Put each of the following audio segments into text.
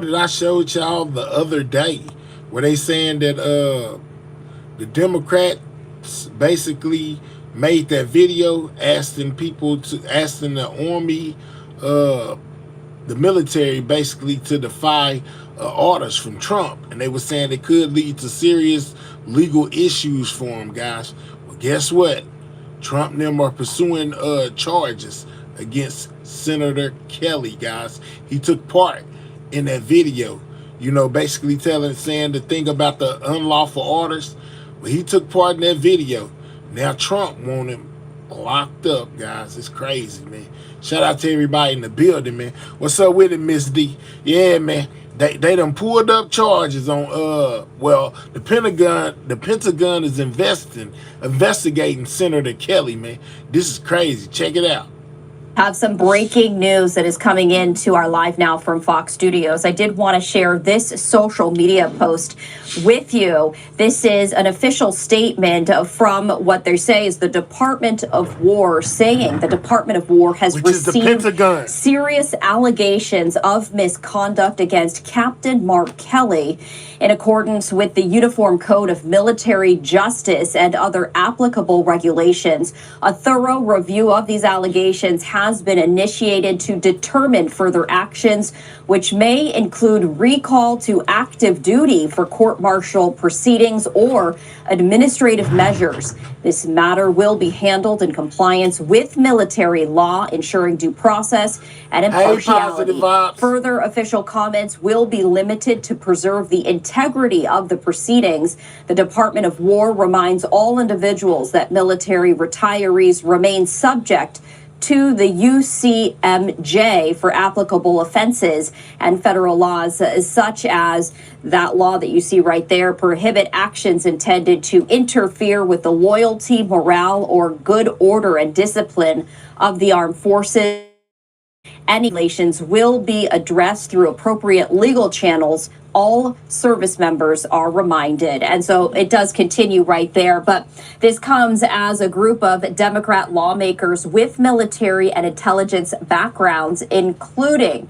that I showed y'all the other day, where they saying that the Democrats basically made that video asking the army, uh, the military, basically to defy orders from Trump, and they were saying it could lead to serious legal issues for him, guys. Well, guess what? Trump and them are pursuing charges against Senator Kelly, guys. He took part in that video, basically saying the thing about the unlawful orders. Well, he took part in that video. Now Trump want him locked up, guys. It's crazy, man. Shout out to everybody in the building, man. What's up with it, Miss D? Yeah, man. They done pulled up charges on the Pentagon is investigating Senator Kelly, man. This is crazy. Check it out. Have some breaking news that is coming into our live now from Fox Studios. I did want to share this social media post with you. This is an official statement from what they say is the Department of War, saying the Department of War has received serious allegations of misconduct against Captain Mark Kelly in accordance with the Uniform Code of Military Justice and other applicable regulations. A thorough review of these allegations has been initiated to determine further actions, which may include recall to active duty for court-martial proceedings or administrative measures. This matter will be handled in compliance with military law, ensuring due process and impartiality. Further official comments will be limited to preserve the integrity of the proceedings. The Department of War reminds all individuals that military retirees remain subject to the UCMJ for applicable offenses, and federal laws such as that law that you see right there prohibit actions intended to interfere with the loyalty, morale, or good order and discipline of the armed forces. Any violations will be addressed through appropriate legal channels. All service members are reminded. And so it does continue right there. But this comes as a group of Democrat lawmakers with military and intelligence backgrounds, including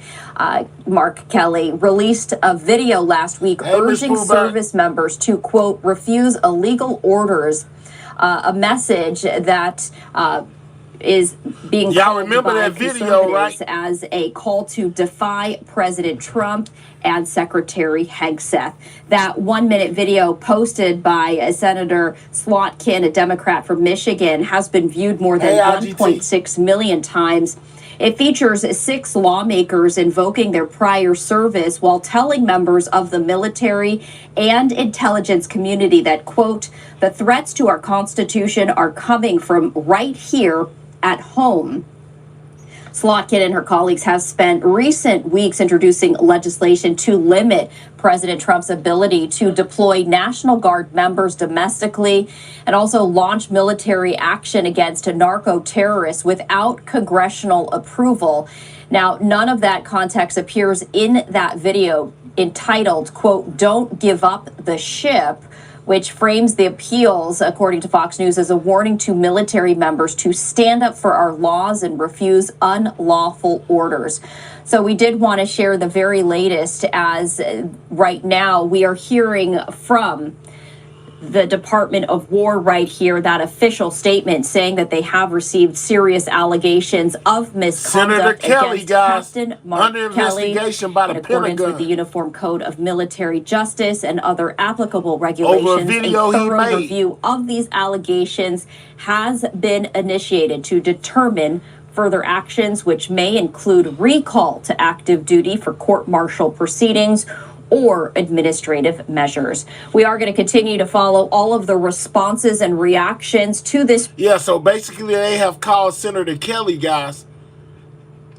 Mark Kelly, released a video last week urging service members to, quote, refuse illegal orders, a message that is being called by conservatives as a call to defy President Trump and Secretary Hegseth. That 1-minute video posted by Senator Slotkin, a Democrat from Michigan, has been viewed more than 1.6 million times. It features 6 lawmakers invoking their prior service while telling members of the military and intelligence community that, quote, the threats to our Constitution are coming from right here at home. Slotkin and her colleagues have spent recent weeks introducing legislation to limit President Trump's ability to deploy National Guard members domestically and also launch military action against narco-terrorists without congressional approval. Now, none of that context appears in that video entitled, quote, "Don't Give Up the Ship," which frames the appeals, according to Fox News, as a warning to military members to stand up for our laws and refuse unlawful orders. So we did want to share the very latest, as right now we are hearing from the Department of War right here, that official statement saying that they have received serious allegations of misconduct against Captain Mark Kelly in accordance with the Uniform Code of Military Justice and other applicable regulations. A thorough review of these allegations has been initiated to determine further actions, which may include recall to active duty for court-martial proceedings or administrative measures. We are going to continue to follow all of the responses and reactions to this. Yeah, so basically they have called Senator Kelly, guys.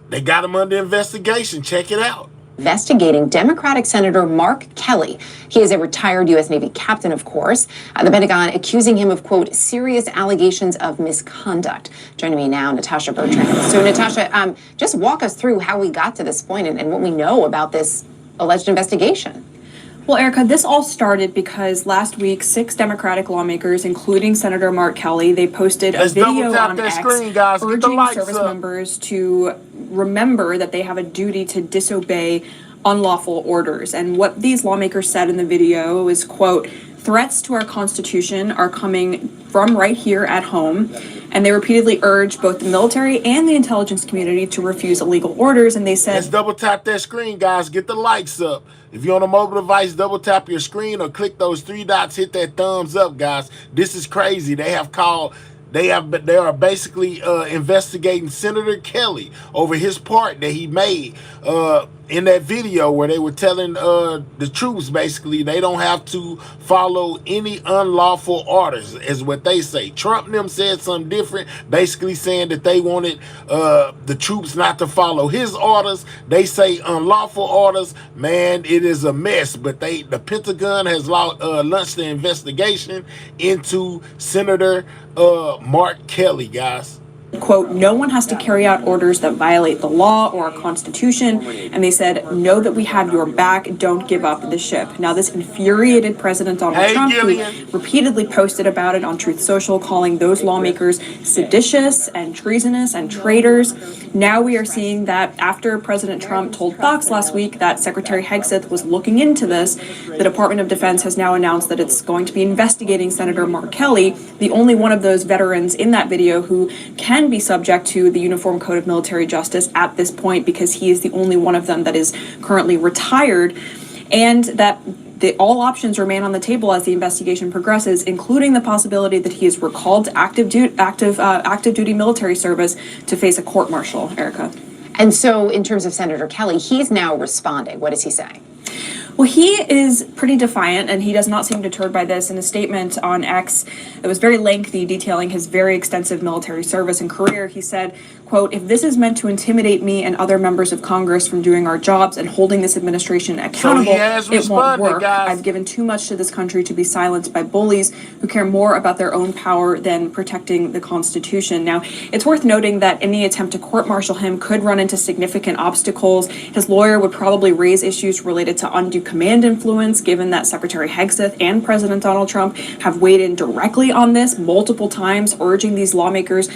They got him under investigation. Check it out. Investigating Democratic Senator Mark Kelly. He is a retired U.S. Navy captain, of course. The Pentagon accusing him of, quote, serious allegations of misconduct. Joining me now, Natasha Bertrand. So, Natasha, just walk us through how we got to this point and what we know about this alleged investigation. Well, Erica, this all started because last week, 6 Democratic lawmakers, including Senator Mark Kelly, they posted a video on X urging service members to remember that they have a duty to disobey unlawful orders. And what these lawmakers said in the video is, quote, "Threats to our Constitution are coming from right here at home." And they repeatedly urged both the military and the intelligence community to refuse illegal orders. And they said, let's double tap that screen, guys. Get the likes up. If you're on a mobile device, double tap your screen or click those 3 dots, hit that thumbs up, guys. This is crazy. They are basically investigating Senator Kelly over his part that he made in that video where they were telling the troops basically they don't have to follow any unlawful orders, is what they say. Trump and them said something different, basically saying that they wanted the troops not to follow his orders. They say unlawful orders. Man, it is a mess. But the Pentagon has launched the investigation into Senator Mark Kelly, guys. Quote, "No one has to carry out orders that violate the law or our Constitution." And they said, "Know that we have your back. Don't give up the ship." Now, this infuriated President Donald Trump, who repeatedly posted about it on Truth Social, calling those lawmakers seditious and treasonous and traitors. Now we are seeing that after President Trump told Fox last week that Secretary Hegseth was looking into this, the Department of Defense has now announced that it's going to be investigating Senator Mark Kelly, the only one of those veterans in that video who can be subject to the Uniform Code of Military Justice at this point, because he is the only one of them that is currently retired, and that all options remain on the table as the investigation progresses, including the possibility that he is recalled to active duty military service to face a court-martial. Erica. And so in terms of Senator Kelly, he's now responding. What does he say? Well, he is pretty defiant, and he does not seem deterred by this. In a statement on X that was very lengthy, detailing his very extensive military service and career, he said, quote, "If this is meant to intimidate me and other members of Congress from doing our jobs and holding this administration accountable, it won't work. Guys. I've given too much to this country to be silenced by bullies who care more about their own power than protecting the Constitution." Now, it's worth noting that any attempt to court-martial him could run into significant obstacles. His lawyer would probably raise issues related to undue command influence, given that Secretary Hegseth and President Donald Trump have weighed in directly on this multiple times, urging these lawmakers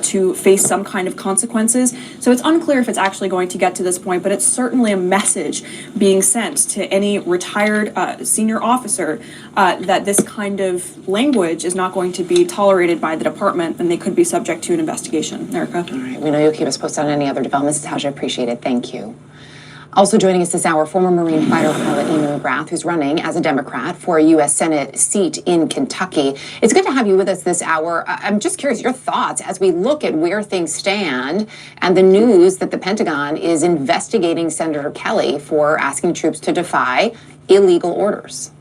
to face some kind of consequences. So it's unclear if it's actually going to get to this point, but it's certainly a message being sent to any retired senior officer that this kind of language is not going to be tolerated by the department, and they could be subject to an investigation. Erica? All right, we know you'll keep us posted on any other developments. Natasha, appreciate it. Thank you. Also joining us this hour, former Marine fighter pilot Amy McGrath, who's running as a Democrat for a U.S. Senate seat in Kentucky. It's good to have you with us this hour. I'm just curious, your thoughts as we look at where things stand and the news that the Pentagon is investigating Senator Kelly for asking troops to defy illegal orders.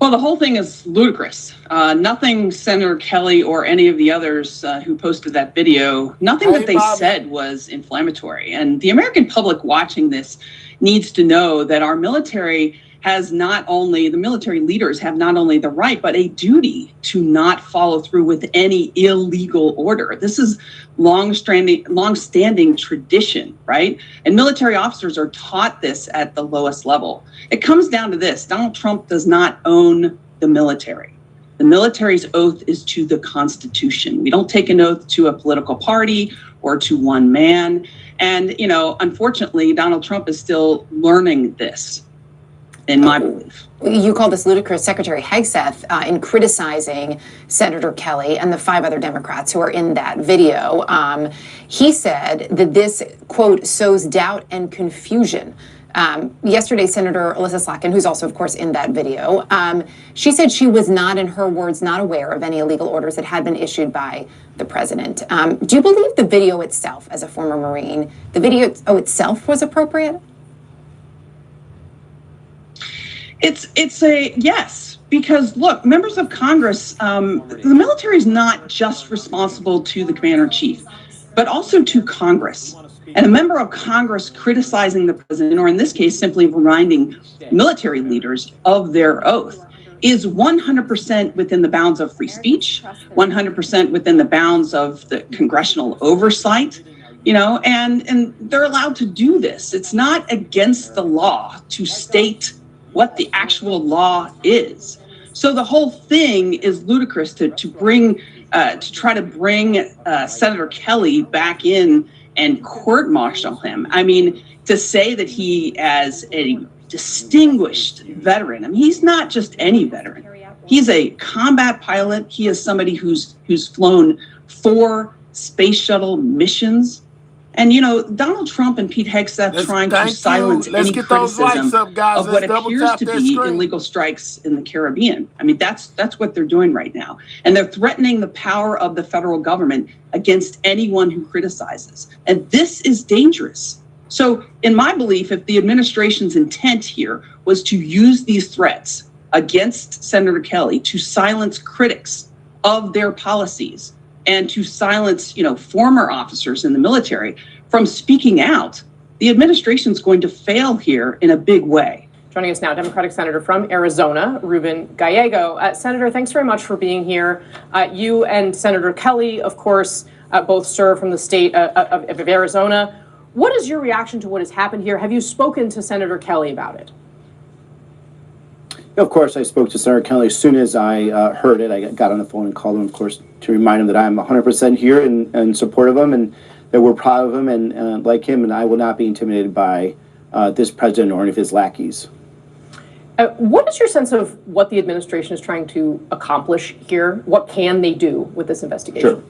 Well, the whole thing is ludicrous. Nothing Senator Kelly or any of the others who posted that video, nothing that they said was inflammatory. And the American public watching this needs to know that our military has not only, the military leaders have not only the right, but a duty to not follow through with any illegal order. This is long-standing tradition, right? And military officers are taught this at the lowest level. It comes down to this: Donald Trump does not own the military. The military's oath is to the Constitution. We don't take an oath to a political party or to one man. And, you know, unfortunately, Donald Trump is still learning this, in my belief. You call this ludicrous. Secretary Hegseth, in criticizing Senator Kelly and the 5 other Democrats who are in that video, he said that this, quote, sows doubt and confusion. Yesterday, Senator Alyssa Slotkin, who's also, of course, in that video, she said she was not, in her words, not aware of any illegal orders that had been issued by the president. Do you believe the video itself, as a former Marine, the video itself was appropriate? It's a yes, because look, members of Congress, the military is not just responsible to the commander in chief, but also to Congress. And a member of Congress criticizing the president, or in this case, simply reminding military leaders of their oath, is 100% within the bounds of free speech, 100% within the bounds of the congressional oversight, you know, and they're allowed to do this. It's not against the law to state what the actual law is. So the whole thing is ludicrous to try to bring Senator Kelly back in and court-martial him. I mean, to say that he as a distinguished veteran, I mean, he's not just any veteran. He's a combat pilot. He is somebody who's flown 4 space shuttle missions. And, you know, Donald Trump and Pete Hegseth trying to silence any criticism of what appears to be illegal strikes in the Caribbean. I mean, that's what they're doing right now. And they're threatening the power of the federal government against anyone who criticizes. And this is dangerous. So in my belief, if the administration's intent here was to use these threats against Senator Kelly to silence critics of their policies, and to silence, you know, former officers in the military from speaking out, the administration is going to fail here in a big way. Joining us now, Democratic Senator from Arizona, Ruben Gallego. Senator, thanks very much for being here. You and Senator Kelly, of course, both serve from the state of Arizona. What is your reaction to what has happened here? Have you spoken to Senator Kelly about it? Of course, I spoke to Senator Kelly as soon as I heard it. I got on the phone and called him, of course, to remind him that I'm 100% here in support of him and that we're proud of him and like him, and I will not be intimidated by this president or any of his lackeys. What is your sense of what the administration is trying to accomplish here? What can they do with this investigation? Sure.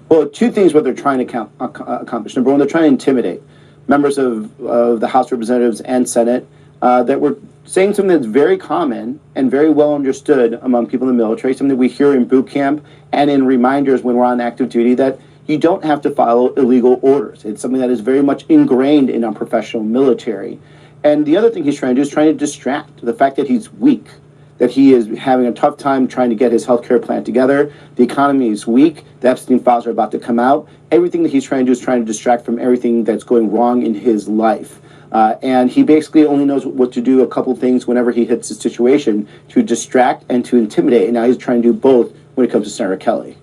Well, 2 things what they're trying to accomplish. Number 1, they're trying to intimidate members of the House of Representatives and Senate that were saying something that's very common and very well understood among people in the military, something that we hear in boot camp and in reminders when we're on active duty, that you don't have to follow illegal orders. It's something that is very much ingrained in our professional military. And the other thing he's trying to do is trying to distract the fact that he's weak, that he is having a tough time trying to get his healthcare plan together. The economy is weak. The Epstein files are about to come out. Everything that he's trying to do is trying to distract from everything that's going wrong in his life. And he basically only knows what to do a couple things whenever he hits a situation, to distract and to intimidate. And now he's trying to do both when it comes to Senator Kelly.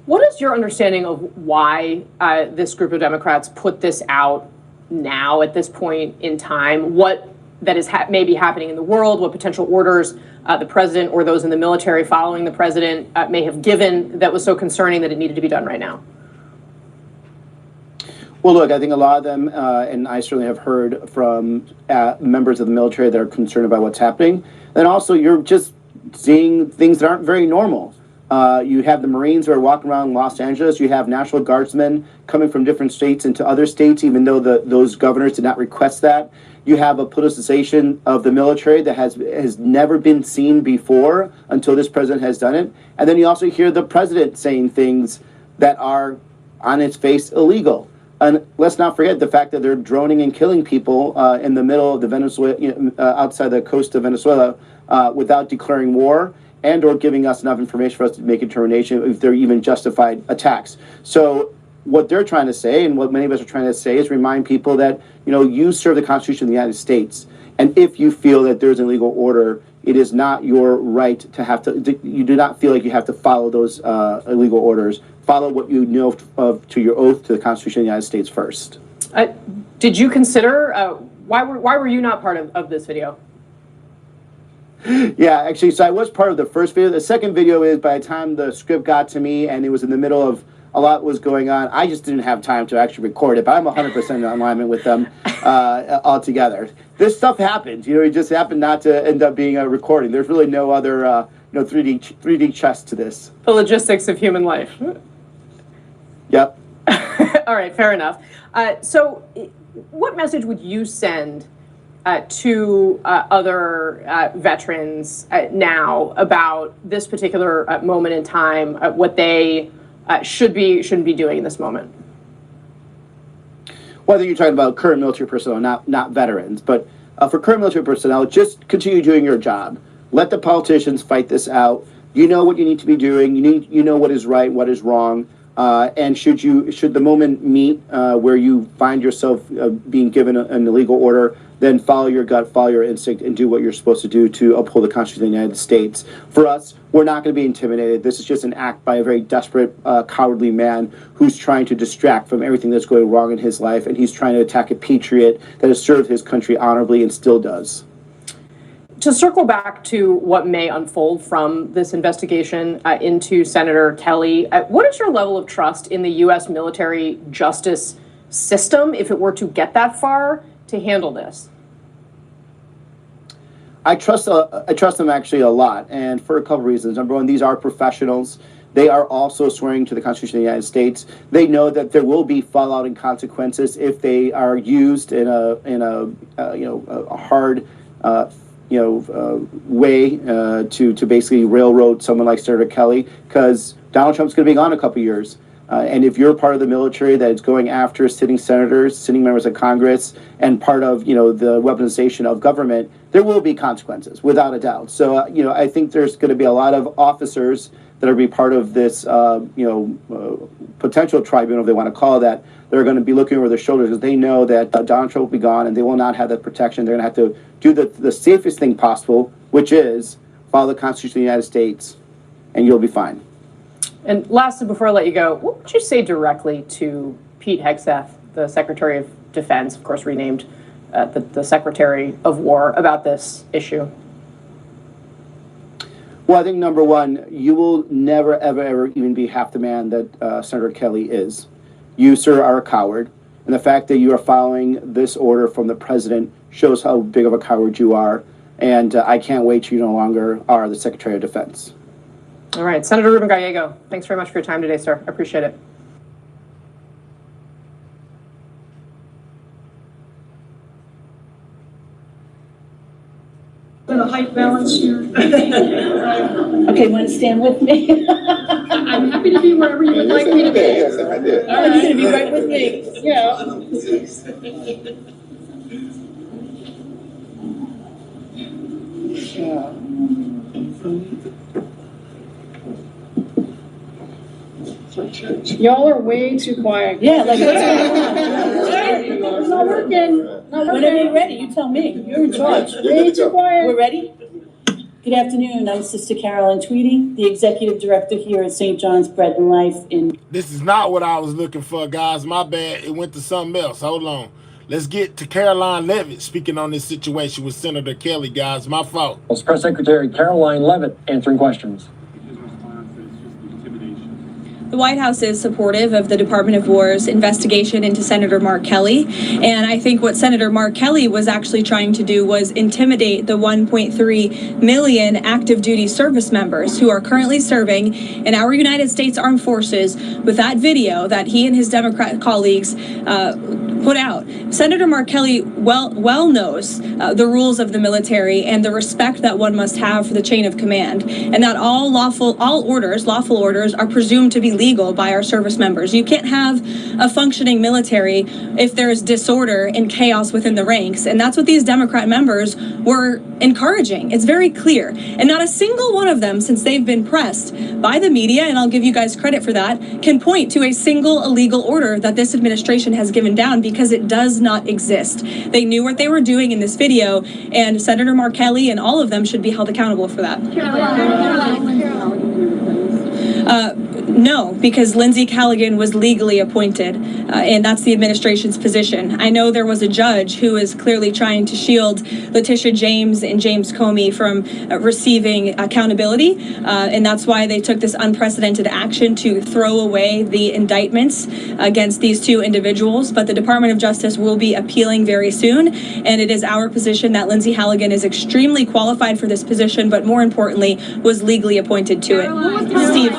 What is your understanding of why this group of Democrats put this out now at this point in time? What that is maybe happening in the world, what potential orders the president or those in the military following the president may have given that was so concerning that it needed to be done right now? Well, look, I think a lot of them, and I certainly have heard from members of the military that are concerned about what's happening. And also, you're just seeing things that aren't very normal. You have the Marines who are walking around Los Angeles. You have National Guardsmen coming from different states into other states, even though those governors did not request that. You have a politicization of the military that has never been seen before until this president has done it. And then you also hear the president saying things that are, on its face, illegal. And let's not forget the fact that they're droning and killing people in the middle of the Venezuela, outside the coast of Venezuela, without declaring war and or giving us enough information for us to make a determination if they're even justified attacks. So what they're trying to say, and what many of us are trying to say, is remind people that, you serve the Constitution of the United States. And if you feel that there's an illegal order, it is not your right to have to, you do not feel like you have to follow those illegal orders. Follow what you know to your oath to the Constitution of the United States first. Did you consider, why were you not part of this video? Yeah, actually, so I was part of the first video. The second video is by the time the script got to me and it was in the middle of a lot was going on, I just didn't have time to actually record it, but I'm 100% in alignment with them altogether. This stuff happens, it just happened not to end up being a recording. There's really no other 3D chess to this. The logistics of human life. Yep. All right, fair enough. So what message would you send to other veterans now about this particular moment in time, what they shouldn't be doing in this moment? Whether you're talking about current military personnel, not veterans, but for current military personnel, just continue doing your job. Let the politicians fight this out. You know what you need to be doing. You know what is right, what is wrong. And should the moment meet where you find yourself being given an illegal order, then follow your gut, follow your instinct, and do what you're supposed to do to uphold the Constitution of the United States. For us, we're not going to be intimidated. This is just an act by a very desperate, cowardly man who's trying to distract from everything that's going wrong in his life, and he's trying to attack a patriot that has served his country honorably and still does. To circle back to what may unfold from this investigation into Senator Kelly, what is your level of trust in the U.S. military justice system, if it were to get that far, to handle this? I trust them actually a lot, and for a couple reasons. Number one, these are professionals. They are also swearing to the Constitution of the United States. They know that there will be fallout and consequences if they are used in a hard way to basically railroad someone like Senator Kelly, because Donald Trump's going to be gone a couple years. And if you're part of the military that is going after sitting senators, sitting members of Congress, and part of the weaponization of government, there will be consequences, without a doubt. So I think there's going to be a lot of officers that are be part of this potential tribunal, if they want to call it that. They're going to be looking over their shoulders because they know that Donald Trump will be gone and they will not have that protection. They're going to have to do the safest thing possible, which is follow the Constitution of the United States, and you'll be fine. And lastly, before I let you go, what would you say directly to Pete Hegseth, the Secretary of Defense, of course renamed the Secretary of War, about this issue? Well, I think number one, you will never, ever, ever even be half the man that Senator Kelly is. You, sir, are a coward. And the fact that you are following this order from the president shows how big of a coward you are. And I can't wait till you no longer are the Secretary of Defense. All right. Senator Ruben Gallego, thanks very much for your time today, sir. I appreciate it. A height balance here. Okay, want to stand with me? I'm happy to be wherever you would like me to be. Yes, I did. All right, you're going to be right with me. Yeah. Y'all are way too quiet. Yeah, like what's going on? It's not working. Whenever you're ready, you tell me. You're in charge. Way too quiet. We're ready? Good afternoon. I'm Sister Carolyn Tweedy, the Executive Director here at St. John's Bread and Life in... This is not what I was looking for, guys. My bad. It went to something else. Hold on. Let's get to Caroline Levitt speaking on this situation with Senator Kelly, guys. My fault. Press Secretary Caroline Levitt answering questions. The White House is supportive of the Department of War's investigation into Senator Mark Kelly. And I think what Senator Mark Kelly was actually trying to do was intimidate the 1.3 million active duty service members who are currently serving in our United States Armed Forces with that video that he and his Democrat colleagues put out. Senator Mark Kelly well knows the rules of the military and the respect that one must have for the chain of command, and that all lawful orders are presumed to be legal by our service members. You can't have a functioning military if there's disorder and chaos within the ranks, and that's what these Democrat members were encouraging. It's very clear, and not a single one of them, since they've been pressed by the media, and I'll give you guys credit for that, can point to a single illegal order that this administration has given down, because it does not exist. They knew what they were doing in this video, and Senator Mark Kelly and all of them should be held accountable for that. No, because Lindsey Callaghan was legally appointed, and that's the administration's position. I know there was a judge who is clearly trying to shield Letitia James and James Comey from receiving accountability, and that's why they took this unprecedented action to throw away the indictments against these two individuals. But the Department of Justice will be appealing very soon, and it is our position that Lindsey Callaghan is extremely qualified for this position, but more importantly, was legally appointed to it. Steve.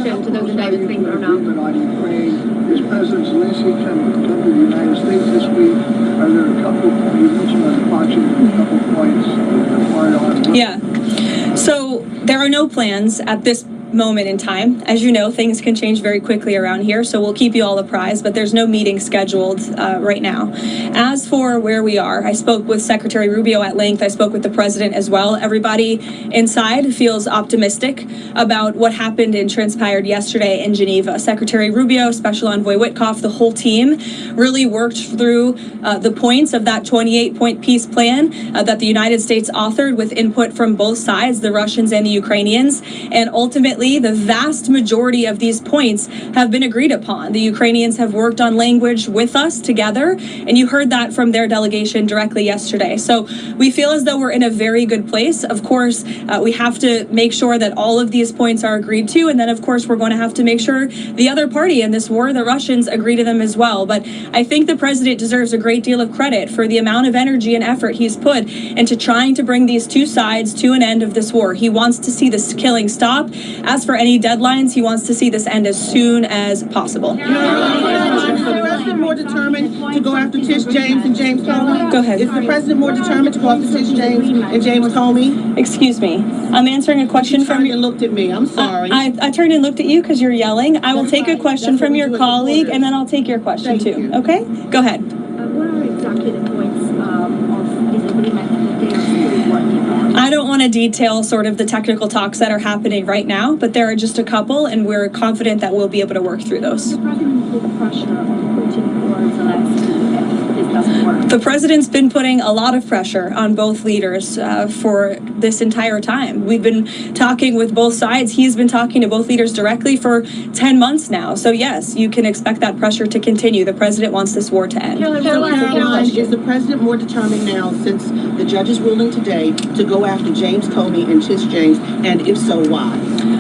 To those indictments being thrown out. On Ukraine, is President Zelensky coming to the United States this week? Are there a couple, you mentioned on Fox, a couple points that are Yeah. So there are no plans at this moment in time. As you know, things can change very quickly around here, so we'll keep you all apprised, but there's no meeting scheduled right now. As for where we are, I spoke with Secretary Rubio at length. I spoke with the president as well. Everybody inside feels optimistic about what happened and transpired yesterday in Geneva. Secretary Rubio, Special Envoy Witkoff, the whole team really worked through the points of that 28-point peace plan that the United States authored with input from both sides, the Russians and the Ukrainians, and ultimately ultimately, the vast majority of these points have been agreed upon. The Ukrainians have worked on language with us together, and you heard that from their delegation directly yesterday. So we feel as though we're in a very good place. Of course, we have to make sure that all of these points are agreed to, and then of course we're going to have to make sure the other party in this war, the Russians, agree to them as well. But I think the president deserves a great deal of credit for the amount of energy and effort he's put into trying to bring these two sides to an end of this war. He wants to see this killing stop. As for any deadlines, he wants to see this end as soon as possible. Is the president more determined to go after Tish James and James Comey? Go ahead. Is the president more determined to go after Tish James and James Comey? Excuse me. I'm answering a question from you. Looked at me. I'm sorry. I turned and looked at you because you're yelling. I will take a question from your colleague, and then I'll take your question too. Okay? Go ahead. What are exactly the points of this agreement that they are still working on? I don't want to detail sort of the technical talks that are happening right now, but there are just a couple, and we're confident that we'll be able to work through those. The president will put pressure on Putin or Zelensky if this doesn't work. The president's been putting a lot of pressure on both leaders for this entire time. We've been talking with both sides. He's been talking to both leaders directly for 10 months now. So yes, you can expect that pressure to continue. The president wants this war to end. Caroline, is the president more determined now, since the judge's ruling today, to go after James Comey and Tish James, and if so, why?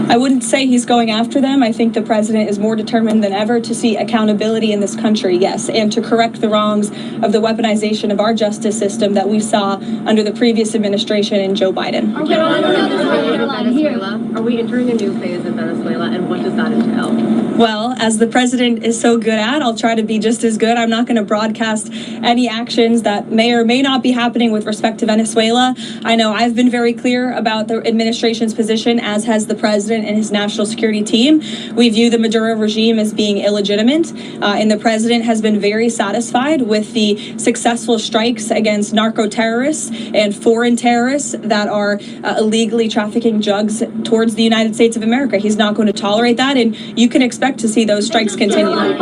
I wouldn't say he's going after them. I think the president is more determined than ever to see accountability in this country, yes, and to correct the wrongs of the weaponization of our justice system that we saw under the previous administration and Joe Biden. Are we entering a new phase in Venezuela, and what does that entail? Well, as the president is so good at, I'll try to be just as good. I'm not going to broadcast any actions that may or may not be happening with respect to Venezuela. I know I've been very clear about the administration's position, as has the president and his national security team. We view the Maduro regime as being illegitimate, and the president has been very satisfied with the successful strikes against narco-terrorists and foreign terrorists that are illegally trafficking drugs towards the United States of America. He's not going to tolerate that, and you can expect to see those strikes continue. What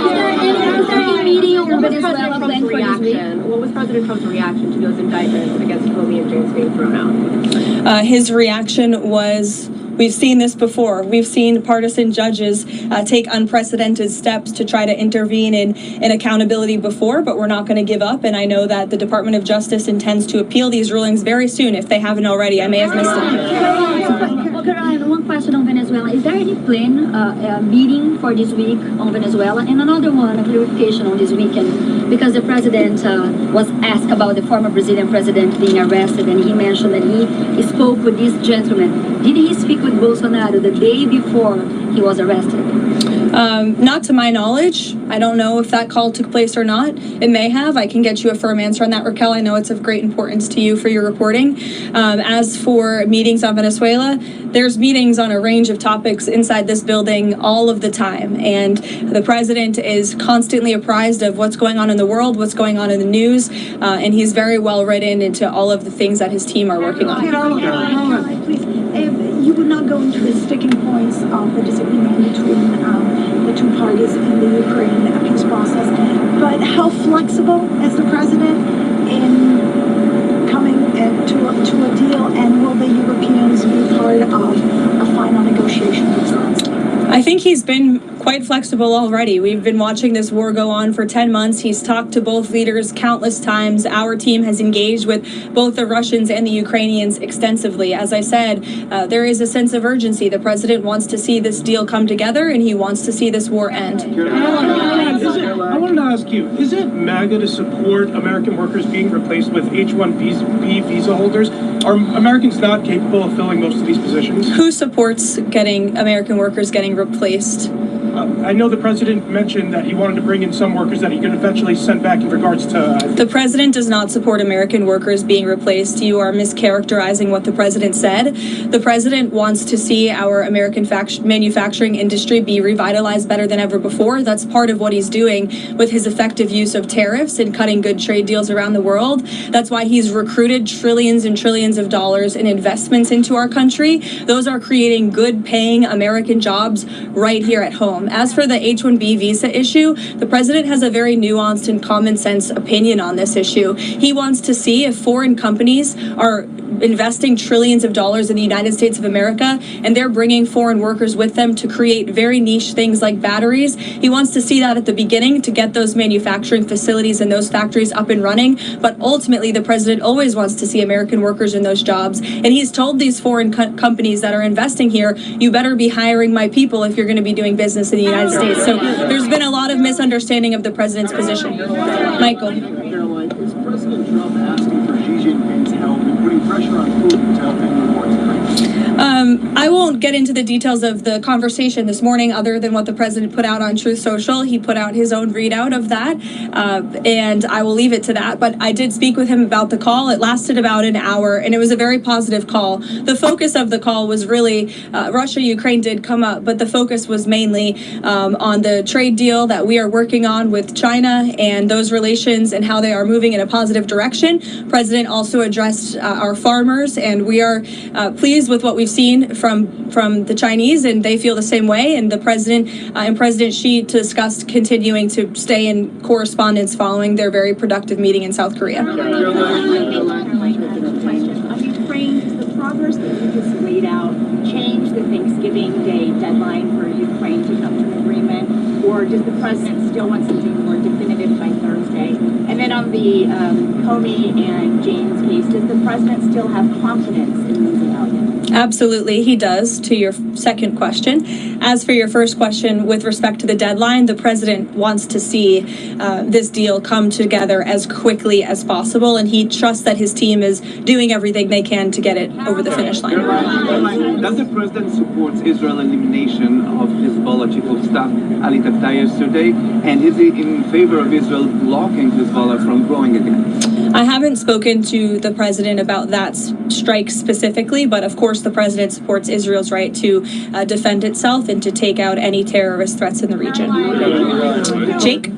was President Trump's reaction to those indictments against Comey and James being thrown out? His reaction was, we've seen this before. We've seen partisan judges take unprecedented steps to try to intervene in accountability before, but we're not going to give up. And I know that the Department of Justice intends to appeal these rulings very soon, if they haven't already. I may have missed it. Caroline, one question on Venezuela. Is there any plan meeting for this week on Venezuela? And another one, a clarification on this weekend, because the president was asked about the former Brazilian president being arrested, and he mentioned that he spoke with this gentleman. Did he speak with Bolsonaro the day before he was arrested? Not to my knowledge. I don't know if that call took place or not. It may have. I can get you a firm answer on that, Raquel. I know it's of great importance to you for your reporting. As for meetings on Venezuela, there's meetings on a range of topics inside this building all of the time. And the president is constantly apprised of what's going on in the world, what's going on in the news, and he's very well written into all of the things that his team are working on. Please, you would not go into the sticking points of the disagreement between the two parties in the Ukraine peace process, but how flexible is the president in coming to a deal, and will the Europeans be part of a final negotiation with Zelensky? I think he's been quite flexible already. We've been watching this war go on for 10 months. He's talked to both leaders countless times. Our team has engaged with both the Russians and the Ukrainians extensively. As I said, there is a sense of urgency. The president wants to see this deal come together, and he wants to see this war end. I wanted to ask you, is it MAGA to support American workers being replaced with H-1B visa holders? Are Americans not capable of filling most of these positions? Who supports getting American workers getting replaced? I know the president mentioned that he wanted to bring in some workers that he could eventually send back in regards to... The president does not support American workers being replaced. You are mischaracterizing what the president said. The president wants to see our American manufacturing industry be revitalized better than ever before. That's part of what he's doing with his effective use of tariffs and cutting good trade deals around the world. That's why he's recruited trillions and trillions of dollars in investments into our country. Those are creating good paying American jobs right here at home. As for the H-1B visa issue, the president has a very nuanced and common sense opinion on this issue. He wants to see if foreign companies are investing trillions of dollars in the United States of America, and they're bringing foreign workers with them to create very niche things like batteries. He wants to see that at the beginning to get those manufacturing facilities and those factories up and running. But ultimately, the president always wants to see American workers in those jobs. And he's told these foreign companies that are investing here, you better be hiring my people if you're going to be doing business in the United States. So there's been a lot of misunderstanding of the president's position. Michael. Caroline, is President Trump asking for Xi Jinping's help and putting pressure on Putin to help end the war in Ukraine? I won't get into the details of the conversation this morning other than what the president put out on Truth Social. He put out his own readout of that, and I will leave it to that. But I did speak with him about the call. It lasted about an hour, and it was a very positive call. The focus of the call was really Russia-Ukraine did come up, but the focus was mainly on the trade deal that we are working on with China and those relations and how they are moving in a positive direction. President also addressed our farmers, and we are pleased with what we've seen from the Chinese, and they feel the same way. And the president and President Xi discussed continuing to stay in correspondence following their very productive meeting in South Korea. On Ukraine, does the progress that you just laid out change the Thanksgiving Day deadline for Ukraine to come to an agreement, or does the president still want something more definitive by Thursday? And then on the Comey and James case, does the president still have confidence in losing out? Absolutely, he does, to your second question. As for your first question, with respect to the deadline, the president wants to see this deal come together as quickly as possible, and he trusts that his team is doing everything they can to get it over the finish line. Does the president support Israel's elimination of Hezbollah chief of staff Ali Taftari yesterday, and is he in favor of Israel blocking Hezbollah from growing again? I haven't spoken to the president about that strike specifically, but of course the president supports Israel's right to defend itself and to take out any terrorist threats in the region. Jake?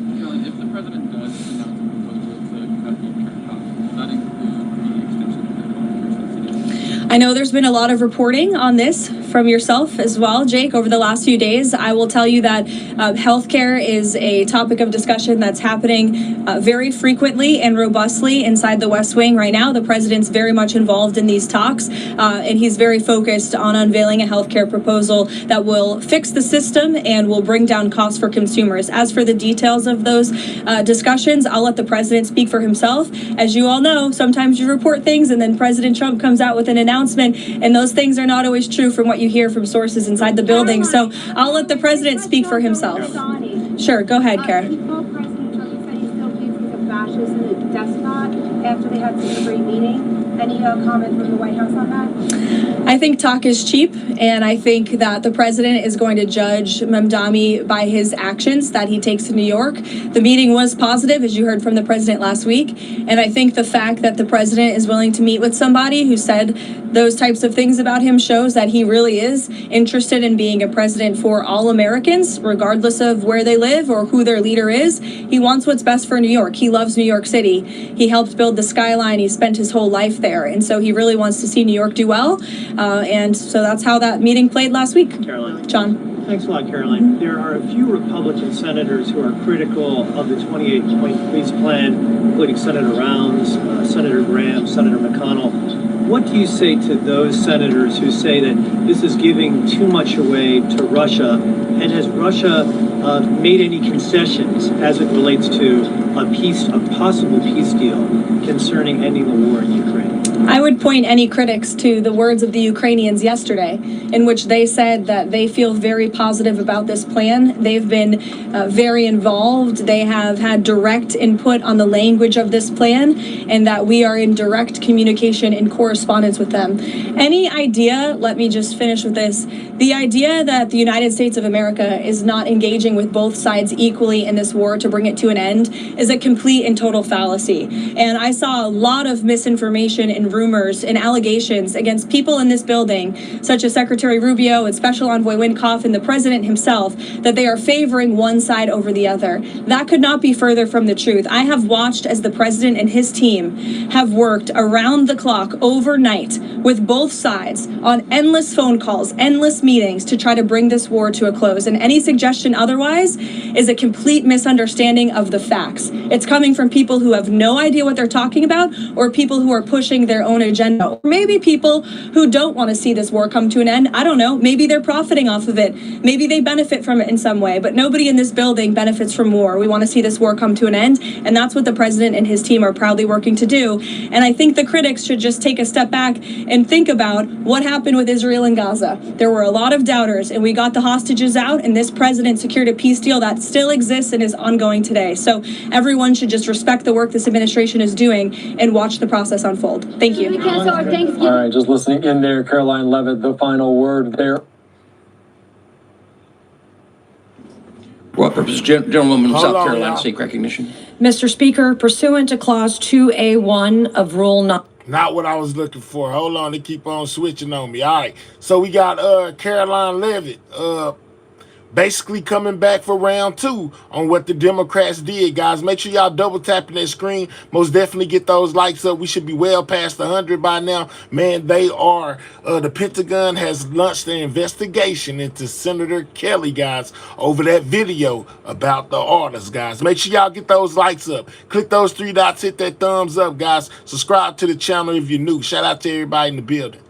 I know there's been a lot of reporting on this from yourself as well, Jake, over the last few days. I will tell you that healthcare is a topic of discussion that's happening very frequently and robustly inside the West Wing right now. The president's very much involved in these talks, and he's very focused on unveiling a healthcare proposal that will fix the system and will bring down costs for consumers. As for the details of those discussions, I'll let the president speak for himself. As you all know, sometimes you report things and then President Trump comes out with an announcement, and those things are not always true from what you hear from sources inside the building. So I'll let the president speak for himself. Sure, go ahead, Kara. President Trump said he still views him as a fascist and a despot after they had such a great meeting. Any comment from the White House on that? I think talk is cheap, and I think that the president is going to judge Mamdani by his actions that he takes to New York. The meeting was positive, as you heard from the president last week, and I think the fact that the president is willing to meet with somebody who said those types of things about him shows that he really is interested in being a president for all Americans, regardless of where they live or who their leader is. He wants what's best for New York. He loves New York City. He helped build the skyline. He spent his whole life there, and so he really wants to see New York do well. And so that's how that meeting played last week. Caroline. John. Thanks a lot, Caroline. There are a few Republican senators who are critical of the 28-point police plan, including Senator Rounds, Senator Graham, Senator McConnell. What do you say to those senators who say that this is giving too much away to Russia? And has Russia made any concessions as it relates to a possible peace deal concerning ending the war in Ukraine? I would point any critics to the words of the Ukrainians yesterday, in which they said that they feel very positive about this plan. They've been very involved. They have had direct input on the language of this plan, and that we are in direct communication and correspondence with them. Any idea, let me just finish with this, the idea that the United States of America is not engaging with both sides equally in this war to bring it to an end is a complete and total fallacy. And I saw a lot of misinformation and rumors and allegations against people in this building, such as Secretary Rubio and Special Envoy Wynkoff and the president himself, that they are favoring one side over the other. That could not be further from the truth. I have watched as the president and his team have worked around the clock overnight with both sides on endless phone calls, endless meetings to try to bring this war to a close. And any suggestion otherwise is a complete misunderstanding of the facts. It's coming from people who have no idea what they're talking about, or people who are pushing their own agenda, or maybe people who don't want to see this war come to an end. I don't know. Maybe they're profiting off of it. Maybe they benefit from it in some way, but nobody in this building benefits from war. We want to see this war come to an end, and that's what the president and his team are proudly working to do. And I think the critics should just take a step back and think about what happened with Israel and Gaza. There were a lot of doubters, and we got the hostages out, and this president secured a peace deal that still exists and is ongoing today. So everyone should just respect the work this administration is doing and watch the process unfold. Thank you. All right, just listening in there, Caroline Levitt, the final word there. What purpose? Gentlewoman of Hold South on, Carolina y'all. seek recognition. Mr. Speaker, pursuant to Clause 2A1 of Rule 9. Not what I was looking for. Hold on, they keep on switching on me. All right, so we got Caroline Levitt basically coming back for round 2 on what the Democrats did, guys. Make sure y'all double tapping that screen. Most definitely get those likes up. We should be well past 100 by now. Man, they are. The Pentagon has launched an investigation into Senator Kelly, guys, over that video about the orders, guys. Make sure y'all get those likes up. Click those 3 dots, hit that thumbs up, guys. Subscribe to the channel if you're new. Shout out to everybody in the building.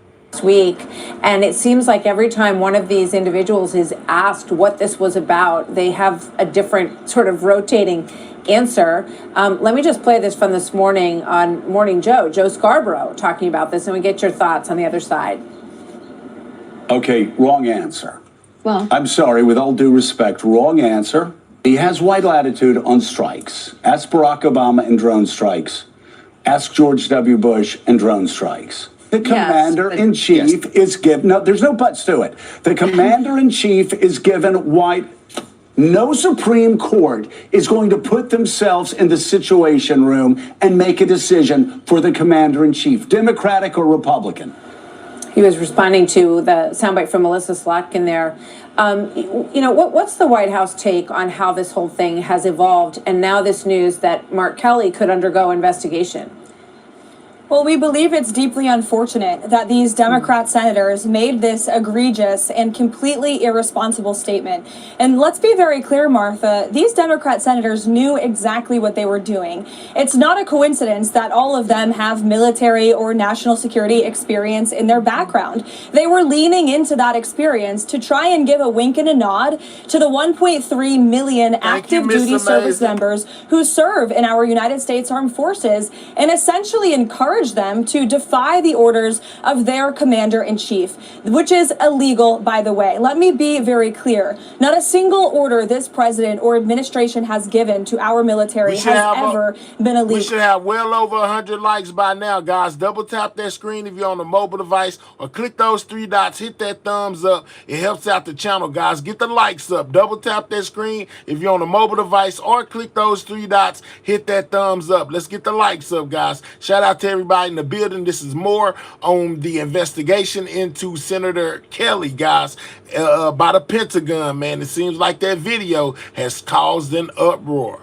Week, and it seems like every time one of these individuals is asked what this was about, they have a different sort of rotating answer. Let me just play this from this morning on Morning Joe Scarborough talking about this, and we get your thoughts on the other side. Okay, wrong answer. Well, I'm sorry, with all due respect, wrong answer. He has white latitude on strikes. Ask Barack Obama and drone strikes. Ask George W. Bush and drone strikes. The commander-in-chief is given, no, there's no buts to it. The commander-in-chief is given white. No Supreme Court is going to put themselves in the Situation Room and make a decision for the commander-in-chief, Democratic or Republican. He was responding to the soundbite from Melissa Slotkin there. You know, what's the White House take on how this whole thing has evolved, and now this news that Mark Kelly could undergo investigation? Well, we believe it's deeply unfortunate that these Democrat senators made this egregious and completely irresponsible statement. And let's be very clear, Martha, these Democrat senators knew exactly what they were doing. It's not a coincidence that all of them have military or national security experience in their background. They were leaning into that experience to try and give a wink and a nod to the 1.3 million active duty service members who serve in our United States Armed Forces, and essentially encourage them to defy the orders of their commander-in-chief, which is illegal, by the way. Let me be very clear. Not a single order this president or administration has given to our military has ever been illegal. We should have well over 100 likes by now, guys. Double tap that screen if you're on a mobile device, or click those 3 dots, hit that thumbs up. It helps out the channel, guys. Get the likes up. Double tap that screen if you're on a mobile device, or click those 3 dots, hit that thumbs up. Let's get the likes up, guys. Shout out to everybody in the building. This is more on the investigation into Senator Kelly, guys, by the Pentagon, man. It seems like that video has caused an uproar.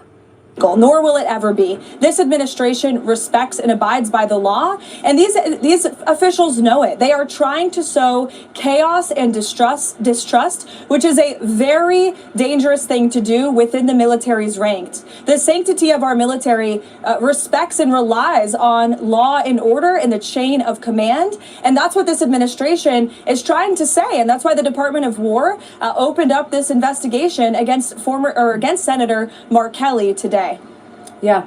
Nor will it ever be. This administration respects and abides by the law, and these officials know it. They are trying to sow chaos and distrust, which is a very dangerous thing to do within the military's ranks. The sanctity of our military respects and relies on law and order in the chain of command, and that's what this administration is trying to say, and that's why the Department of War opened up this investigation against Senator Mark Kelly today. Yeah,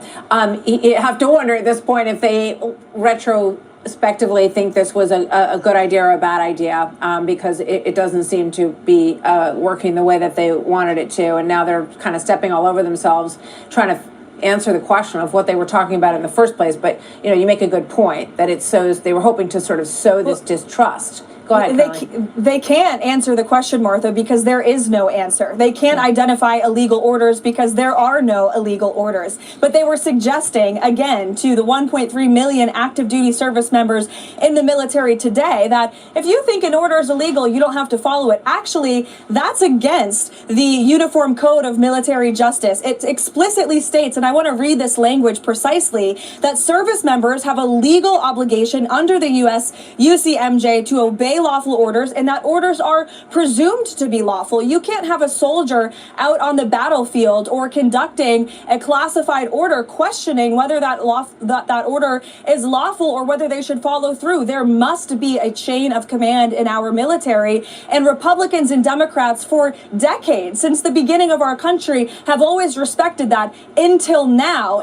you have to wonder at this point if they retrospectively think this was a good idea or a bad idea, because it doesn't seem to be working the way that they wanted it to, and now they're kind of stepping all over themselves, trying to answer the question of what they were talking about in the first place. But you know, you make a good point that it sows. They were hoping to sort of sow this distrust. Go ahead, They can't answer the question, Martha, because there is no answer. They can't identify illegal orders because there are no illegal orders. But they were suggesting, again, to the 1.3 million active duty service members in the military today that if you think an order is illegal, you don't have to follow it. Actually, that's against the Uniform Code of Military Justice. It explicitly states, and I want to read this language precisely, that service members have a legal obligation under the U.S. UCMJ to obey obey lawful orders and that orders are presumed to be lawful. You can't have a soldier out on the battlefield or conducting a classified order questioning whether that order is lawful or whether they should follow through. There must be a chain of command in our military, and Republicans and Democrats for decades, since the beginning of our country, have always respected that until now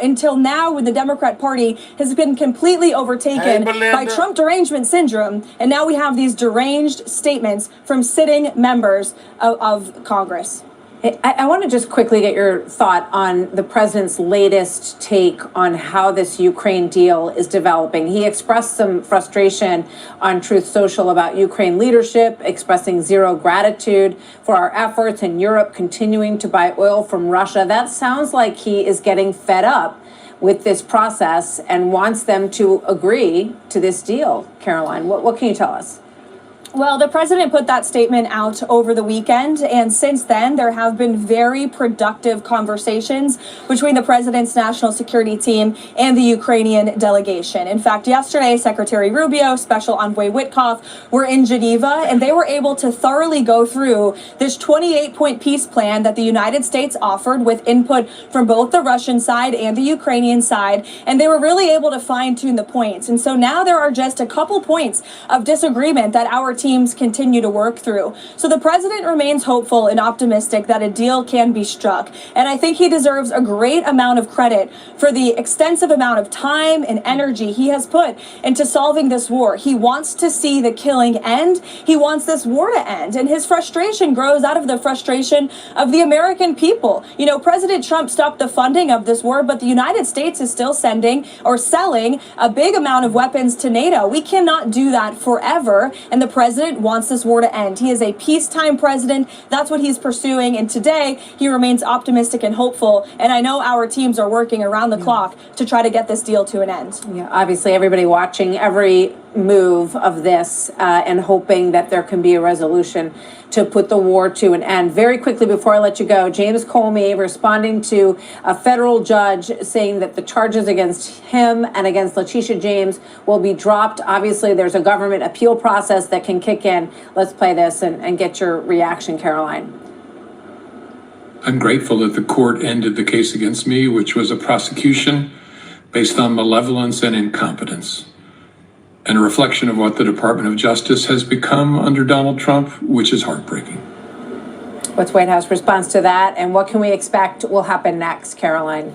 when the Democrat Party has been completely overtaken by Trump derangement syndrome, and now we have these deranged statements from sitting members of Congress. I want to just quickly get your thought on the president's latest take on how this Ukraine deal is developing. He expressed some frustration on Truth Social about Ukraine leadership, expressing zero gratitude for our efforts and Europe continuing to buy oil from Russia. That sounds like he is getting fed up with this process and wants them to agree to this deal. Caroline, what can you tell us? Well, the president put that statement out over the weekend, and since then, there have been very productive conversations between the president's national security team and the Ukrainian delegation. In fact, yesterday, Secretary Rubio, Special Envoy Witkoff were in Geneva, and they were able to thoroughly go through this 28-point peace plan that the United States offered with input from both the Russian side and the Ukrainian side, and they were really able to fine-tune the points. And so now there are just a couple points of disagreement that our teams continue to work through. So the president remains hopeful and optimistic that a deal can be struck. And I think he deserves a great amount of credit for the extensive amount of time and energy he has put into solving this war. He wants to see the killing end. He wants this war to end. And his frustration grows out of the frustration of the American people. You know, President Trump stopped the funding of this war, but the United States is still sending or selling a big amount of weapons to NATO. We cannot do that forever. And the president wants this war to end. He is a peacetime president. That's what he's pursuing. And today he remains optimistic and hopeful. And I know our teams are working around the clock to try to get this deal to an end. Yeah, obviously everybody watching every move of this and hoping that there can be a resolution to put the war to an end. Very quickly before I let you go, James Comey responding to a federal judge saying that the charges against him and against Letitia James will be dropped. Obviously, there's a government appeal process that can kick in. Let's play this and get your reaction, Caroline. I'm grateful that the court ended the case against me, which was a prosecution based on malevolence and incompetence, and a reflection of what the Department of Justice has become under Donald Trump, which is heartbreaking. What's White House response to that, and what can we expect will happen next, Caroline?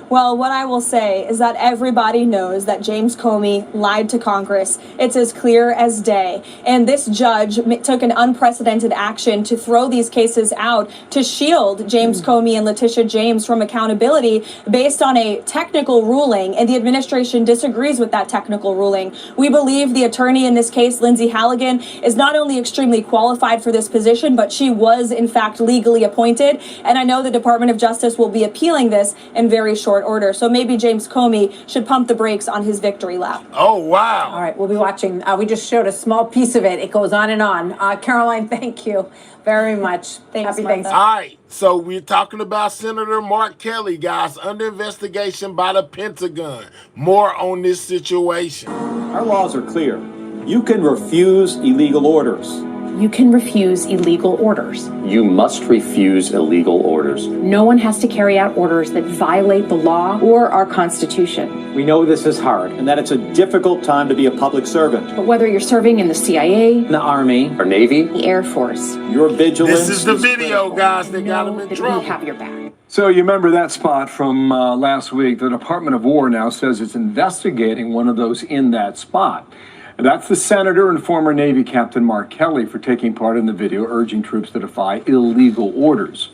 Well, what I will say is that everybody knows that James Comey lied to Congress. It's as clear as day. And this judge took an unprecedented action to throw these cases out to shield James Comey and Letitia James from accountability based on a technical ruling. And the administration disagrees with that technical ruling. We believe the attorney in this case, Lindsay Halligan, is not only extremely qualified for this position, but she was in fact legally appointed. And I know the Department of Justice will be appealing this in very short order. So maybe James Comey should pump the brakes on his victory lap. Oh, wow. All right, we'll be watching. We just showed a small piece of it. It goes on and on. Caroline, thank you very much. Thanks, Happy Martha. Thanksgiving. All right, so we're talking about Senator Mark Kelly, guys, under investigation by the Pentagon. More on this situation. Our laws are clear. You can refuse illegal orders. You can refuse illegal orders. You must refuse illegal orders. No one has to carry out orders that violate the law or our Constitution. We know this is hard and that it's a difficult time to be a public servant. But whether you're serving in the CIA, the Army, or Navy, the Air Force, your vigilance. This is the video, guys, that got him in trouble. we have your back. So you remember that spot from last week. The Department of War now says it's investigating one of those in that spot. And that's the senator and former Navy Captain Mark Kelly for taking part in the video urging troops to defy illegal orders.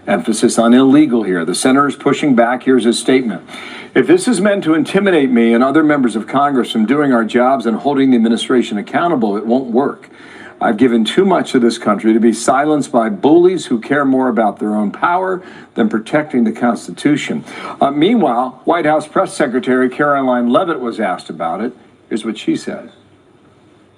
Emphasis on illegal here. The senator is pushing back. Here's his statement. If this is meant to intimidate me and other members of Congress from doing our jobs and holding the administration accountable, it won't work. I've given too much to this country to be silenced by bullies who care more about their own power than protecting the Constitution. Meanwhile, White House Press Secretary Caroline Leavitt was asked about it. Here's what she said.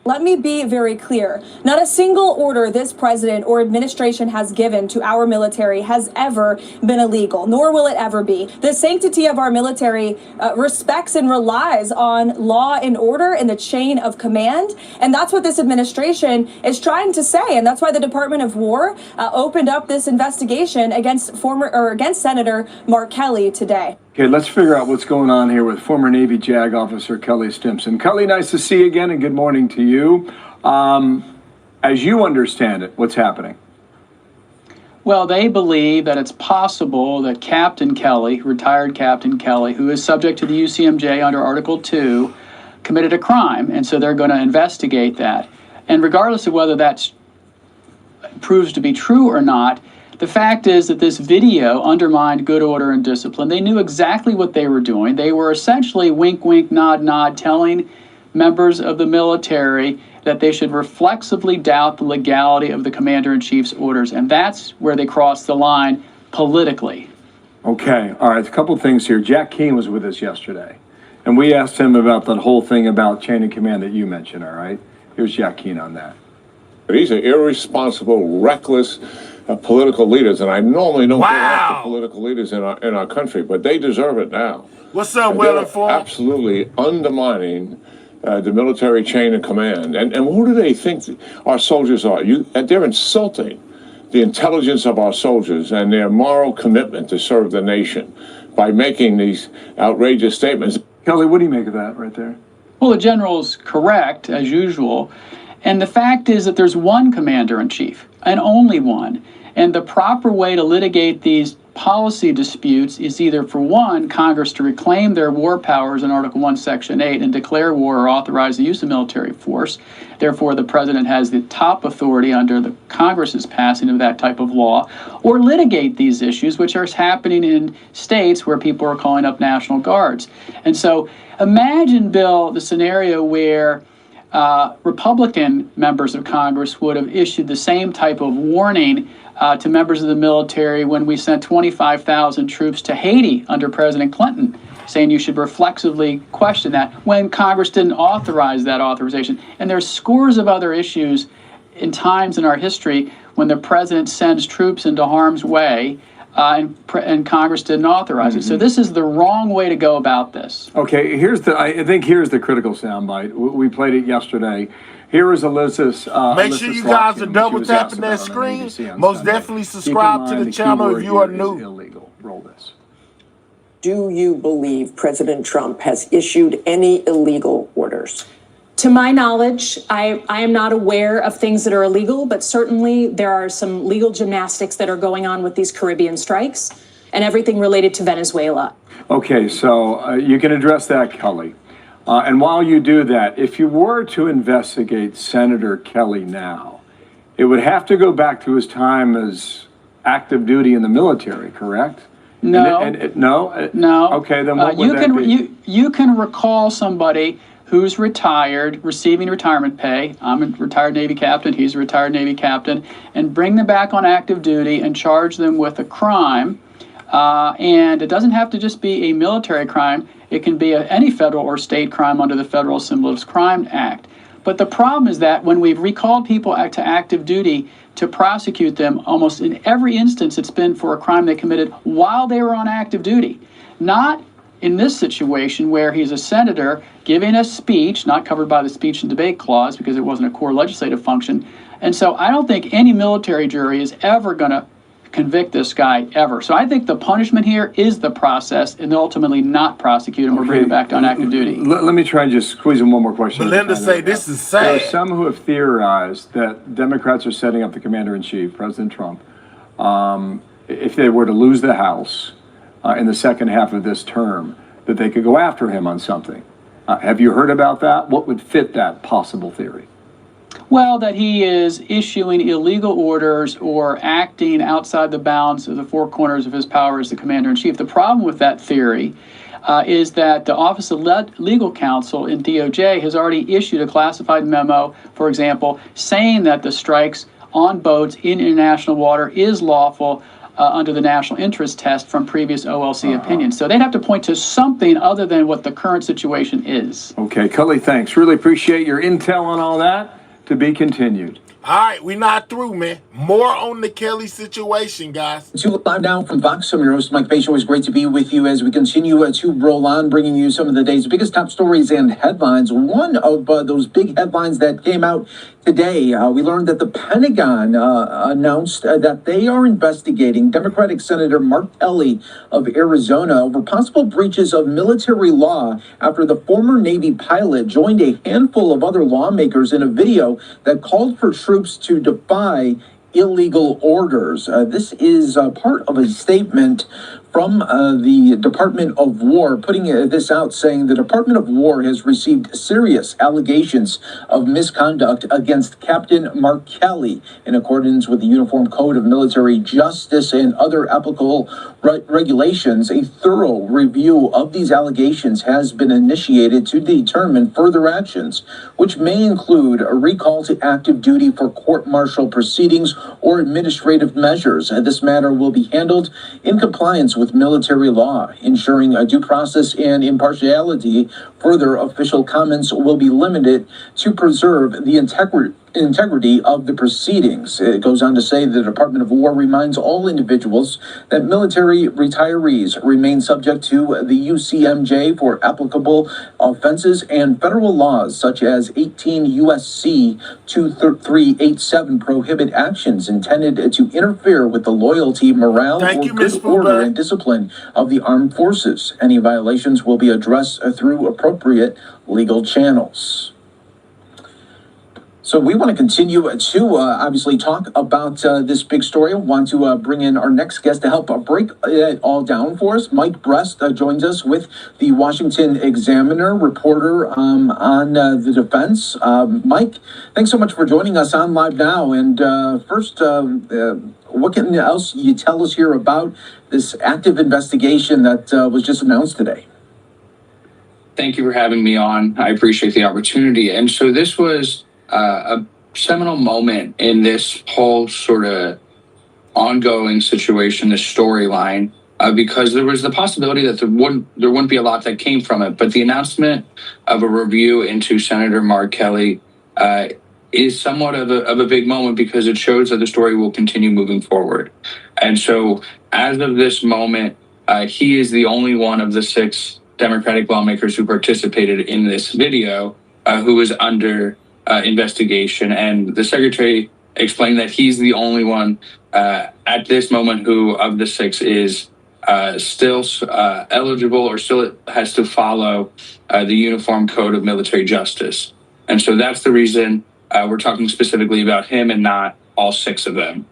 Let me be very clear. Not a single order this president or administration has given to our military has ever been illegal, nor will it ever be. The sanctity of our military respects and relies on law and order and the chain of command. And that's what this administration is trying to say. And that's why the Department of War opened up this investigation against Senator Mark Kelly today. Okay, let's figure out what's going on here with former Navy JAG officer Kelly Stimson. Kelly, nice to see you again, and good morning to you. As you understand it, what's happening? Well, they believe that it's possible that Captain Kelly, retired Captain Kelly, who is subject to the UCMJ under Article 2, committed a crime, and so they're going to investigate that. And regardless of whether that proves to be true or not, the fact is that this video undermined good order and discipline. They knew exactly what they were doing. They were essentially wink, wink, nod, nod, telling members of the military that they should reflexively doubt the legality of the commander-in-chief's orders. And that's where they crossed the line politically. Okay, all right, a couple things here. Jack Keane was with us yesterday, and we asked him about that whole thing about chain of command that you mentioned, all right? Here's Jack Keane on that. These are irresponsible, reckless political leaders, and I normally don't go after political leaders in our country, but they deserve it now. What's up, Well-Informed? Absolutely undermining the military chain of command. And who do they think our soldiers are? They're insulting the intelligence of our soldiers and their moral commitment to serve the nation by making these outrageous statements. Kelly, what do you make of that right there? Well, the general's correct, as usual. And the fact is that there's one commander-in-chief, and only one. And the proper way to litigate these policy disputes is either, for one, Congress to reclaim their war powers in Article 1, Section 8 and declare war or authorize the use of military force. Therefore, the president has the top authority under the Congress's passing of that type of law, or litigate these issues, which are happening in states where people are calling up National Guards. And so imagine, Bill, the scenario where Republican members of Congress would have issued the same type of warning to members of the military when we sent 25,000 troops to Haiti under President Clinton, saying you should reflexively question that when Congress didn't authorize that authorization. And there's scores of other issues in times in our history when the president sends troops into harm's way and Congress didn't authorize it. So this is the wrong way to go about this. Okay, I think here's the critical soundbite. We played it yesterday. Here is Elizabeth's. Make sure you guys are double tapping that screen. Most definitely subscribe to the channel if you are new. Illegal. Roll this. Do you believe President Trump has issued any illegal orders? To my knowledge, I am not aware of things that are illegal, but certainly there are some legal gymnastics that are going on with these Caribbean strikes and everything related to Venezuela. Okay, so you can address that, Kelly. And while you do that, if you were to investigate Senator Kelly now, it would have to go back to his time as active duty in the military, correct? No. No? Okay, then what would that be? You can recall somebody who's retired, receiving retirement pay. I'm a retired Navy captain, he's a retired Navy captain, and bring them back on active duty and charge them with a crime. And it doesn't have to just be a military crime. It can be any federal or state crime under the Federal Assembly's Crime Act. But the problem is that when we've recalled people to active duty to prosecute them, almost in every instance it's been for a crime they committed while they were on active duty. Not in this situation where he's a senator giving a speech, not covered by the speech and debate clause because it wasn't a core legislative function. And so I don't think any military jury is ever going to convict this guy ever. So I think the punishment here is the process and ultimately not prosecute him or bring him back on active duty. Let me try and just squeeze in one more question. Belinda say this is sad. There are some who have theorized that Democrats are setting up the commander-in-chief, President Trump, if they were to lose the House in the second half of this term, that they could go after him on something. Have you heard about that? What would fit that possible theory? Well, that he is issuing illegal orders or acting outside the bounds of the four corners of his power as the commander-in-chief. The problem with that theory is that the Office of Legal Counsel in DOJ has already issued a classified memo, for example, saying that the strikes on boats in international water is lawful under the national interest test from previous OLC opinions. So they'd have to point to something other than what the current situation is. Okay, Kelly, thanks. Really appreciate your intel on all that. To be continued. All right, we're not through, man. More on the Kelly situation, guys. Live now from Fox. I'm your host, Mike Bates. Always great to be with you as we continue to roll on, bringing you some of the day's biggest top stories and headlines. One of those big headlines that came out today, we learned that the Pentagon announced that they are investigating Democratic Senator Mark Kelly of Arizona over possible breaches of military law after the former Navy pilot joined a handful of other lawmakers in a video that called for troops to defy illegal orders. This is part of a statement from the Department of War, putting this out, saying the Department of War has received serious allegations of misconduct against Captain Mark Kelly in accordance with the Uniform Code of Military Justice and other applicable regulations. A thorough review of these allegations has been initiated to determine further actions, which may include a recall to active duty for court-martial proceedings or administrative measures. This matter will be handled in compliance with military law, ensuring a due process and impartiality. Further official comments will be limited to preserve the integrity of the proceedings. It goes on to say the Department of War reminds all individuals that military retirees remain subject to the UCMJ for applicable offenses and federal laws such as 18 USC 2387 prohibit actions intended to interfere with the loyalty, morale, or good order and discipline of the armed forces. Any violations will be addressed through appropriate legal channels. So we want to continue to obviously talk about this big story. I want to bring in our next guest to help break it all down for us. Mike Brest joins us with the Washington Examiner, reporter on the defense. Mike, thanks so much for joining us on Live Now. And first, what can else you tell us here about this active investigation that was just announced today? Thank you for having me on. I appreciate the opportunity. And so this was a seminal moment in this whole sort of ongoing situation, this storyline, because there was the possibility that there wouldn't be a lot that came from it. But the announcement of a review into Senator Mark Kelly is somewhat of a big moment because it shows that the story will continue moving forward. And so as of this moment, he is the only one of the 6 Democratic lawmakers who participated in this video who is under investigation, and the secretary explained that he's the only one at this moment who, of the 6, is still eligible or still has to follow the Uniform Code of Military Justice. And so that's the reason we're talking specifically about him and not all 6 of them.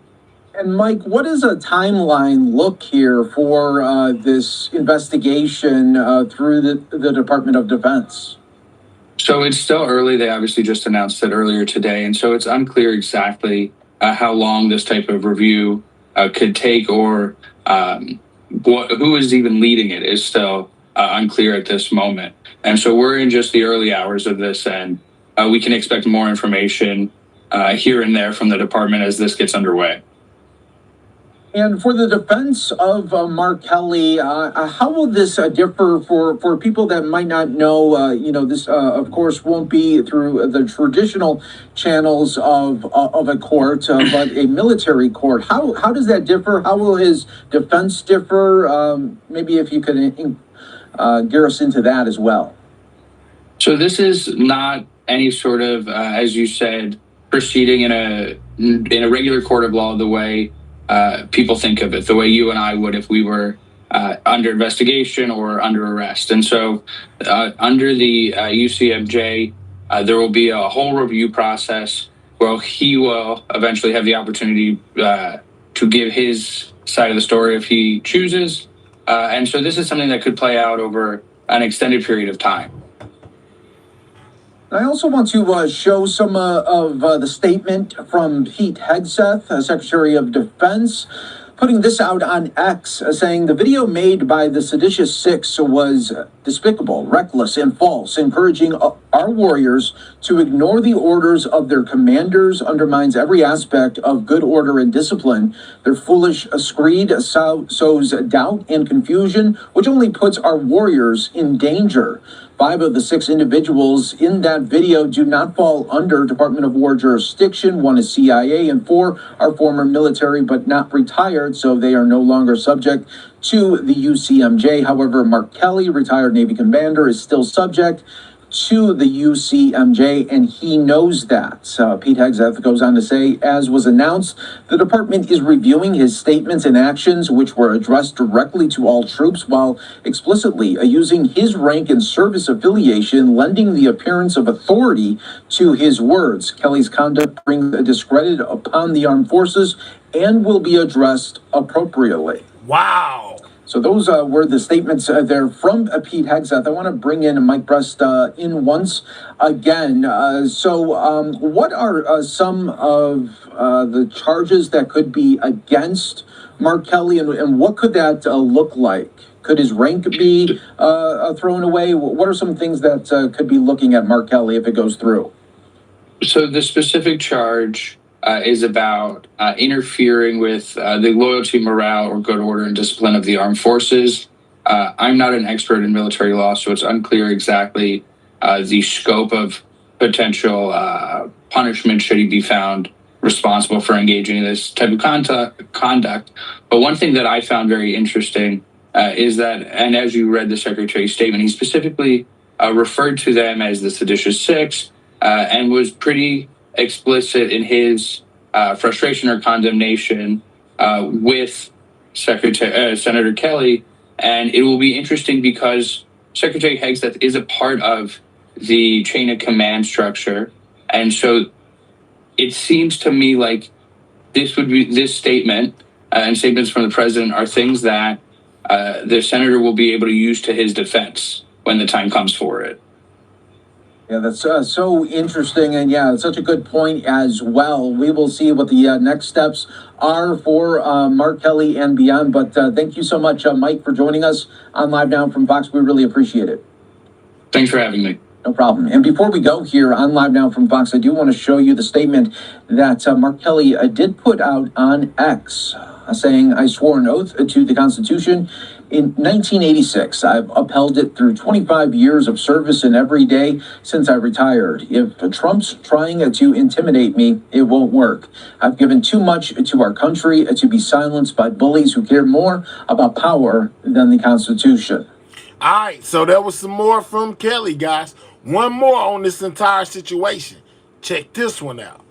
And Mike, what is a timeline look here for this investigation through the Department of Defense? So it's still early. They obviously just announced it earlier today. And so it's unclear exactly how long this type of review could take, or who is even leading it is still unclear at this moment. And so we're in just the early hours of this, and we can expect more information here and there from the department as this gets underway. And for the defense of Mark Kelly, how will this differ for people that might not know? This, of course, won't be through the traditional channels of a court, but a military court. How does that differ? How will his defense differ? Maybe if you could gear us into that as well. So this is not any sort of, as you said, proceeding in a regular court of law the way people think of it, the way you and I would if we were under investigation or under arrest. And so under the UCMJ, there will be a whole review process where he will eventually have the opportunity to give his side of the story if he chooses. And so this is something that could play out over an extended period of time. I also want to show some of the statement from Pete Hegseth, Secretary of Defense, putting this out on X, saying the video made by the seditious 6 was despicable, reckless, and false, encouraging our warriors to ignore the orders of their commanders undermines every aspect of good order and discipline. Their foolish screed sows doubt and confusion, which only puts our warriors in danger. 5 of the 6 individuals in that video do not fall under Department of War jurisdiction. 1 is CIA and 4 are former military but not retired, so they are no longer subject to the UCMJ. However, Mark Kelly, retired Navy commander, is still subject to the UCMJ, and he knows that. Pete Hegseth goes on to say, as was announced, the department is reviewing his statements and actions, which were addressed directly to all troops, while explicitly using his rank and service affiliation, lending the appearance of authority to his words. Kelly's conduct brings a discredit upon the armed forces and will be addressed appropriately. Wow. So those were the statements there from Pete Hegseth. I want to bring in Mike Brest in once again. What are some of the charges that could be against Mark Kelly, and what could that look like? Could his rank be thrown away? What are some things that could be looking at Mark Kelly if it goes through? So the specific charge is about interfering with the loyalty, morale, or good order and discipline of the armed forces. I'm not an expert in military law, so it's unclear exactly the scope of potential punishment should he be found responsible for engaging in this type of conduct. But one thing that I found very interesting is that, and as you read the Secretary's statement, he specifically referred to them as the Seditious Six and was pretty explicit in his frustration or condemnation with Senator Kelly. And it will be interesting because Secretary Hegseth is a part of the chain of command structure. And so it seems to me like this statement and statements from the president are things that the senator will be able to use to his defense when the time comes for it. Yeah, that's so interesting, and yeah, it's such a good point as well. We will see what the next steps are for Mark Kelly and beyond, but thank you so much, Mike, for joining us on Live Now from Fox. We really appreciate it. Thanks for having me. No problem. And before we go here on Live Now from Fox, I do want to show you the statement that Mark Kelly did put out on X, saying, I swore an oath to the Constitution in 1986. I've upheld it through 25 years of service and every day since I retired. If Trump's trying to intimidate me, it won't work. I've given too much to our country to be silenced by bullies who care more about power than the Constitution. All right, so there was some more from Kelly, guys. One more on this entire situation. Check this one out.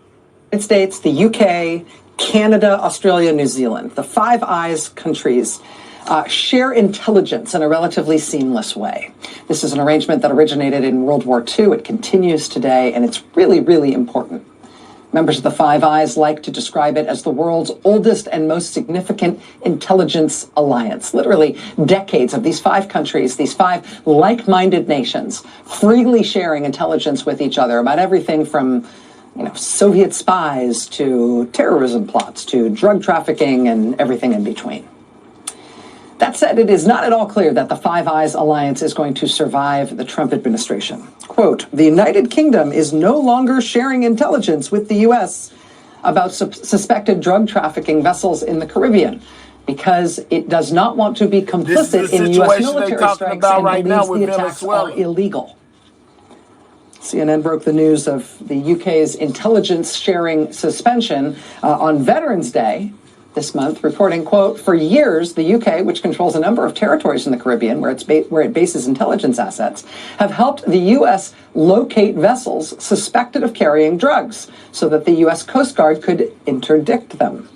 United States, the UK, Canada, Australia, New Zealand, the Five Eyes countries share intelligence in a relatively seamless way. This is an arrangement that originated in World War II. It continues today, and it's really, really important. Members of the Five Eyes like to describe it as the world's oldest and most significant intelligence alliance. Literally decades of these 5 countries, these 5 like-minded nations, freely sharing intelligence with each other about everything from Soviet spies to terrorism plots to drug trafficking and everything in between. That said, it is not at all clear that the Five Eyes alliance is going to survive the Trump administration. Quote, the United Kingdom is no longer sharing intelligence with the U.S. about suspected drug trafficking vessels in the Caribbean because it does not want to be complicit in U.S. military strikes and believes the attacks are illegal. CNN broke the news of the UK's intelligence sharing suspension on Veterans Day this month, reporting, quote, for years, the UK, which controls a number of territories in the Caribbean where it bases intelligence assets, have helped the U.S. locate vessels suspected of carrying drugs so that the U.S. Coast Guard could interdict them.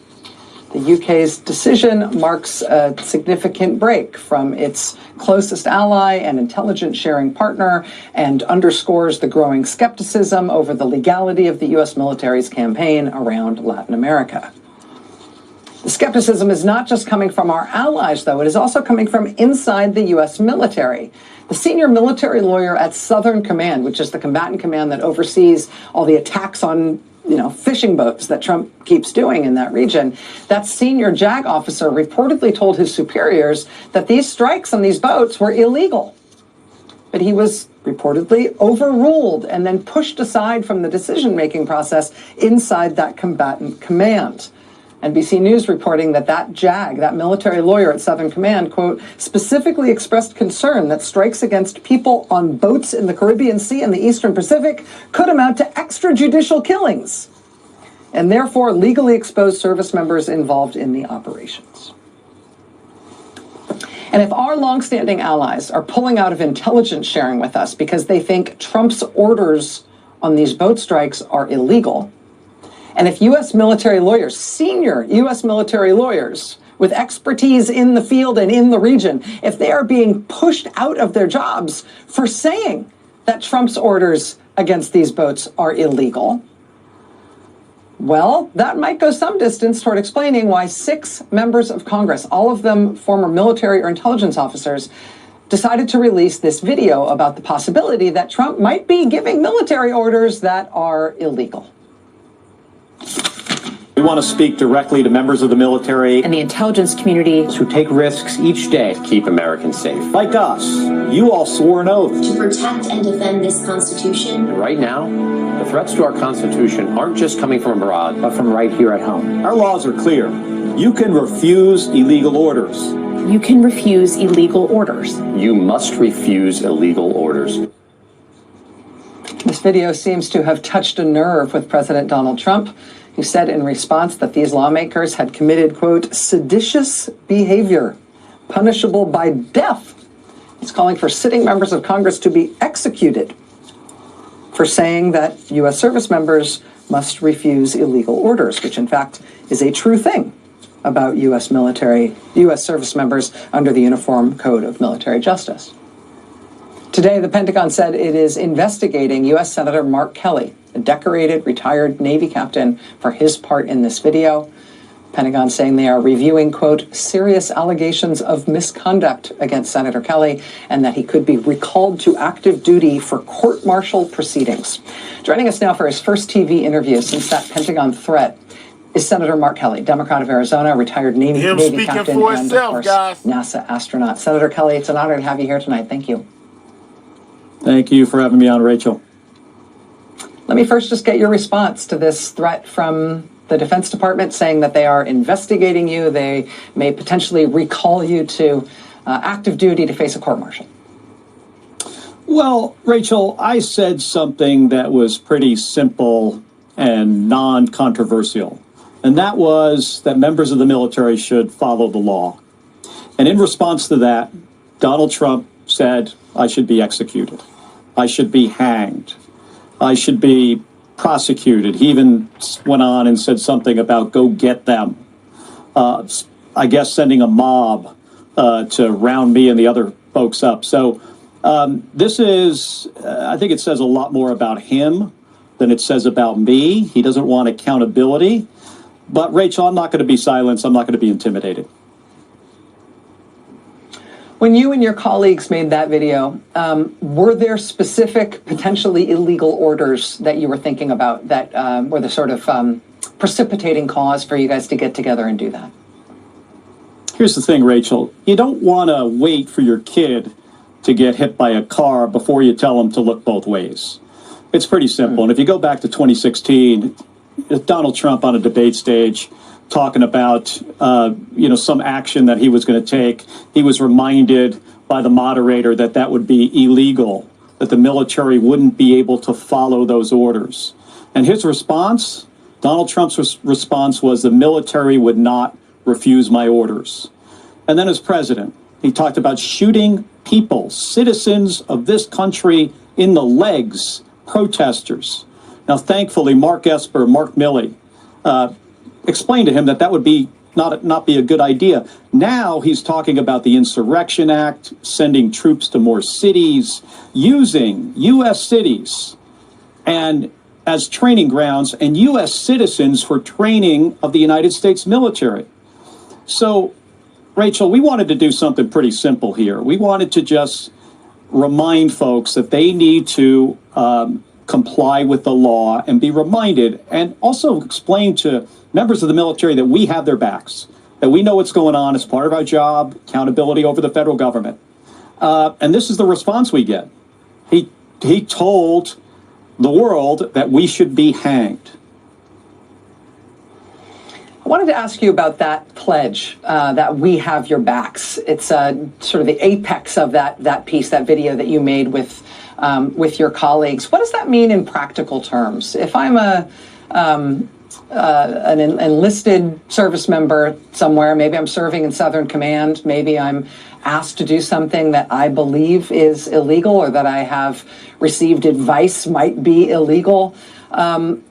The UK's decision marks a significant break from its closest ally and intelligence sharing partner and underscores the growing skepticism over the legality of the U.S. military's campaign around Latin America. The skepticism is not just coming from our allies, though. It is also coming from inside the U.S. military. The senior military lawyer at Southern Command, which is the combatant command that oversees all the attacks on fishing boats that Trump keeps doing in that region, that senior JAG officer reportedly told his superiors that these strikes on these boats were illegal. but he was reportedly overruled and then pushed aside from the decision-making process inside that combatant command. NBC News reporting that JAG, that military lawyer at Southern Command, quote, specifically expressed concern that strikes against people on boats in the Caribbean Sea and the Eastern Pacific could amount to extrajudicial killings, and therefore legally expose service members involved in the operations. And if our longstanding allies are pulling out of intelligence sharing with us because they think Trump's orders on these boat strikes are illegal, and if U.S. military lawyers, senior U.S. military lawyers with expertise in the field and in the region, if they are being pushed out of their jobs for saying that Trump's orders against these boats are illegal, well, that might go some distance toward explaining why 6 members of Congress, all of them former military or intelligence officers, decided to release this video about the possibility that Trump might be giving military orders that are illegal. We want to speak directly to members of the military And the intelligence community who take risks each day to keep Americans safe. Like us, you all swore an oath to protect and defend this Constitution. Right now, the threats to our Constitution aren't just coming from abroad, but from right here at home. Our laws are clear. You can refuse illegal orders. You can refuse illegal orders. You must refuse illegal orders. This video seems to have touched a nerve with President Donald Trump, who said in response that these lawmakers had committed, quote, seditious behavior, punishable by death. He's calling for sitting members of Congress to be executed for saying that U.S. service members must refuse illegal orders, which in fact is a true thing about U.S. service members under the Uniform Code of Military Justice. Today, the Pentagon said it is investigating U.S. Senator Mark Kelly, a decorated retired Navy captain, for his part in this video. Pentagon saying they are reviewing, quote, serious allegations of misconduct against Senator Kelly and that he could be recalled to active duty for court-martial proceedings. Joining us now for his first TV interview since that Pentagon threat is Senator Mark Kelly, Democrat of Arizona, retired Navy captain, and of course, NASA astronaut. Senator Kelly, it's an honor to have you here tonight. Thank you. Thank you for having me on, Rachel. Let me first just get your response to this threat from the Defense Department saying that they are investigating you. They may potentially recall you to active duty to face a court-martial. Well, Rachel, I said something that was pretty simple and non-controversial, and that was that members of the military should follow the law. And in response to that, Donald Trump said I should be executed. I should be hanged. I should be prosecuted. He even went on and said something about go get them. I guess sending a mob to round me and the other folks up. So this is, I think it says a lot more about him than it says about me. He doesn't want accountability. But Rachel, I'm not going to be silenced. I'm not going to be intimidated. When you and your colleagues made that video, were there specific, potentially illegal orders that you were thinking about that were the sort of precipitating cause for you guys to get together and do that? Here's the thing, Rachel. You don't want to wait for your kid to get hit by a car before you tell them to look both ways. It's pretty simple. And if you go back to 2016, Donald Trump on a debate stage talking about, some action that he was going to take. He was reminded by the moderator that that would be illegal, that the military wouldn't be able to follow those orders. And his response, Donald Trump's response was the military would not refuse my orders. And then as president, he talked about shooting people, citizens of this country in the legs, protesters. Now, thankfully, Mark Esper, Mark Milley, explained to him that that would be not be a good idea. Now he's talking about the Insurrection Act, sending troops to more cities, using U.S. cities and as training grounds and U.S. citizens for training of the United States military. So, Rachel, we wanted to do something pretty simple here. We wanted to just remind folks that they need to comply with the law and be reminded, and also explain to members of the military that we have their backs, that we know what's going on as part of our job, accountability over the federal government. And this is the response we get. He told the world that we should be hanged. I wanted to ask you about that pledge, that we have your backs. It's sort of the apex of that piece, that video that you made with your colleagues. What does that mean in practical terms? If I'm an enlisted service member somewhere, maybe I'm serving in Southern Command, maybe I'm asked to do something that I believe is illegal or that I have received advice might be illegal.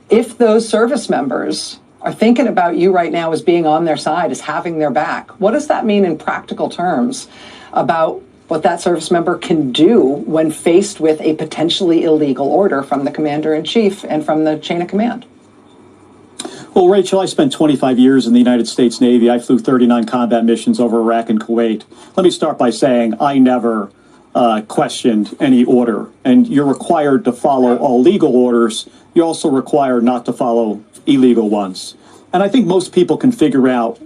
If those service members are thinking about you right now as being on their side, as having their back, what does that mean in practical terms about what that service member can do when faced with a potentially illegal order from the commander-in-chief and from the chain of command? Well, Rachel, I spent 25 years in the United States Navy. I flew 39 combat missions over Iraq and Kuwait. Let me start by saying I never questioned any order, and you're required to follow all legal orders. You're also required not to follow illegal ones. And I think most people can figure out,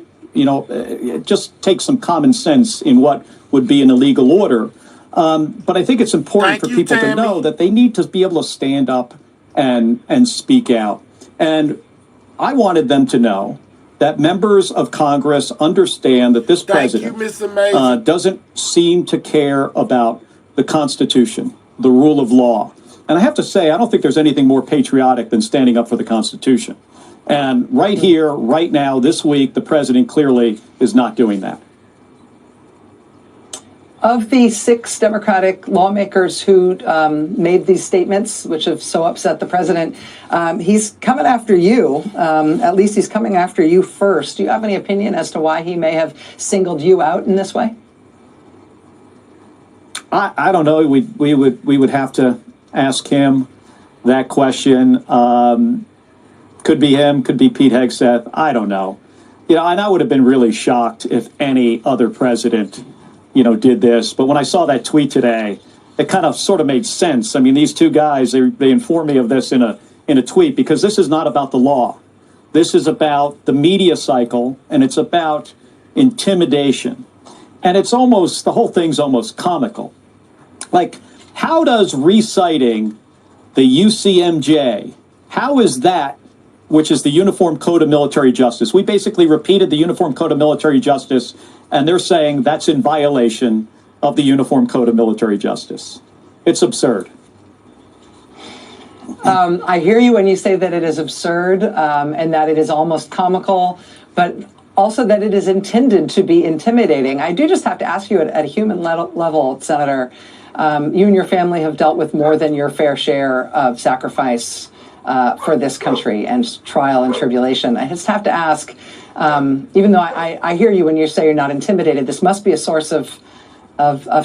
just take some common sense in what would be an illegal order. But I think it's important for people to know that they need to be able to stand up and speak out. And I wanted them to know that members of Congress understand that this president doesn't seem to care about the Constitution, the rule of law. And I have to say, I don't think there's anything more patriotic than standing up for the Constitution. And right here, right now, this week, the president clearly is not doing that. Of the 6 Democratic lawmakers who made these statements, which have so upset the president, he's coming after you. At least he's coming after you first. Do you have any opinion as to why he may have singled you out in this way? I don't know. We would have to ask him that question. Could be him. Could be Pete Hegseth. I don't know. And I would have been really shocked if any other president did this. But when I saw that tweet today, it kind of sort of made sense. I mean, these two guys, they informed me of this in a tweet, because this is not about the law. This is about the media cycle, and it's about intimidation. And it's almost, the whole thing's almost comical. Like, how does reciting the UCMJ, how is that, which is the Uniform Code of Military Justice? We basically repeated the Uniform Code of Military Justice, and they're saying that's in violation of the Uniform Code of Military Justice. It's absurd. I hear you when you say that it is absurd and that it is almost comical, but also that it is intended to be intimidating. I do just have to ask you at a human level, Senator, you and your family have dealt with more than your fair share of sacrifice for this country and trial and tribulation. I just have to ask, even though I hear you when you say you're not intimidated, this must be a source of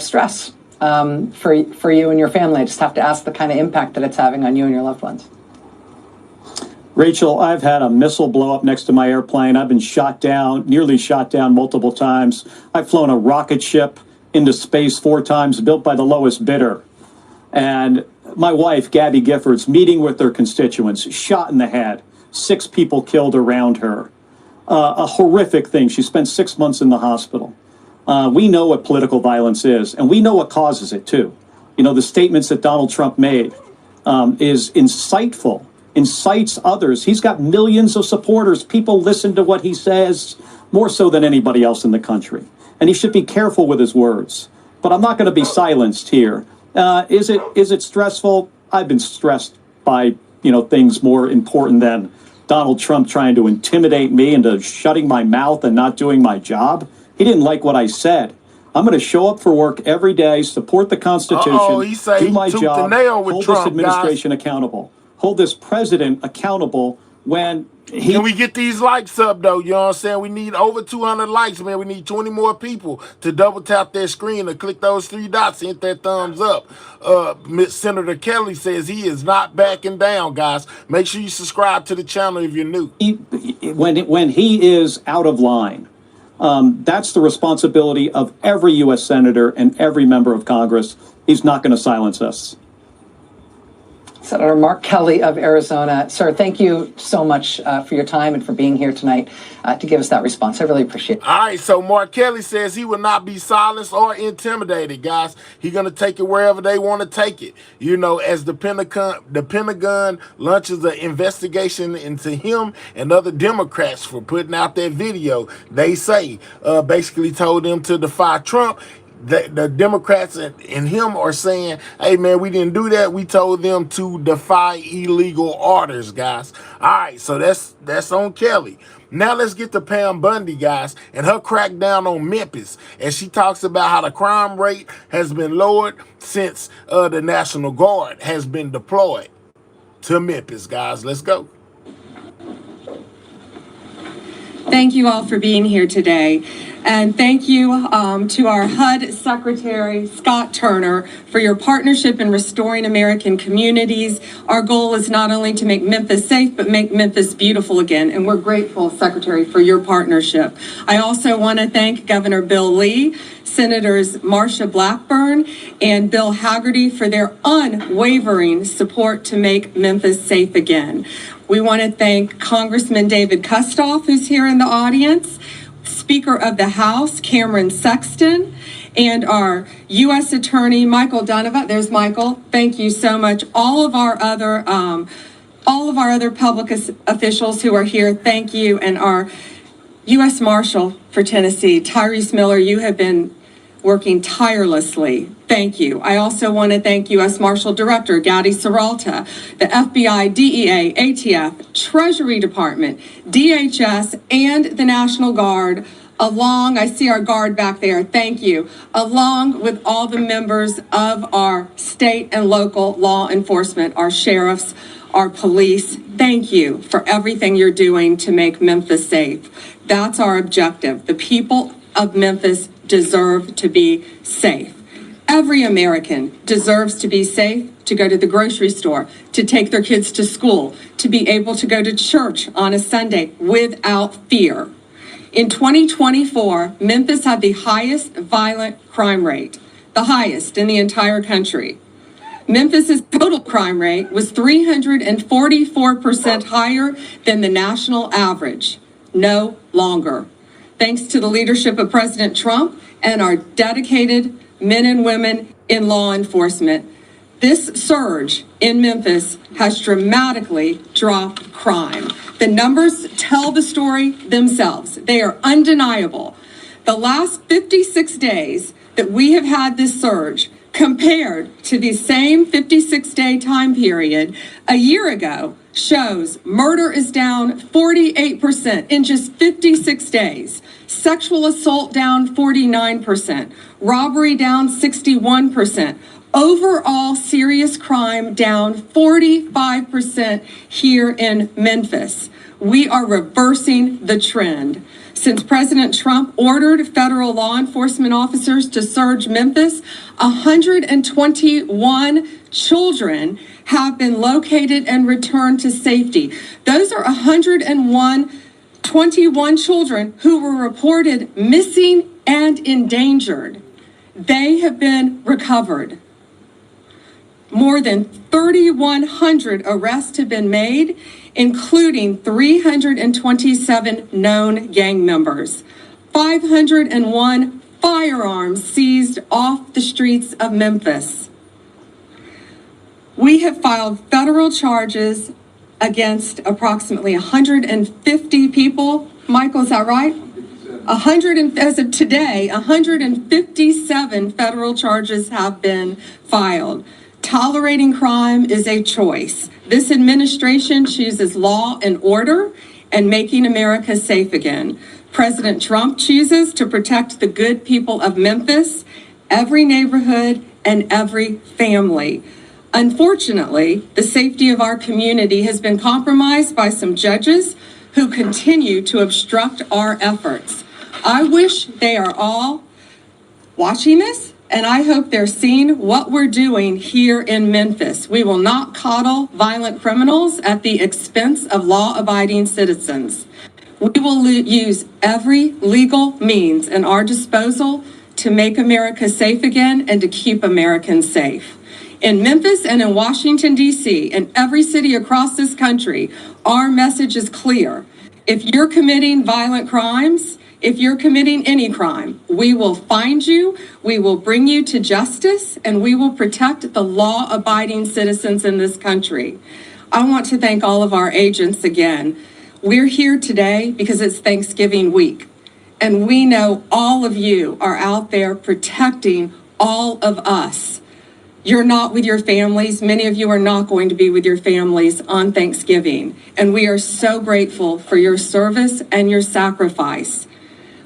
stress for you and your family. I just have to ask the kind of impact that it's having on you and your loved ones. Rachel, I've had a missile blow up next to my airplane. I've been shot down, nearly shot down multiple times. I've flown a rocket ship into space 4 times, built by the lowest bidder. And my wife, Gabby Giffords, meeting with their constituents, shot in the head, 6 people killed around her. A horrific thing. She spent 6 months in the hospital. We know what political violence is, and we know what causes it too. The statements that Donald Trump made is insightful, incites others. He's got millions of supporters. People listen to what he says more so than anybody else in the country. And he should be careful with his words. But I'm not going to be silenced here. Is it stressful? I've been stressed by, things more important than Donald Trump trying to intimidate me into shutting my mouth and not doing my job. He didn't like what I said. I'm going to show up for work every day, support the Constitution, do my job, hold this administration accountable, hold this president accountable when he... Can we get these likes up, though? You know what I'm saying? We need over 200 likes, man. We need 20 more people to double tap their screen and click those 3 dots and hit that thumbs up. Senator Kelly says he is not backing down, guys. Make sure you subscribe to the channel if you're new. When he is out of line, that's the responsibility of every U.S. Senator and every member of Congress. He's not going to silence us. Senator Mark Kelly of Arizona. Sir, thank you so much for your time and for being here tonight to give us that response. I really appreciate it. All right, so Mark Kelly says he will not be silenced or intimidated, guys. He's going to take it wherever they want to take it. You know, as the Pentagon launches an investigation into him and other Democrats for putting out that video, they say basically told them to defy Trump. The Democrats and him are saying, hey, man, we didn't do that. We told them to defy illegal orders, guys. All right, so that's on Kelly. Now let's get to Pam Bundy, guys, and her crackdown on Memphis. And she talks about how the crime rate has been lowered since the National Guard has been deployed to Memphis, guys. Let's go. Thank you all for being here today. And thank you to our HUD Secretary, Scott Turner, for your partnership in restoring American communities. Our goal is not only to make Memphis safe, but make Memphis beautiful again. And we're grateful, Secretary, for your partnership. I also want to thank Governor Bill Lee, Senators Marsha Blackburn and Bill Haggerty for their unwavering support to make Memphis safe again. We want to thank Congressman David Kustoff, who's here in the audience, Speaker of the House, Cameron Sexton, and our U.S. Attorney, Michael Donovan. There's Michael. Thank you so much. All of our other public officials who are here, thank you. And our U.S. Marshal for Tennessee, Tyrese Miller, you have been working tirelessly. Thank you. I also want to thank U.S. Marshal Director Gadi Serralta, the FBI, DEA, ATF, Treasury Department, DHS, and the National Guard, I see our guard back there, thank you, along with all the members of our state and local law enforcement, our sheriffs, our police. Thank you for everything you're doing to make Memphis safe. That's our objective. The people of Memphis deserve to be safe. Every American deserves to be safe, to go to the grocery store, to take their kids to school, to be able to go to church on a Sunday without fear. In 2024, Memphis had the highest violent crime rate, the highest in the entire country. Memphis's total crime rate was 344% higher than the national average. No longer. Thanks to the leadership of President Trump and our dedicated men and women in law enforcement, this surge in Memphis has dramatically dropped crime. The numbers tell the story themselves. They are undeniable. The last 56 days that we have had this surge, compared to the same 56-day time period a year ago, shows murder is down 48% in just 56 days. Sexual assault down 49%. Robbery down 61%. Overall serious crime down 45% here in Memphis. We are reversing the trend. Since President Trump ordered federal law enforcement officers to search Memphis, 121 children have been located and returned to safety. Those are 121 children who were reported missing and endangered. They have been recovered. More than 3,100 arrests have been made, including 327 known gang members, 501 firearms seized off the streets of Memphis. We have filed federal charges against approximately 150 people. Michael, is that right? As of today, 157 federal charges have been filed. Tolerating crime is a choice. This administration chooses law and order and making America safe again. President Trump chooses to protect the good people of Memphis, every neighborhood, and every family. Unfortunately, the safety of our community has been compromised by some judges who continue to obstruct our efforts. I wish they are all watching this, and I hope they're seeing what we're doing here in Memphis. We will not coddle violent criminals at the expense of law-abiding citizens. We will use every legal means in our disposal to make America safe again and to keep Americans safe. In Memphis and in Washington, D.C., and every city across this country, our message is clear. If you're committing violent crimes, if you're committing any crime, we will find you, we will bring you to justice, and we will protect the law-abiding citizens in this country. I want to thank all of our agents again. We're here today because it's Thanksgiving week, and we know all of you are out there protecting all of us. You're not with your families. Many of you are not going to be with your families on Thanksgiving, and we are so grateful for your service and your sacrifice.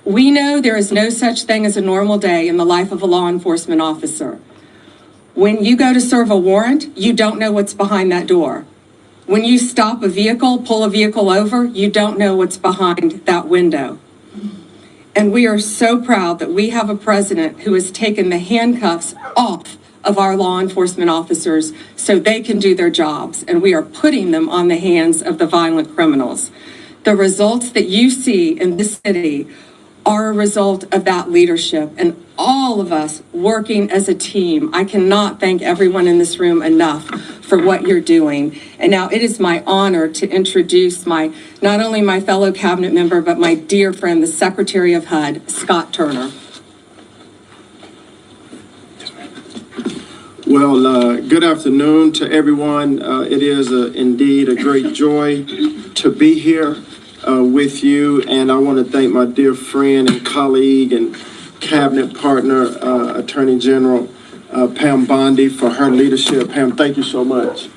We know there is no such thing as a normal day in the life of a law enforcement officer. When you go to serve a warrant, you don't know what's behind that door. When you stop a vehicle, pull a vehicle over, you don't know what's behind that window. And we are so proud that we have a president who has taken the handcuffs off of our law enforcement officers so they can do their jobs, and we are putting them on the hands of the violent criminals. The results that you see in this city are a result of that leadership and all of us working as a team. I cannot thank everyone in this room enough for what you're doing. And now it is my honor to introduce not only my fellow cabinet member, but my dear friend, the Secretary of HUD, Scott Turner. Well, good afternoon to everyone. It is indeed a great joy to be here with you, and I want to thank my dear friend and colleague and cabinet partner, Attorney General Pam Bondi, for her leadership. Pam, thank you so much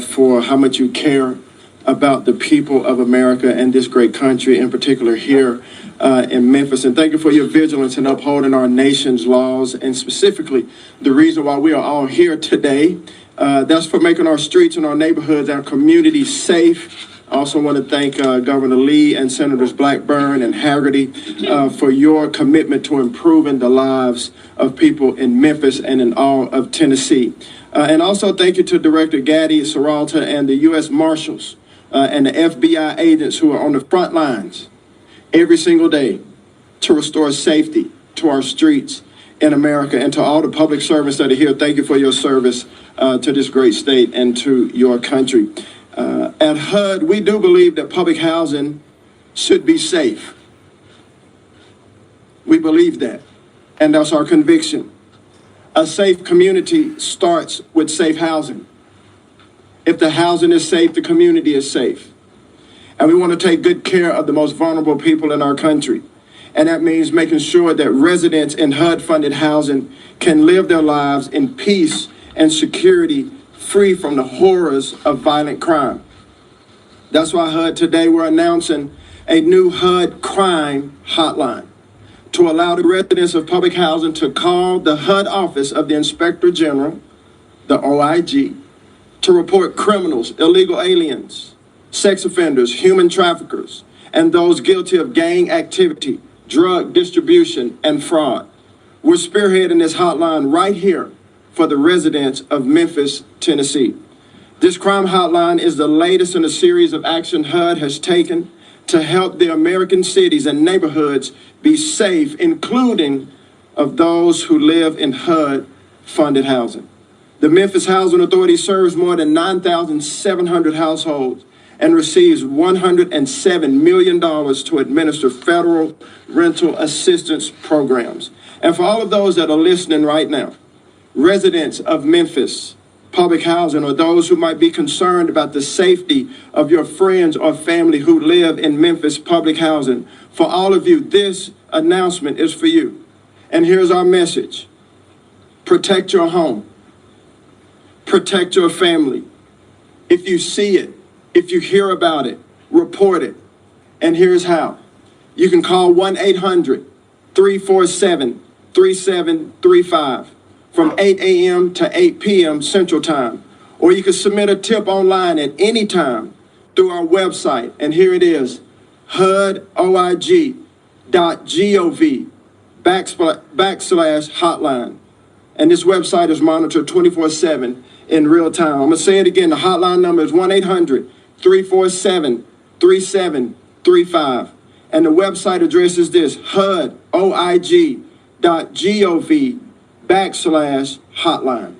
for how much you care about the people of America and this great country, in particular here in Memphis. And thank you for your vigilance in upholding our nation's laws, and specifically the reason why we are all here today. That's for making our streets and our neighborhoods, our communities safe. I also want to thank Governor Lee and Senators Blackburn and Hagerty for your commitment to improving the lives of people in Memphis and in all of Tennessee. And also thank you to Director Gaddy Serralta and the U.S. Marshals and the FBI agents who are on the front lines every single day to restore safety to our streets in America. And to all the public servants that are here, thank you for your service to this great state and to your country. At HUD, we do believe that public housing should be safe. We believe that, and that's our conviction. A safe community starts with safe housing. If the housing is safe, the community is safe. And we want to take good care of the most vulnerable people in our country. And that means making sure that residents in HUD-funded housing can live their lives in peace and security, free from the horrors of violent crime. That's why HUD today we're announcing a new HUD crime hotline to allow the residents of public housing to call the HUD Office of the Inspector General, the OIG, to report criminals, illegal aliens, sex offenders, human traffickers, and those guilty of gang activity, drug distribution, and fraud. We're spearheading this hotline right here for the residents of Memphis, Tennessee. This crime hotline is the latest in a series of action HUD has taken to help the American cities and neighborhoods be safe, including of those who live in HUD-funded housing. The Memphis Housing Authority serves more than 9,700 households and receives $107 million to administer federal rental assistance programs. And for all of those that are listening right now, residents of Memphis public housing, or those who might be concerned about the safety of your friends or family who live in Memphis public housing, for all of you, this announcement is for you. And here's our message. Protect your home. Protect your family. If you see it, if you hear about it, report it. And here's how. You can call 1-800-347-3735 from 8 a.m. to 8 p.m. Central Time. Or you can submit a tip online at any time through our website. And here it is, hudoig.gov/hotline. And this website is monitored 24/7 in real time. I'm going to say it again. The hotline number is 1-800-347-3735. And the website address is this, hudoig.gov/hotline.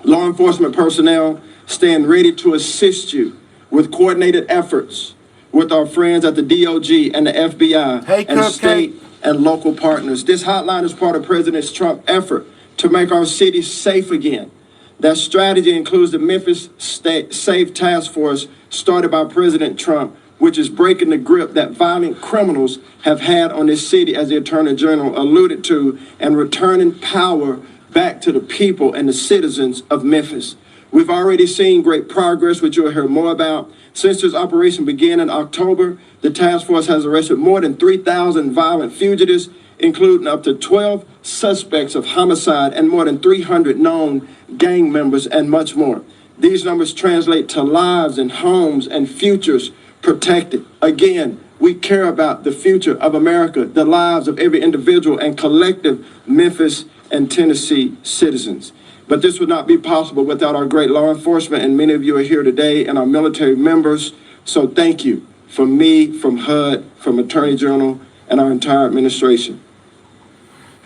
Law enforcement personnel stand ready to assist you with coordinated efforts with our friends at the DOJ and the FBI and state and local partners. This hotline is part of President Trump's effort to make our city safe again. That strategy includes the Memphis State Safe Task Force started by President Trump, which is breaking the grip that violent criminals have had on this city, as the Attorney General alluded to, and returning power back to the people and the citizens of Memphis. We've already seen great progress, which you'll hear more about. Since this operation began in October, the task force has arrested more than 3,000 violent fugitives, including up to 12 suspects of homicide and more than 300 known gang members and much more. These numbers translate to lives and homes and futures protected. Again, we care about the future of America, the lives of every individual and collective Memphis and Tennessee citizens. But this would not be possible without our great law enforcement, and many of you are here today, and our military members. So thank you from me, from HUD, from Attorney General, and our entire administration.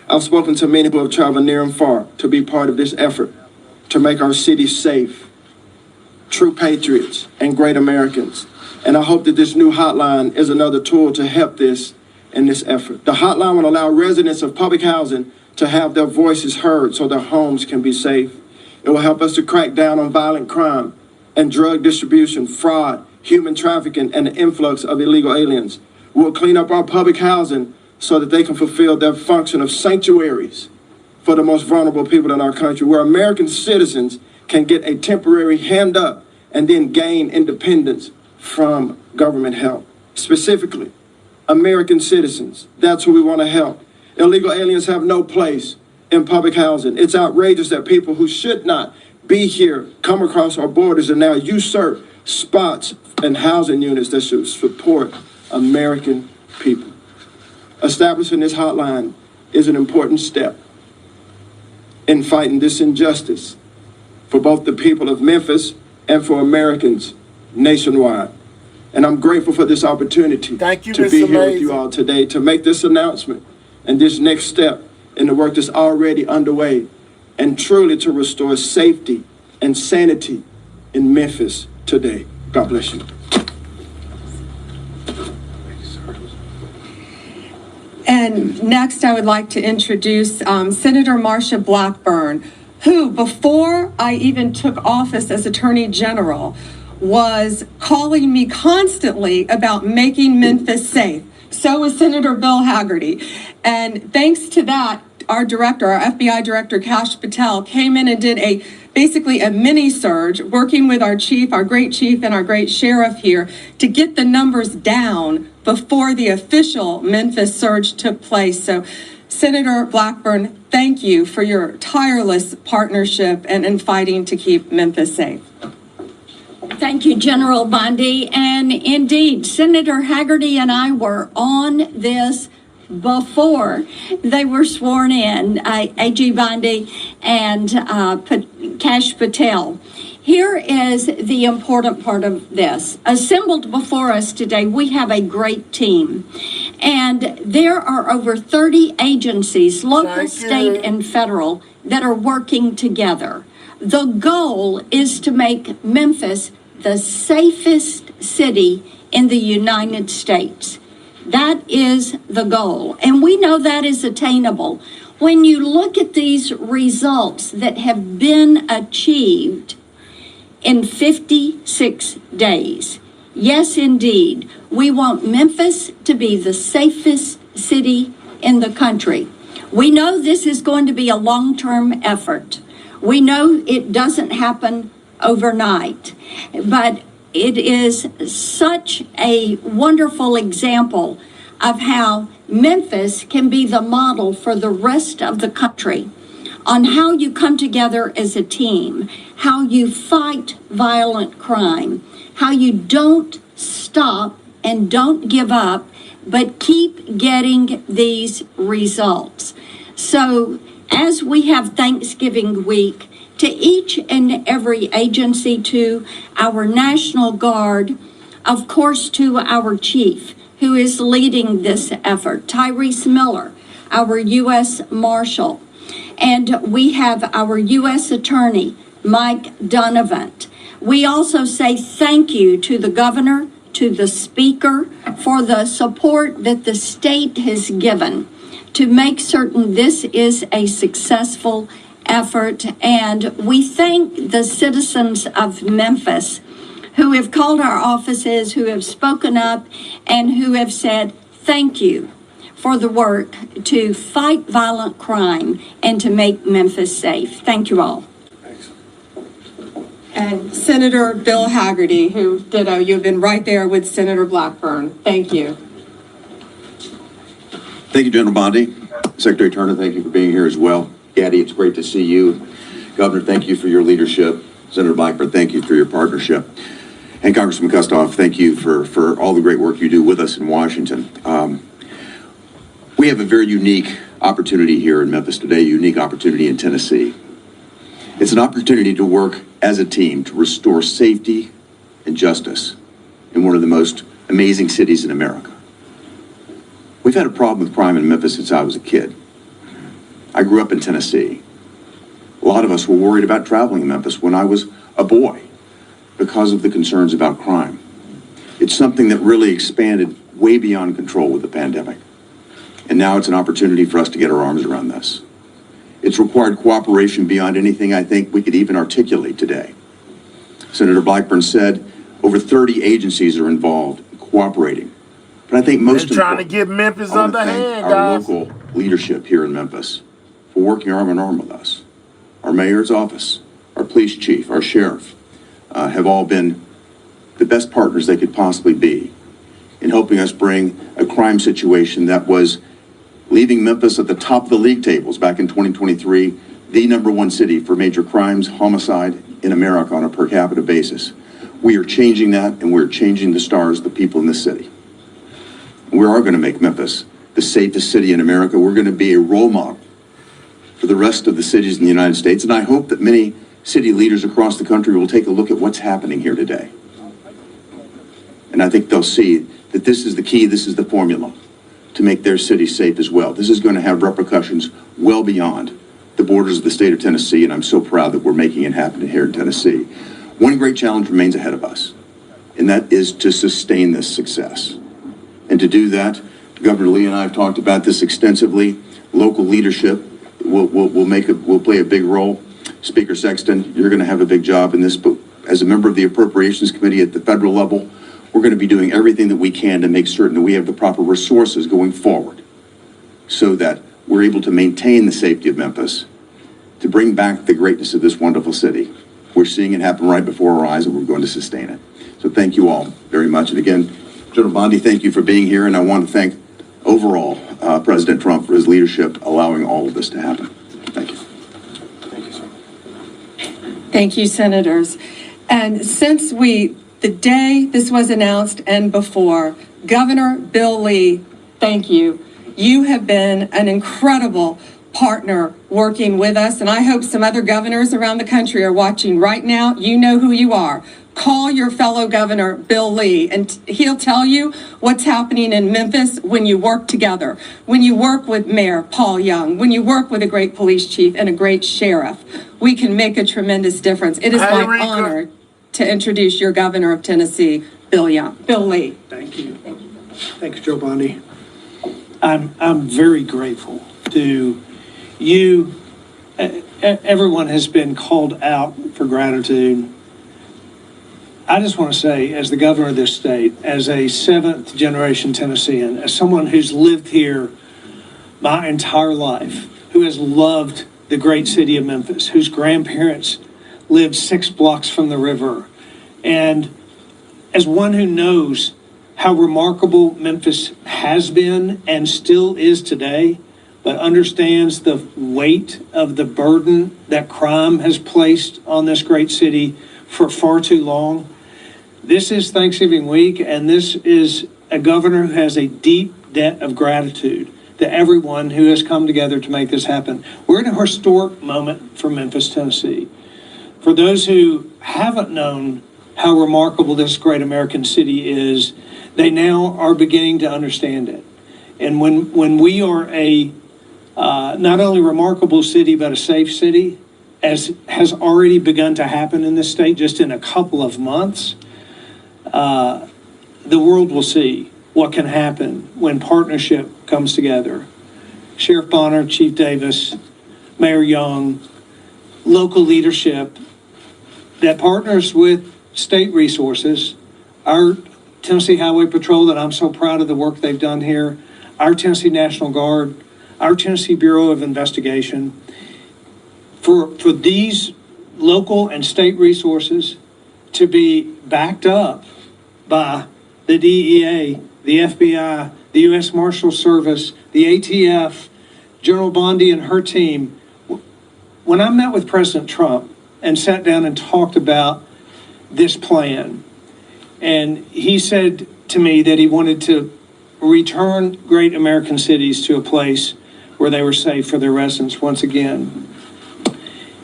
I've spoken to many who have traveled near and far to be part of this effort to make our city safe, true patriots, and great Americans. And I hope that this new hotline is another tool to help this in this effort. The hotline will allow residents of public housing to have their voices heard so their homes can be safe. It will help us to crack down on violent crime and drug distribution, fraud, human trafficking, and the influx of illegal aliens. We'll clean up our public housing so that they can fulfill their function of sanctuaries for the most vulnerable people in our country, where American citizens can get a temporary hand up and then gain independence from government help. Specifically, American citizens, that's who we want to help. Illegal aliens have no place in public housing. It's outrageous that people who should not be here come across our borders and now usurp spots and housing units that should support American people. Establishing this hotline is an important step in fighting this injustice for both the people of Memphis and for Americans nationwide. And I'm grateful for this opportunity to be here with you all today to make this announcement and this next step in the work that's already underway, and truly to restore safety and sanity in Memphis today. God bless you. And next, I would like to introduce Senator Marsha Blackburn, who, before I even took office as Attorney General, was calling me constantly about making Memphis safe. So was Senator Bill Hagerty. And thanks to that, our director, our FBI director, Kash Patel, came in and did basically a mini surge, working with our chief, our great chief, and our great sheriff here to get the numbers down before the official Memphis surge took place. So, Senator Blackburn, thank you for your tireless partnership and in fighting to keep Memphis safe. Thank you, General Bondi. And indeed, Senator Hagerty and I were on this before they were sworn in, A.G. Bondi and Kash Patel. Here is the important part of this. Assembled before us today, we have a great team. And there are over 30 agencies, local, state, and federal, that are working together. The goal is to make Memphis the safest city in the United States. That is the goal. And we know that is attainable. When you look at these results that have been achieved in 56 days, yes, indeed, we want Memphis to be the safest city in the country. We know this is going to be a long-term effort. We know it doesn't happen overnight, but it is such a wonderful example of how Memphis can be the model for the rest of the country on how you come together as a team, how you fight violent crime, how you don't stop and don't give up, but keep getting these results. So as we have Thanksgiving week, to each and every agency, to our National Guard, of course, to our chief, who is leading this effort, Tyrese Miller, our U.S. Marshal, and we have our U.S. Attorney, Mike Donovan. We also say thank you to the governor, to the speaker, for the support that the state has given to make certain this is a successful effort. And we thank the citizens of Memphis who have called our offices, who have spoken up, and who have said thank you for the work to fight violent crime and to make Memphis safe. Thank you all. And Senator Bill Hagerty, who ditto, you've been right there with Senator Blackburn. Thank you. Thank you, General Bondi. Secretary Turner, thank you for being here as well. Gaddy, it's great to see you. Governor, thank you for your leadership. Senator Blackburn, thank you for your partnership. And Congressman Kustoff, thank you for all the great work you do with us in Washington. We have a very unique opportunity here in Memphis today, a unique opportunity in Tennessee. It's an opportunity to work as a team to restore safety and justice in one of the most amazing cities in America. We've had a problem with crime in Memphis since I was a kid. I grew up in Tennessee. A lot of us were worried about traveling in Memphis when I was a boy because of the concerns about crime. It's something that really expanded way beyond control with the pandemic. And now it's an opportunity for us to get our arms around this. It's required cooperation beyond anything I think we could even articulate today. Senator Blackburn said over 30 agencies are involved in cooperating. But I think most They're trying to get Memphis I want to underhand, thank our guys. local leadership here in Memphis for working arm in arm with us. Our mayor's office, our police chief, our sheriff have all been the best partners they could possibly be in helping us bring a crime situation that was leaving Memphis at the top of the league tables back in 2023, the #1 city for major crimes, homicide in America on a per capita basis. We are changing that, and we're changing the stars of the people in this city. We are going to make Memphis the safest city in America. We're going to be a role model for the rest of the cities in the United States, and I hope that many city leaders across the country will take a look at what's happening here today. And I think they'll see that this is the key, this is the formula to make their city safe as well. This is going to have repercussions well beyond the borders of the state of Tennessee, and I'm so proud that we're making it happen here in Tennessee. One great challenge remains ahead of us, and that is to sustain this success. And to do that, Governor Lee and I have talked about this extensively. Local leadership will play a big role. Speaker Sexton, you're going to have a big job in this, but as a member of the Appropriations Committee at the federal level, we're going to be doing everything that we can to make certain that we have the proper resources going forward so that we're able to maintain the safety of Memphis, to bring back the greatness of this wonderful city. We're seeing it happen right before our eyes, and we're going to sustain it. So thank you all very much. And again, General Bondi, thank you for being here, and I want to thank overall President Trump for his leadership allowing all of this to happen. Thank you. Thank you, Senators. And since the day this was announced and before, Governor Bill Lee, thank you. You have been an incredible partner working with us, and I hope some other governors around the country are watching right now. You know who you are. Call your fellow governor, Bill Lee, and he'll tell you what's happening in Memphis when you work together, when you work with Mayor Paul Young, when you work with a great police chief and a great sheriff. We can make a tremendous difference. It is my honor to introduce your governor of Tennessee, Bill Lee. Thank you. Thanks, Joe Bondi. I'm very grateful to you. Everyone has been called out for gratitude. I just want to say, as the governor of this state, as a seventh generation Tennessean, as someone who's lived here my entire life, who has loved the great city of Memphis, whose grandparents lived 6 blocks from the river, and as one who knows how remarkable Memphis has been and still is today, but understands the weight of the burden that crime has placed on this great city for far too long. This is Thanksgiving week, and this is a governor who has a deep debt of gratitude to everyone who has come together to make this happen. We're in a historic moment for Memphis, Tennessee. For those who haven't known how remarkable this great American city is, they now are beginning to understand it. And when we are a not only remarkable city, but a safe city, as has already begun to happen in this state just in a couple of months, the world will see what can happen when partnership comes together. Sheriff Bonner, Chief Davis, Mayor Young, local leadership that partners with state resources, our Tennessee Highway Patrol, that I'm so proud of the work they've done here, our Tennessee National Guard, our Tennessee Bureau of Investigation, for these local and state resources to be backed up by the DEA, the FBI, the U.S. Marshal Service, the ATF, General Bondi and her team. When I met with President Trump and sat down and talked about this plan, and he said to me that he wanted to return great American cities to a place where they were safe for their residents once again.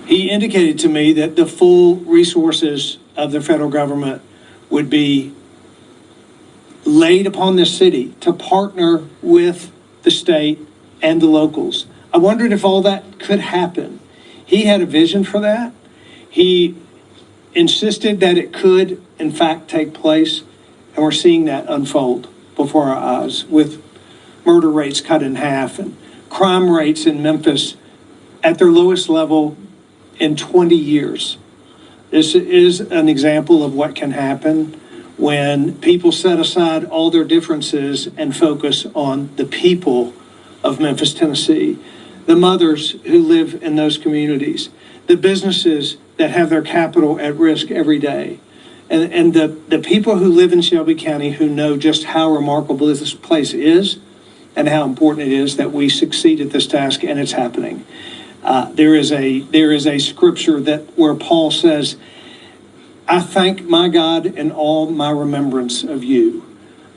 He indicated to me that the full resources of the federal government would be laid upon this city to partner with the state and the locals. I wondered if all that could happen. He had a vision for that. He insisted that it could, in fact, take place, and we're seeing that unfold before our eyes with murder rates cut in half and crime rates in Memphis at their lowest level in 20 years. This is an example of what can happen when people set aside all their differences and focus on the people of Memphis, Tennessee, the mothers who live in those communities, the businesses that have their capital at risk every day, and the people who live in Shelby County who know just how remarkable this place is and how important it is that we succeed at this task, and it's happening. There is a scripture that where Paul says, I thank my God in all my remembrance of you.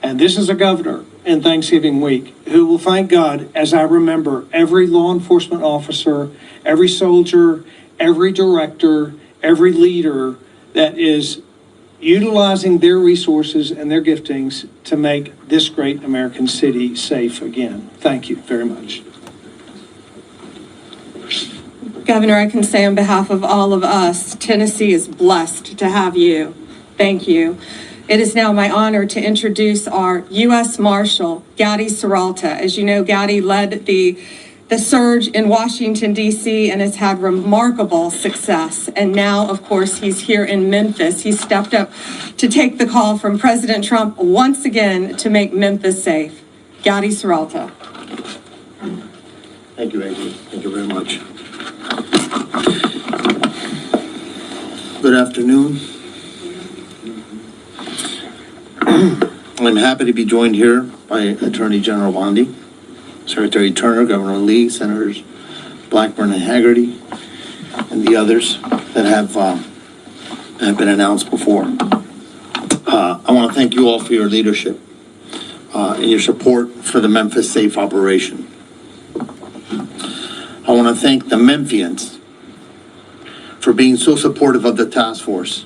And this is a governor in Thanksgiving week who will thank God as I remember every law enforcement officer, every soldier, every director, every leader that is utilizing their resources and their giftings to make this great American city safe again. Thank you very much. Governor, I can say on behalf of all of us, Tennessee is blessed to have you. Thank you. It is now my honor to introduce our U.S. Marshal, Gady Serralta. As you know, Gady led the surge in Washington, D.C. and has had remarkable success. And now, of course, he's here in Memphis. He stepped up to take the call from President Trump once again to make Memphis safe. Gady Serralta. Thank you, Amy. Thank you very much. Good afternoon. I'm happy to be joined here by Attorney General Bondi, Secretary Turner, Governor Lee, Senators Blackburn and Hagerty, and the others that have been announced before. I want to thank you all for your leadership and your support for the Memphis Safe operation. I want to thank the Memphians for being so supportive of the task force.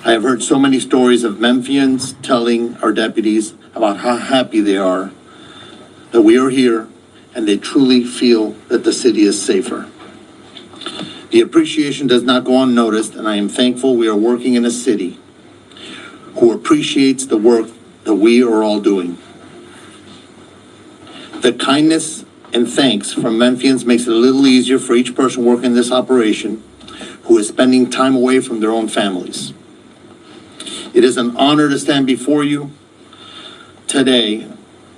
I have heard so many stories of Memphians telling our deputies about how happy they are that we are here and they truly feel that the city is safer. The appreciation does not go unnoticed, and I am thankful we are working in a city who appreciates the work that we are all doing. The kindness and thanks from Memphians makes it a little easier for each person working this operation who is spending time away from their own families. It is an honor to stand before you today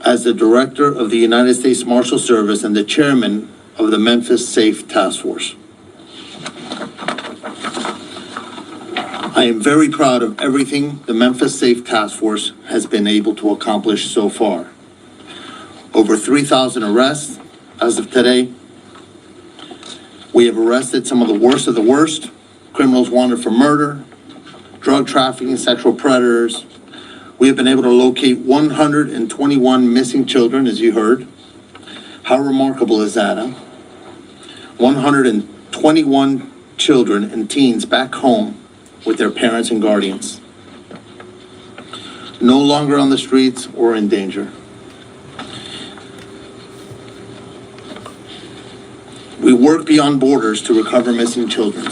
as the Director of the United States Marshal Service and the Chairman of the Memphis Safe Task Force. I am very proud of everything the Memphis Safe Task Force has been able to accomplish so far. Over 3,000 arrests as of today. We have arrested some of the worst, criminals wanted for murder, drug trafficking, sexual predators. We have been able to locate 121 missing children, as you heard. How remarkable is that, huh? 121 children and teens back home with their parents and guardians. No longer on the streets or in danger. We work beyond borders to recover missing children.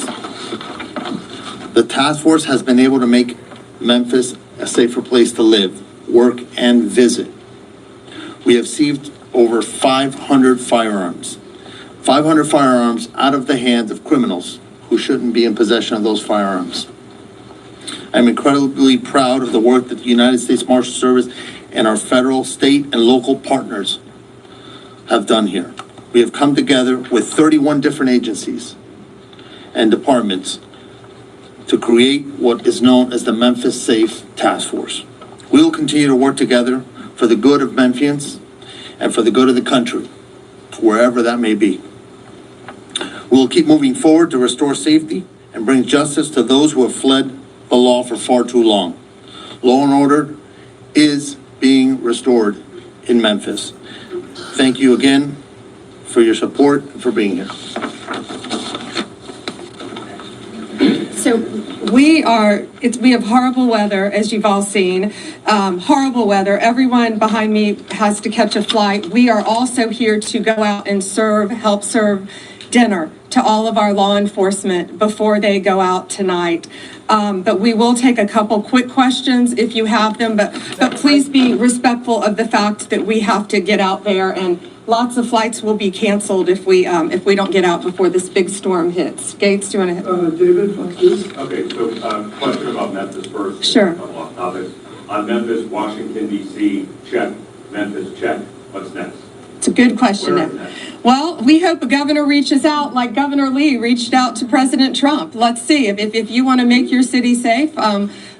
The task force has been able to make Memphis a safer place to live, work, and visit. We have seized over 500 firearms. 500 firearms out of the hands of criminals who shouldn't be in possession of those firearms. I'm incredibly proud of the work that the United States Marshal Service and our federal, state, and local partners have done here. We have come together with 31 different agencies and departments to create what is known as the Memphis Safe Task Force. We will continue to work together for the good of Memphians and for the good of the country, wherever that may be. We will keep moving forward to restore safety and bring justice to those who have fled the law for far too long. Law and order is being restored in Memphis. Thank you again for your support and for being here. So we have horrible weather, as you've all seen, horrible weather. Everyone behind me has to catch a flight. We are also here to go out and help serve dinner to all of our law enforcement before they go out tonight. But we will take a couple quick questions if you have them, but please be respectful of the fact that we have to get out there, and lots of flights will be canceled if we don't get out before this big storm hits. Gates, do you want to? David, please. Okay, so question about Memphis first. Sure. A couple off topics. On Memphis, Washington, D.C., check. Memphis, check. What's next? It's a good question. Well, we hope a governor reaches out like Governor Lee reached out to President Trump. Let's see. If you want to make your city safe,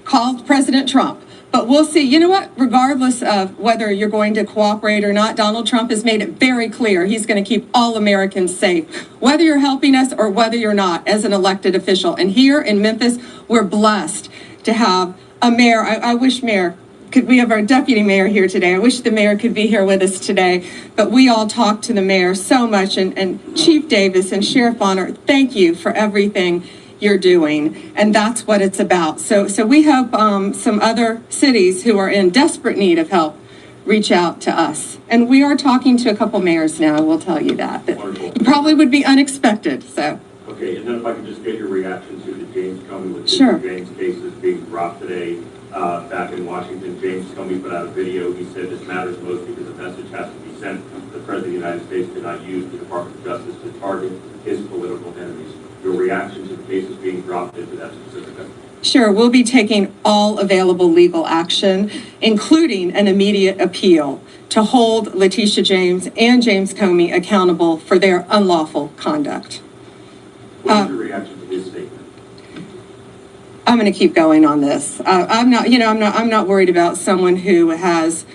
call President Trump. But we'll see. You know what? Regardless of whether you're going to cooperate or not, Donald Trump has made it very clear he's going to keep all Americans safe, whether you're helping us or whether you're not as an elected official. And here in Memphis, we're blessed to have a mayor. I wish we have our deputy mayor here today. I wish the mayor could be here with us today, but we all talk to the mayor so much. And Chief Davis and Sheriff Bonner, thank you for everything you're doing, and that's what it's about. So we hope some other cities who are in desperate need of help reach out to us. And we are talking to a couple mayors now, I will tell you that. It probably would be unexpected, so. Okay, and then if I could just get your reaction to the James Comey with Sure. the James cases being dropped today. Back in Washington, James Comey put out a video. He said this matters most because a message has to be sent. The President of the United States cannot use the Department of Justice to target his political enemies. Your reaction to the cases being dropped into that specific effort? Sure, we'll be taking all available legal action, including an immediate appeal to hold Letitia James and James Comey accountable for their unlawful conduct. What is your reaction to his statement? I'm going to keep going on this. I'm not worried about someone who has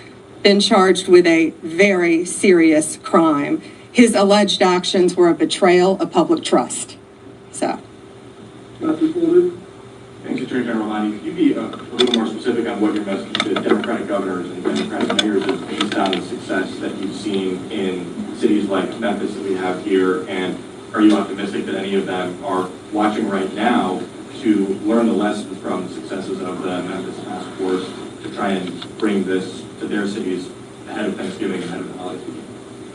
been charged with a very serious crime. His alleged actions were a betrayal of public trust. So. Dr. Fuller? Thanks, Attorney General Lonnie. Could you be a little more specific on what your message to Democratic governors and Democratic mayors is based on the success that you've seen in cities like Memphis that we have here? And are you optimistic that any of them are watching right now to learn the lessons from the successes of the Memphis Task Force to try and bring this to their cities ahead of Thanksgiving, ahead of the holiday season?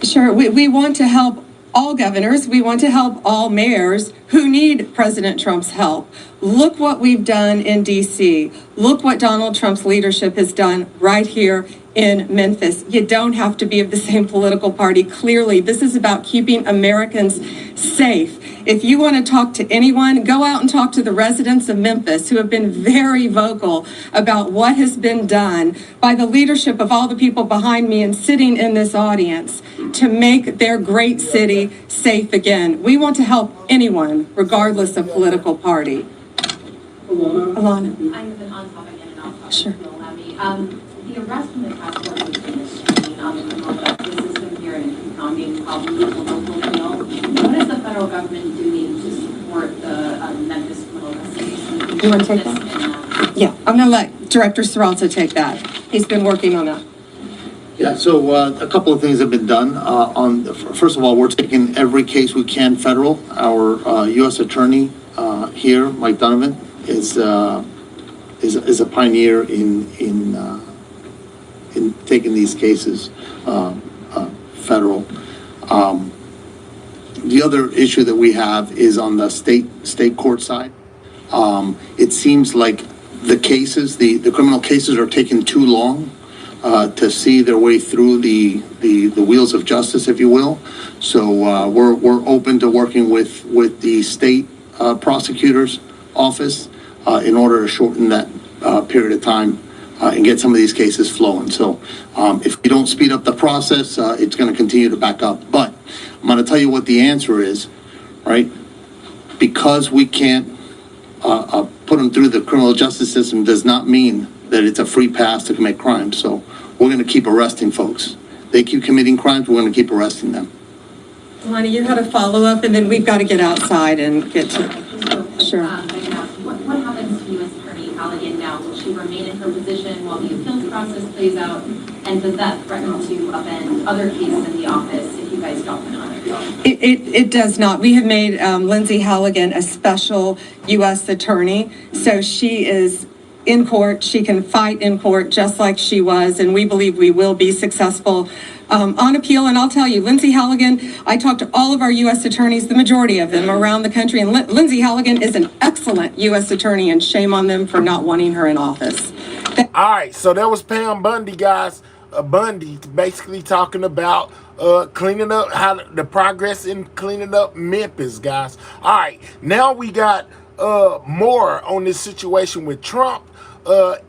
Sure, we want to help all governors. We want to help all mayors who need President Trump's help. Look what we've done in D.C. Look what Donald Trump's leadership has done right here in Memphis. You don't have to be of the same political party. Clearly, this is about keeping Americans safe. If you want to talk to anyone, go out and talk to the residents of Memphis who have been very vocal about what has been done by the leadership of all the people behind me and sitting in this audience to make their great city safe again. We want to help anyone, regardless of political party. Alana. I'm on topic and off topic. Sure. You'll allow me. The arrest from the task force has been extremely on the criminal justice system here and confounding probably the local appeal. What is the federal government doing to support the Memphis criminal justice system? You want to take that? Yeah, I'm going to let Director Serralta take that. He's been working on that. Yeah, so a couple of things have been done. First of all, we're taking every case we can federal. Our U.S. Attorney here, Mike Donovan, is a pioneer in taking these cases federal. the other issue that we have is on the state court side. It seems like the cases, the criminal cases are taking too long to see their way through the wheels of justice, if you will. So we're open to working with the state prosecutor's office in order to shorten that period of time and get some of these cases flowing. So if you don't speed up the process, it's going to continue to back up. But I'm going to tell you what the answer is, right? Because we can't put them through the criminal justice system does not mean that it's a free pass to commit crimes. So we're going to keep arresting folks. They keep committing crimes, we're going to keep arresting them. Lonnie, you had a follow-up, and then we've got to get outside and get to... Sure. What happens to U.S. Attorney Halligan now? Will she remain in her position while the appeals process plays out? And does that threaten to upend other cases in the office if you guys don't win on it? It does not. We have made Lindsay Halligan a special U.S. attorney, so she is in court. She can fight in court just like she was, and we believe we will be successful on appeal. And I'll tell you, Lindsay Halligan, I talked to all of our U.S. attorneys, the majority of them around the country, and Lindsay Halligan is an excellent U.S. attorney, and shame on them for not wanting her in office. All right, so that was Pam Bundy, guys. Bundy basically talking about cleaning up, how the progress in cleaning up Memphis, guys. All right, now we got more on this situation with Trump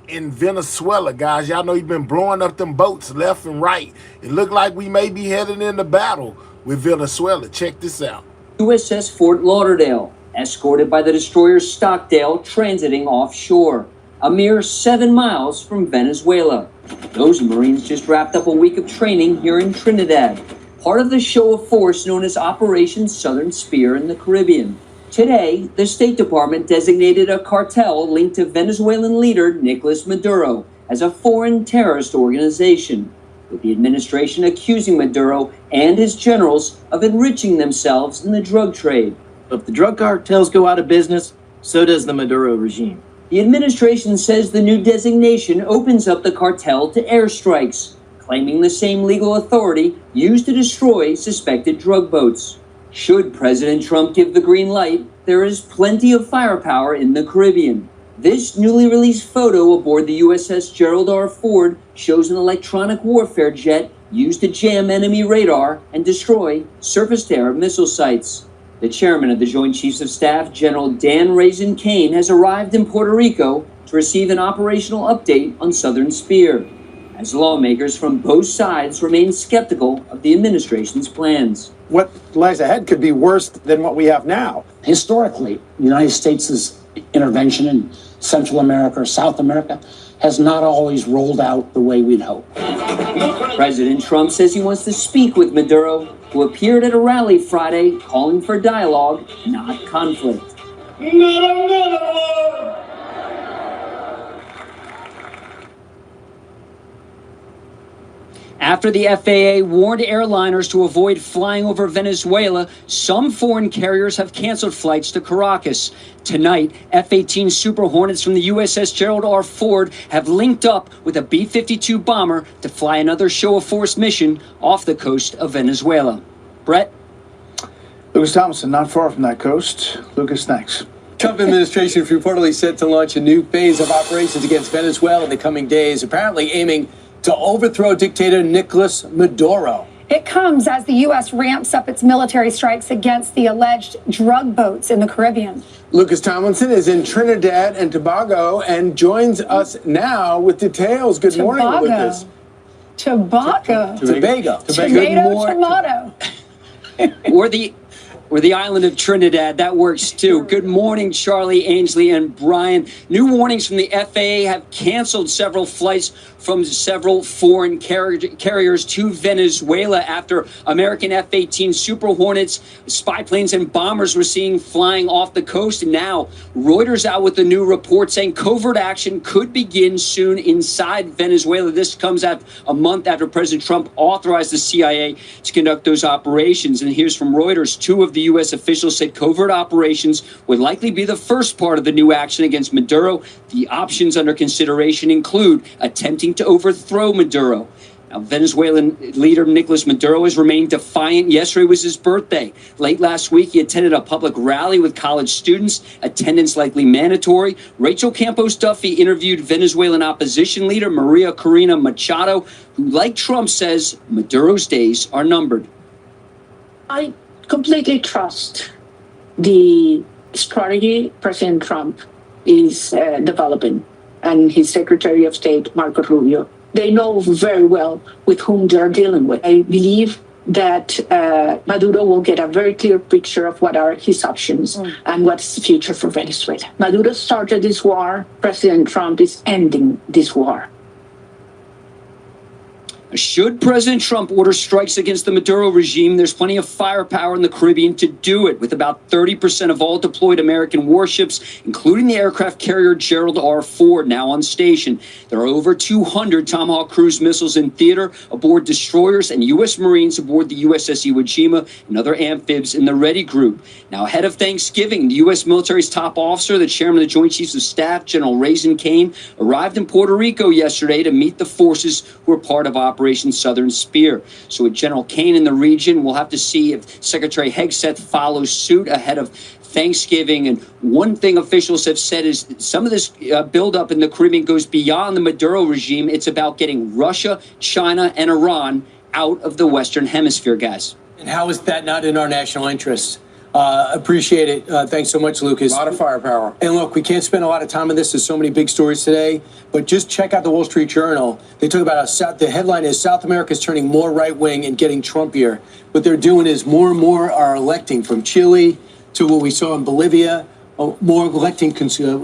in Venezuela, guys. Y'all know he's been blowing up them boats left and right. It looked like we may be heading into battle with Venezuela. Check this out. USS Fort Lauderdale, escorted by the destroyer Stockdale, transiting offshore, a mere 7 miles from Venezuela. Those Marines just wrapped up a week of training here in Trinidad, part of the show of force known as Operation Southern Spear in the Caribbean. Today, the State Department designated a cartel linked to Venezuelan leader Nicolas Maduro as a foreign terrorist organization, with the administration accusing Maduro and his generals of enriching themselves in the drug trade. If the drug cartels go out of business, so does the Maduro regime. The administration says the new designation opens up the cartel to airstrikes, claiming the same legal authority used to destroy suspected drug boats. Should President Trump give the green light, there is plenty of firepower in the Caribbean. This newly released photo aboard the USS Gerald R. Ford shows an electronic warfare jet used to jam enemy radar and destroy surface-to-air missile sites. The chairman of the Joint Chiefs of Staff, General Dan Raisin Kane, has arrived in Puerto Rico to receive an operational update on Southern Spear, as lawmakers from both sides remain skeptical of the administration's plans. What lies ahead could be worse than what we have now. Historically, the United States' intervention in Central America or South America has not always rolled out the way we'd hope. President Trump says he wants to speak with Maduro, who appeared at a rally Friday calling for dialogue, not conflict. After the FAA warned airliners to avoid flying over Venezuela, some foreign carriers have canceled flights to Caracas. Tonight, F-18 Super Hornets from the USS Gerald R. Ford have linked up with a B-52 bomber to fly another show-of-force mission off the coast of Venezuela. Brett? Lucas Thompson, not far from that coast. Lucas, thanks. Trump administration reportedly set to launch a new phase of operations against Venezuela in the coming days, apparently aiming to overthrow dictator Nicolas Maduro. It comes as the U.S. ramps up its military strikes against the alleged drug boats in the Caribbean. Lucas Tomlinson is in Trinidad and Tobago and joins us now with details. Good morning, Lucas. Tobago. Tobago. Tomato. Or the island of Trinidad, that works too. Good morning, Charlie, Ainsley, and Brian. New warnings from the FAA have canceled several flights from several foreign carriers to Venezuela after American F-18 Super Hornets, spy planes, and bombers were seen flying off the coast. And now Reuters out with a new report saying covert action could begin soon inside Venezuela. This comes out a month after President Trump authorized the CIA to conduct those operations. And here's from Reuters. Two of the U.S. officials said covert operations would likely be the first part of the new action against Maduro. The options under consideration include attempting to overthrow Maduro. Now, Venezuelan leader Nicolas Maduro has remained defiant. Yesterday was his birthday. Late last week, he attended a public rally with college students, attendance likely mandatory. Rachel Campos Duffy interviewed Venezuelan opposition leader Maria Corina Machado, who, like Trump, says Maduro's days are numbered. I completely trust the strategy President Trump is developing and his Secretary of State, Marco Rubio. They know very well with whom they're dealing with. I believe that Maduro will get a very clear picture of what are his options and what's the future for Venezuela. Maduro started this war. President Trump is ending this war. Should President Trump order strikes against the Maduro regime, there's plenty of firepower in the Caribbean to do it, with about 30% of all deployed American warships, including the aircraft carrier Gerald R. Ford, now on station. There are over 200 Tomahawk cruise missiles in theater aboard destroyers and U.S. Marines aboard the USS Iwo Jima and other amphibs in the Ready Group. Now, ahead of Thanksgiving, the U.S. military's top officer, the chairman of the Joint Chiefs of Staff, General Raisin Kane, arrived in Puerto Rico yesterday to meet the forces who are part of Operation Southern Spear. So with General Kane in the region, we'll have to see if Secretary Hegseth follows suit ahead of Thanksgiving. And one thing officials have said is some of this buildup in the Caribbean goes beyond the Maduro regime. It's about getting Russia, China, and Iran out of the Western Hemisphere, guys. And how is that not in our national interest? Appreciate it. Thanks so much, Lucas. A lot of firepower. And look, we can't spend a lot of time on this. There's so many big stories today, but just check out the Wall Street Journal. They talk about the headline is South America is turning more right wing and getting Trumpier. What they're doing is more and more are electing, from Chile to what we saw in Bolivia, more electing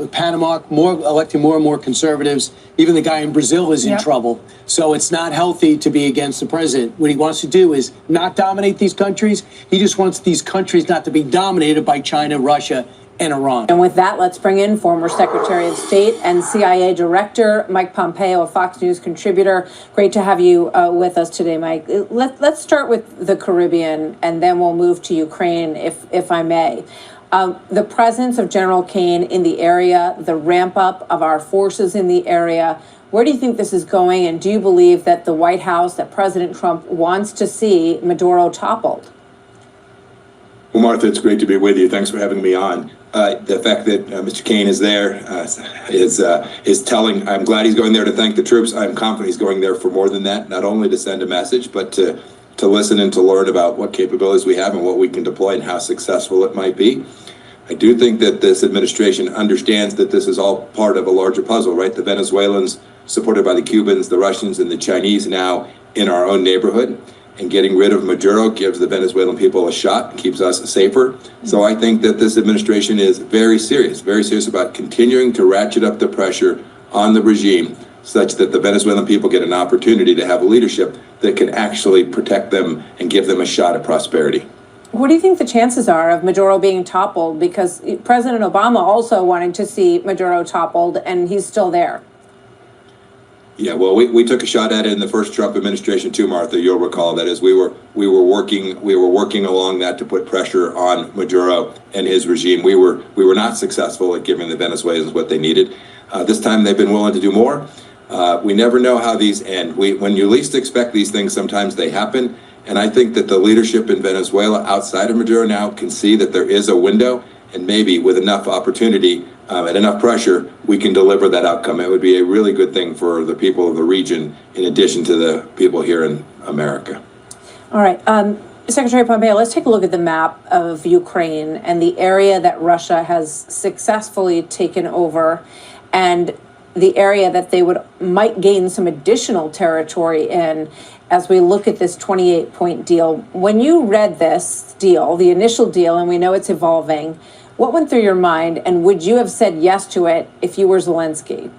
Panama, more electing more and more conservatives. Even the guy in Brazil is in trouble. So it's not healthy to be against the president. What he wants to do is not dominate these countries. He just wants these countries not to be dominated by China, Russia, and Iran. And with that, let's bring in former Secretary of State and CIA Director Mike Pompeo, a Fox News contributor. Great to have you with us today, Mike. Let's start with the Caribbean, and then we'll move to Ukraine, if I may. The presence of General Kane in the area, the ramp up of our forces in the area, where do you think this is going? And do you believe that the White House, that President Trump wants to see Maduro toppled? Well, Martha, it's great to be with you. Thanks for having me on. The fact that Mr. Kane is there is telling. I'm glad he's going there to thank the troops. I'm confident he's going there for more than that, not only to send a message, but to listen and to learn about what capabilities we have and what we can deploy and how successful it might be. I do think that this administration understands that this is all part of a larger puzzle, right? The Venezuelans, supported by the Cubans, the Russians, and the Chinese now in our own neighborhood. And getting rid of Maduro gives the Venezuelan people a shot, keeps us safer. So I think that this administration is very serious about continuing to ratchet up the pressure on the regime such that the Venezuelan people get an opportunity to have a leadership that can actually protect them and give them a shot at prosperity. What do you think the chances are of Maduro being toppled? Because President Obama also wanted to see Maduro toppled, and he's still there. Yeah, well, we took a shot at it in the first Trump administration too, Martha. You'll recall that as we were working along that to put pressure on Maduro and his regime. We were not successful at giving the Venezuelans what they needed. This time they've been willing to do more. We never know how these end. When you least expect these things, sometimes they happen. And I think that the leadership in Venezuela outside of Maduro now can see that there is a window, and maybe with enough opportunity and enough pressure, we can deliver that outcome. It would be a really good thing for the people of the region, in addition to the people here in America. All right. Secretary Pompeo, let's take a look at the map of Ukraine and the area that Russia has successfully taken over, and the area that they might gain some additional territory in as we look at this 28-point deal. When you read this deal, the initial deal, and we know it's evolving, what went through your mind, and would you have said yes to it if you were Zelensky?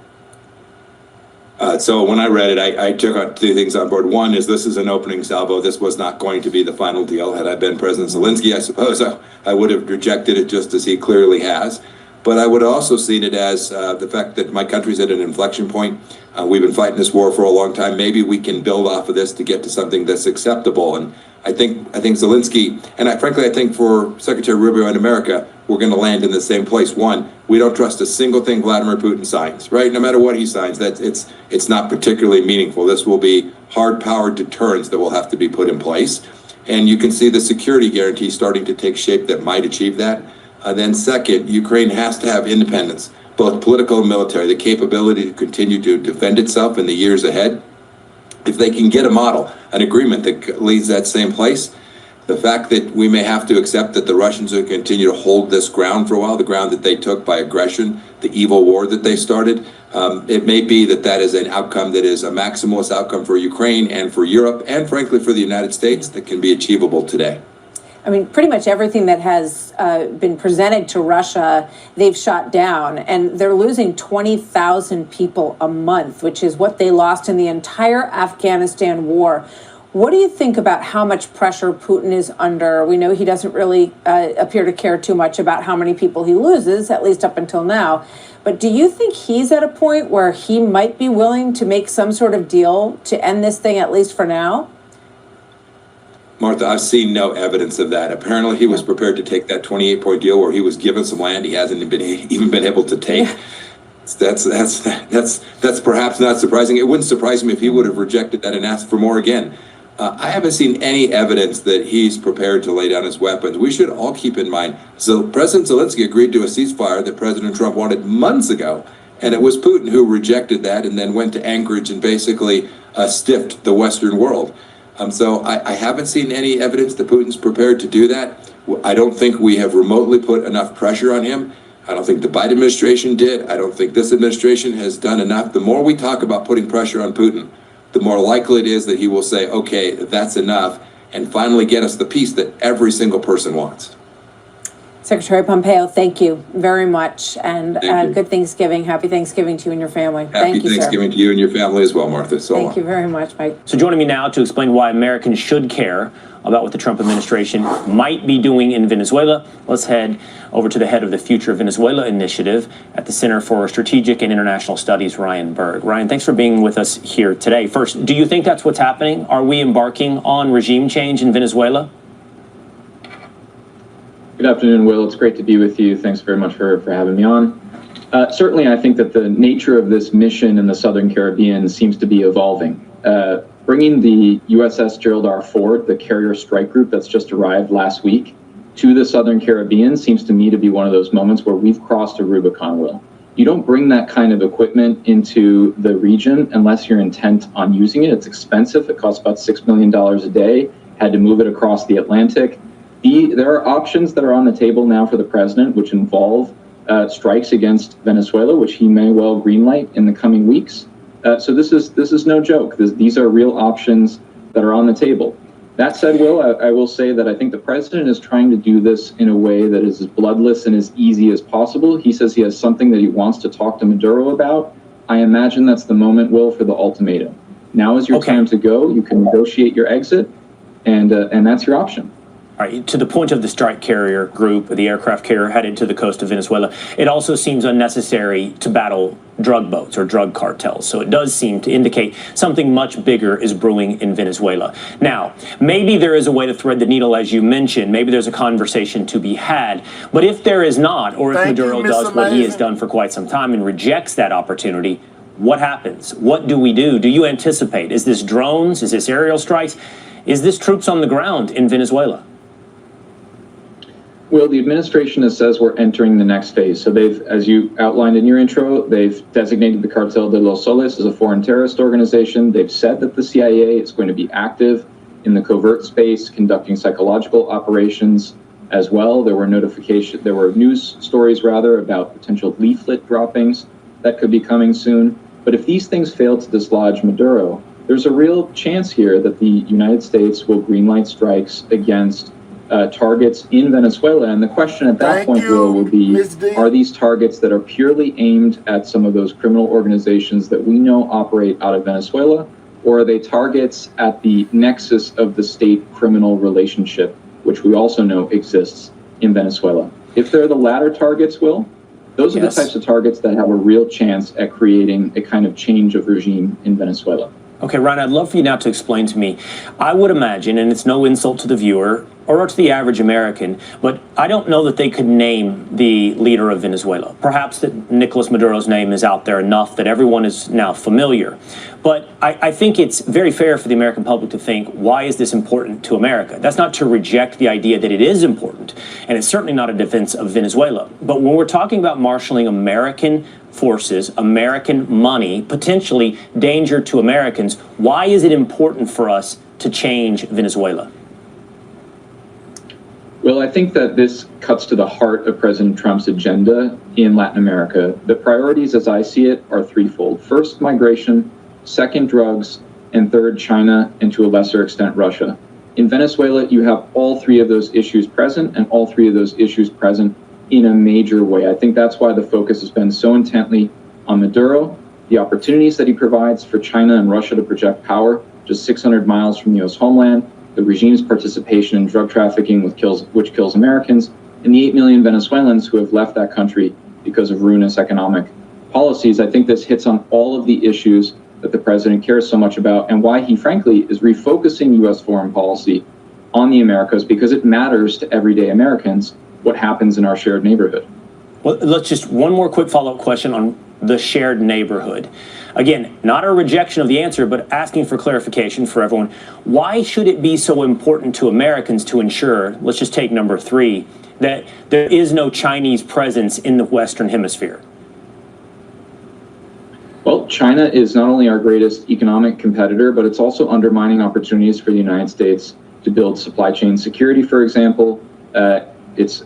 So when I read it, I took two things on board. One is this is an opening salvo. This was not going to be the final deal. Had I been President Zelensky, I suppose I would have rejected it just as he clearly has. But I would also seen it as the fact that my country's at an inflection point. We've been fighting this war for a long time. Maybe we can build off of this to get to something that's acceptable. And I think Zelensky, and frankly, I think for Secretary Rubio in America, we're going to land in the same place. One, we don't trust a single thing Vladimir Putin signs, right? No matter what he signs, it's not particularly meaningful. This will be hard-powered deterrents that will have to be put in place. And you can see the security guarantee starting to take shape that might achieve that. Then second, Ukraine has to have independence, both political and military, the capability to continue to defend itself in the years ahead. If they can get a model, an agreement that leads that same place, the fact that we may have to accept that the Russians will continue to hold this ground for a while, the ground that they took by aggression, the evil war that they started, it may be that is an outcome that is a maximalist outcome for Ukraine and for Europe and frankly for the United States that can be achievable today. I mean, pretty much everything that has been presented to Russia, they've shot down, and they're losing 20,000 people a month, which is what they lost in the entire Afghanistan war. What do you think about how much pressure Putin is under? We know he doesn't really appear to care too much about how many people he loses, at least up until now. But do you think he's at a point where he might be willing to make some sort of deal to end this thing, at least for now? Martha, I've seen no evidence of that. Apparently, he was prepared to take that 28-point deal where he was given some land he hasn't even been able to take. That's perhaps not surprising. It wouldn't surprise me if he would have rejected that and asked for more again. I haven't seen any evidence that he's prepared to lay down his weapons. We should all keep in mind, so President Zelensky agreed to a ceasefire that President Trump wanted months ago, and it was Putin who rejected that and then went to Anchorage and basically stiffed the Western world. So I haven't seen any evidence that Putin's prepared to do that. I don't think we have remotely put enough pressure on him. I don't think the Biden administration did. I don't think this administration has done enough. The more we talk about putting pressure on Putin, the more likely it is that he will say, okay, that's enough, and finally get us the peace that every single person wants. Secretary Pompeo, thank you very much, and good Thanksgiving. Happy Thanksgiving to you and your family. Thank you, sir. Happy Thanksgiving to you and your family as well, Martha. So Thank you very much, Mike. So joining me now to explain why Americans should care about what the Trump administration might be doing in Venezuela, let's head over to the head of the Future Venezuela Initiative at the Center for Strategic and International Studies, Ryan Berg. Ryan, thanks for being with us here today. First, do you think that's what's happening? Are we embarking on regime change in Venezuela? Good afternoon, Will. It's great to be with you. Thanks very much for having me on. Certainly, I think that the nature of this mission in the Southern Caribbean seems to be evolving. Bringing the USS Gerald R. Ford, the carrier strike group that's just arrived last week, to the Southern Caribbean seems to me to be one of those moments where we've crossed a Rubicon, Will. You don't bring that kind of equipment into the region unless you're intent on using it. It's expensive. It costs about $6 million a day. Had to move it across the Atlantic. There are options that are on the table now for the president, which involve strikes against Venezuela, which he may well greenlight in the coming weeks. So this is no joke. These are real options that are on the table. That said, Will, I will say that I think the president is trying to do this in a way that is as bloodless and as easy as possible. He says he has something that he wants to talk to Maduro about. I imagine that's the moment, Will, for the ultimatum. Now is your time to go. You can negotiate your exit, and that's your option. All right, to the point of the strike carrier group, the aircraft carrier headed to the coast of Venezuela, it also seems unnecessary to battle drug boats or drug cartels. So it does seem to indicate something much bigger is brewing in Venezuela. Now, maybe there is a way to thread the needle, as you mentioned. Maybe there's a conversation to be had. But if there is not, or if Maduro does what he has done for quite some time and rejects that opportunity, what happens? What do we do? Do you anticipate? Is this drones? Is this aerial strikes? Is this troops on the ground in Venezuela? Well, the administration says we're entering the next phase. So they've, as you outlined in your intro, they've designated the Cartel de los Soles as a foreign terrorist organization. They've said that the CIA is going to be active in the covert space, conducting psychological operations as well. There were news stories about potential leaflet droppings that could be coming soon. But if these things fail to dislodge Maduro, there's a real chance here that the United States will greenlight strikes against targets in Venezuela. And the question at that point, will be, are these targets that are purely aimed at some of those criminal organizations that we know operate out of Venezuela, or are they targets at the nexus of the state-criminal relationship, which we also know exists in Venezuela? If they're the latter targets, Will, those are the types of targets that have a real chance at creating a kind of change of regime in Venezuela. Okay, Ryan, I'd love for you now to explain to me. I would imagine, and it's no insult to the viewer or to the average American, but I don't know that they could name the leader of Venezuela. Perhaps that Nicolas Maduro's name is out there enough that everyone is now familiar. But I think it's very fair for the American public to think, why is this important to America? That's not to reject the idea that it is important, and it's certainly not a defense of Venezuela. But when we're talking about marshaling American forces, American money, potentially danger to Americans, why is it important for us to change Venezuela? Well, I think that this cuts to the heart of President Trump's agenda in Latin America. The priorities, as I see it, are threefold. First, migration. Second, drugs. And third, China, and to a lesser extent, Russia. In Venezuela, you have all three of those issues present, and all three of those issues present in a major way. I think that's why the focus has been so intently on Maduro, the opportunities that he provides for China and Russia to project power just 600 miles from the U.S. homeland, the regime's participation in drug trafficking, which kills Americans, and the 8 million Venezuelans who have left that country because of ruinous economic policies. I think this hits on all of the issues that the president cares so much about, and why he, frankly, is refocusing U.S. foreign policy on the Americas, because it matters to everyday Americans what happens in our shared neighborhood. Well, let's just one more quick follow-up question on the shared neighborhood. Again, not a rejection of the answer, but asking for clarification for everyone. Why should it be so important to Americans to ensure, let's just take number 3, that there is no Chinese presence in the Western Hemisphere? Well, China is not only our greatest economic competitor, but it's also undermining opportunities for the United States to build supply chain security, for example. It's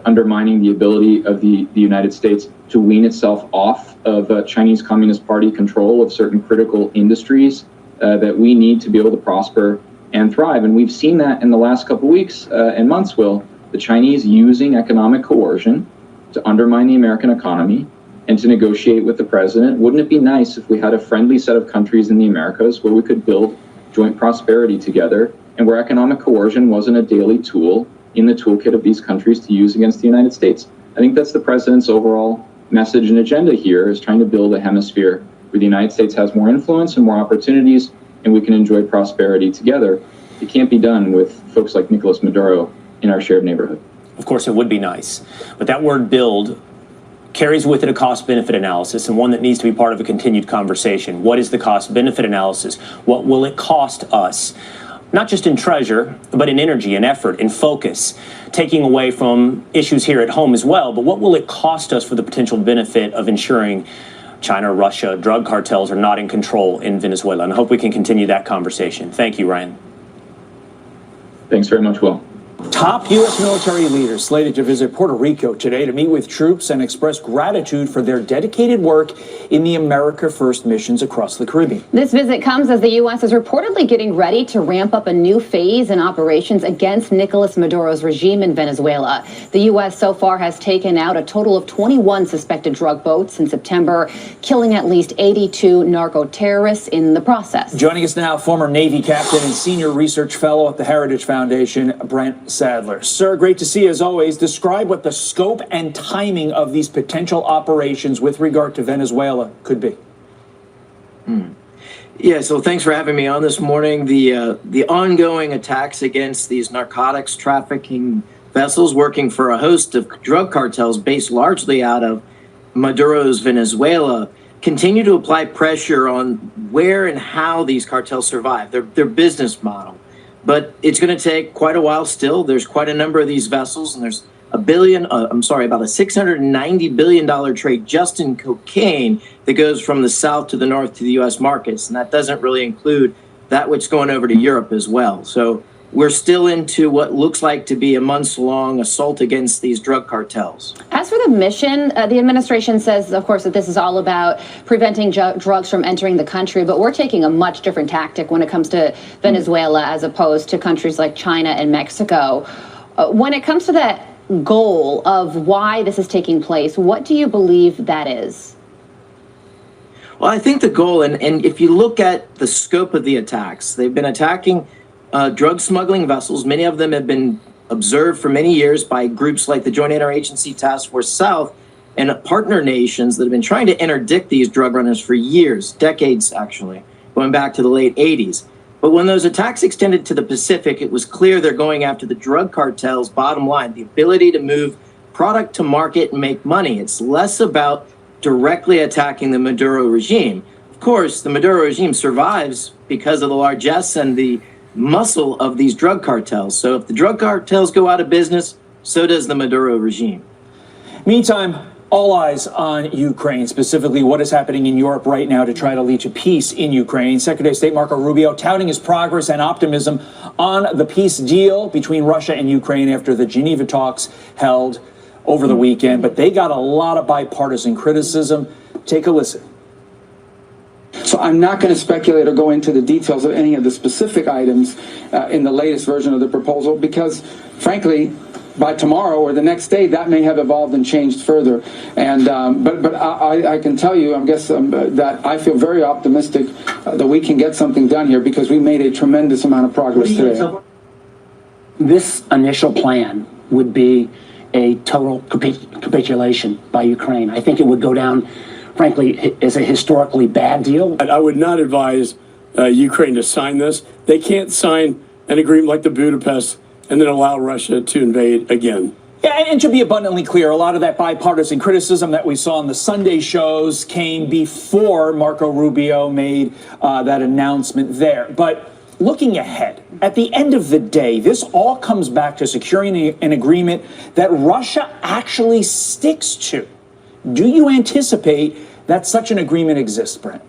undermining the ability of the United States to wean itself off of Chinese Communist Party control of certain critical industries that we need to be able to prosper and thrive. And we've seen that in the last couple of weeks and months, Will, the Chinese using economic coercion to undermine the American economy and to negotiate with the president. Wouldn't it be nice if we had a friendly set of countries in the Americas where we could build joint prosperity together, and where economic coercion wasn't a daily tool in the toolkit of these countries to use against the United States? I think that's the president's overall message and agenda here, is trying to build a hemisphere where the United States has more influence and more opportunities, and we can enjoy prosperity together. It can't be done with folks like Nicolas Maduro in our shared neighborhood. Of course, it would be nice, but that word build carries with it a cost-benefit analysis, and one that needs to be part of a continued conversation. What is the cost-benefit analysis? What will it cost us? Not just in treasure, but in energy and effort and focus, taking away from issues here at home as well. But what will it cost us for the potential benefit of ensuring China, Russia, drug cartels are not in control in Venezuela? And I hope we can continue that conversation. Thank you, Ryan. Thanks very much, Will. Top U.S. military leaders slated to visit Puerto Rico today to meet with troops and express gratitude for their dedicated work in the America First missions across the Caribbean. This visit comes as the U.S. is reportedly getting ready to ramp up a new phase in operations against Nicolas Maduro's regime in Venezuela. The U.S. so far has taken out a total of 21 suspected drug boats in September, killing at least 82 narco-terrorists in the process. Joining us now, former Navy captain and senior research fellow at the Heritage Foundation, Brent Sadler. Sir, great to see you as always. Describe what the scope and timing of these potential operations with regard to Venezuela could be. Yeah, so thanks for having me on this morning. The ongoing attacks against these narcotics trafficking vessels working for a host of drug cartels based largely out of Maduro's Venezuela continue to apply pressure on where and how these cartels survive, their business model. But it's going to take quite a while still. There's quite a number of these vessels, and there's about a $690 billion trade just in cocaine that goes from the south to the north to the U.S. markets. And that doesn't really include that which going over to Europe as well. So we're still into what looks like to be a months-long assault against these drug cartels. As for the mission, the administration says, of course, that this is all about preventing drugs from entering the country, but we're taking a much different tactic when it comes to Venezuela as opposed to countries like China and Mexico. When it comes to that goal of why this is taking place, what do you believe that is? Well, I think the goal, and if you look at the scope of the attacks, they've been attacking drug smuggling vessels. Many of them have been observed for many years by groups like the Joint Interagency Task Force South and partner nations that have been trying to interdict these drug runners for years, decades actually, going back to the late 80s. But when those attacks extended to the Pacific, it was clear they're going after the drug cartels' bottom line, the ability to move product to market and make money. It's less about directly attacking the Maduro regime. Of course, the Maduro regime survives because of the largesse and the muscle of these drug cartels. So if the drug cartels go out of business, so does the Maduro regime. Meantime, all eyes on Ukraine, specifically what is happening in Europe right now to try to lead to peace in Ukraine. Secretary of State Marco Rubio touting his progress and optimism on the peace deal between Russia and Ukraine after the Geneva talks held over the weekend. But they got a lot of bipartisan criticism. Take a listen. So I'm not going to speculate or go into the details of any of the specific items in the latest version of the proposal because, frankly, by tomorrow or the next day, that may have evolved and changed further. And but I can tell you, that I feel very optimistic that we can get something done here because we made a tremendous amount of progress today. This initial plan would be a total capitulation by Ukraine. I think it would go down, frankly, as a historically bad deal. I would not advise Ukraine to sign this. They can't sign an agreement like the Budapest and then allow Russia to invade again. Yeah, and to be abundantly clear, a lot of that bipartisan criticism that we saw on the Sunday shows came before Marco Rubio made that announcement there. But looking ahead, at the end of the day, this all comes back to securing an agreement that Russia actually sticks to. Do you anticipate that such an agreement exists, Brent?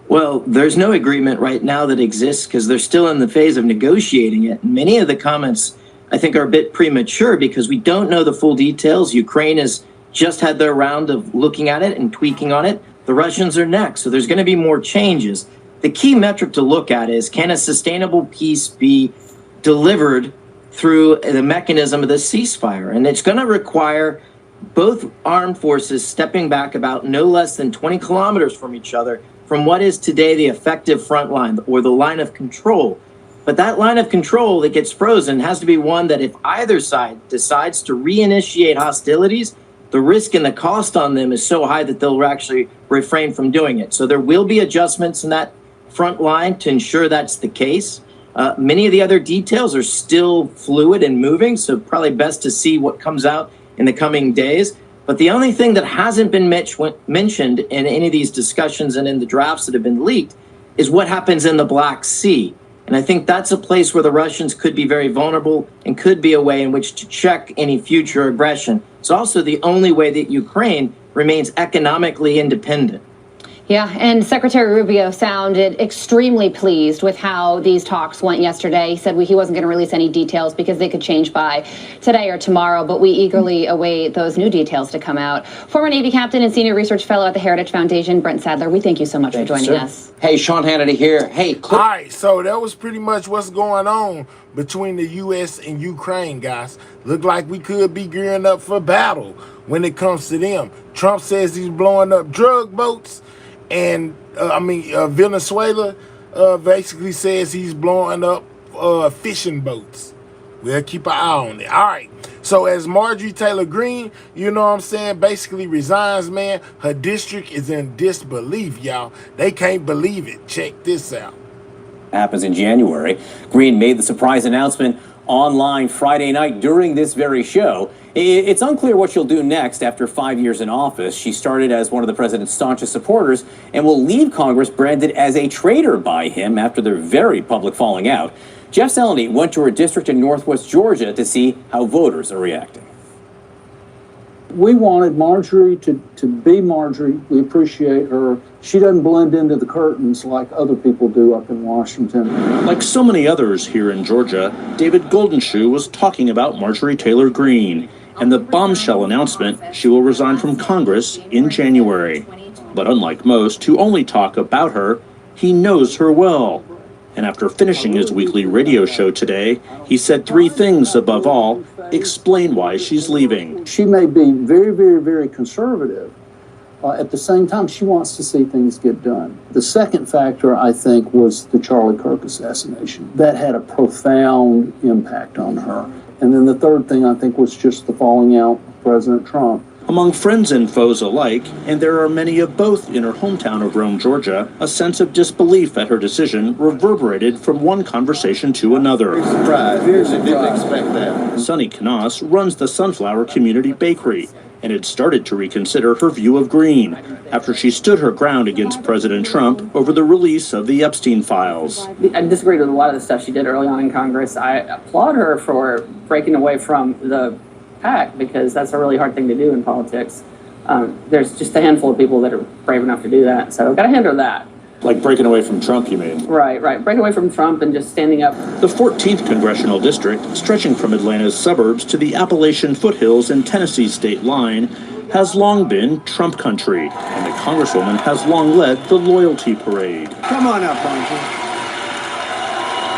Well, there's no agreement right now that exists because they're still in the phase of negotiating it. Many of the comments, I think, are a bit premature because we don't know the full details. Ukraine has just had their round of looking at it and tweaking on it. The Russians are next, so there's going to be more changes. The key metric to look at is, can a sustainable peace be delivered through the mechanism of the ceasefire? And it's going to require both armed forces stepping back about no less than 20 kilometers from each other from what is today the effective front line or the line of control. But that line of control that gets frozen has to be one that if either side decides to reinitiate hostilities, the risk and the cost on them is so high that they'll actually refrain from doing it. So there will be adjustments in that front line to ensure that's the case. Many of the other details are still fluid and moving, so probably best to see what comes out in the coming days. But the only thing that hasn't been mentioned in any of these discussions and in the drafts that have been leaked is what happens in the Black Sea. And I think that's a place where the Russians could be very vulnerable and could be a way in which to check any future aggression. It's also the only way that Ukraine remains economically independent. Yeah, and Secretary Rubio sounded extremely pleased with how these talks went yesterday. He said he wasn't going to release any details because they could change by today or tomorrow, but we eagerly await those new details to come out. Former Navy captain and senior research fellow at the Heritage Foundation, Brent Sadler, we thank you so much for joining us. Hey, Sean Hannity here. Hey, all right, so that was pretty much what's going on between the U.S. and Ukraine, guys. Look like we could be gearing up for battle when it comes to them. Trump says he's blowing up drug boats. And Venezuela basically says he's blowing up fishing boats. We'll keep an eye on it. All right. So as Marjorie Taylor Greene, you know what I'm saying, basically resigns, man, her district is in disbelief, y'all. They can't believe it. Check this out. Happens in January. Greene made the surprise announcement online Friday night during this very show. It's unclear what she'll do next after 5 years in office. She started as one of the president's staunchest supporters and will leave Congress branded as a traitor by him after their very public falling out. Jeff Zeleny went to her district in Northwest Georgia to see how voters are reacting. We wanted Marjorie to be Marjorie. We appreciate her. She doesn't blend into the curtains like other people do up in Washington. Like so many others here in Georgia, David Goldenshoe was talking about Marjorie Taylor Greene and the bombshell announcement she will resign from Congress in January. But unlike most who only talk about her, he knows her well. And after finishing his weekly radio show today, he said three things above all explain why she's leaving. She may be very, very, very conservative. At the same time, she wants to see things get done. The second factor, I think, was the Charlie Kirk assassination. That had a profound impact on her. And then the third thing, I think, was just the falling out with President Trump. Among friends and foes alike, and there are many of both in her hometown of Rome, Georgia, a sense of disbelief at her decision reverberated from one conversation to another. Didn't expect that. Sunny Knaus runs the Sunflower Community Bakery and had started to reconsider her view of green after she stood her ground against President Trump over the release of the Epstein files. I disagreed with a lot of the stuff she did early on in Congress. I applaud her for breaking away from the pack because that's a really hard thing to do in politics. There's just a handful of people that are brave enough to do that, so gotta hand her that. Like breaking away from Trump, you mean? Right. Breaking away from Trump and just standing up. The 14th congressional district, stretching from Atlanta's suburbs to the Appalachian foothills and Tennessee state line, has long been Trump country, and the Congresswoman has long led the loyalty parade. Come on up, Bungie.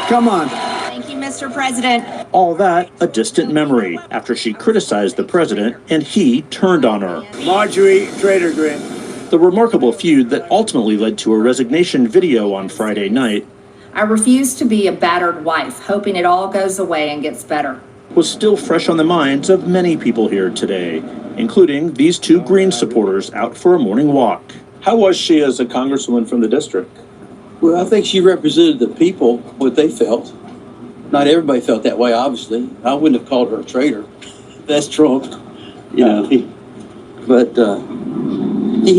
Come on. Thank you, Mr. President. All that a distant memory after she criticized the president and he turned on her. Marjorie Taylor Greene. The remarkable feud that ultimately led to a resignation video on Friday night I refuse to be a battered wife, hoping it all goes away and gets better. was still fresh on the minds of many people here today, including these two Green supporters out for a morning walk. How was she as a congresswoman from the district? Well, I think she represented the people, what they felt. Not everybody felt that way, obviously. I wouldn't have called her a traitor. That's Trump, you know. He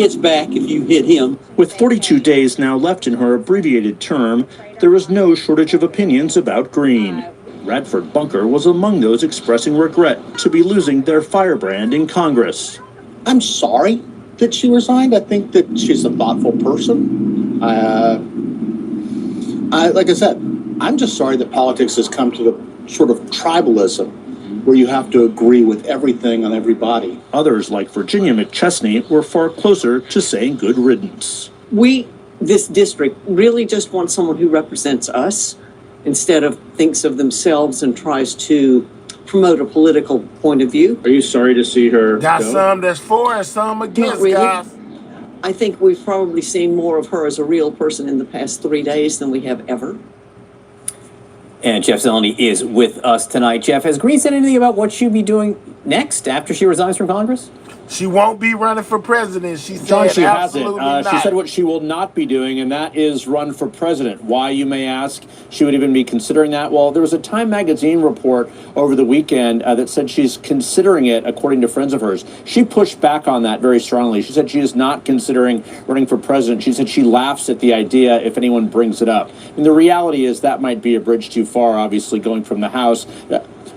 hits back if you hit him. With 42 days now left in her abbreviated term, there is no shortage of opinions about Green. Radford Bunker was among those expressing regret to be losing their firebrand in Congress. I'm sorry that she resigned. I think that she's a thoughtful person. Like I said, I'm just sorry that politics has come to the sort of tribalism where you have to agree with everything on everybody. Others, like Virginia McChesney, were far closer to saying good riddance. We, this district, really just want someone who represents us instead of thinks of themselves and tries to promote a political point of view. Are you sorry to see her Got go? some that's for and some against, Not really. guys. I think we've probably seen more of her as a real person in the past 3 days than we have ever. And Jeff Zeleny is with us tonight. Jeff, has Green said anything about what she'll be doing next after she resigns from Congress? She won't be running for president. She said John, she hasn't. absolutely not. She said what she will not be doing, and that is run for president. Why, you may ask, she would even be considering that? Well, there was a Time magazine report over the weekend that said she's considering it, according to friends of hers. She pushed back on that very strongly. She said she is not considering running for president. She said she laughs at the idea if anyone brings it up. And the reality is that might be a bridge too far, obviously, going from the House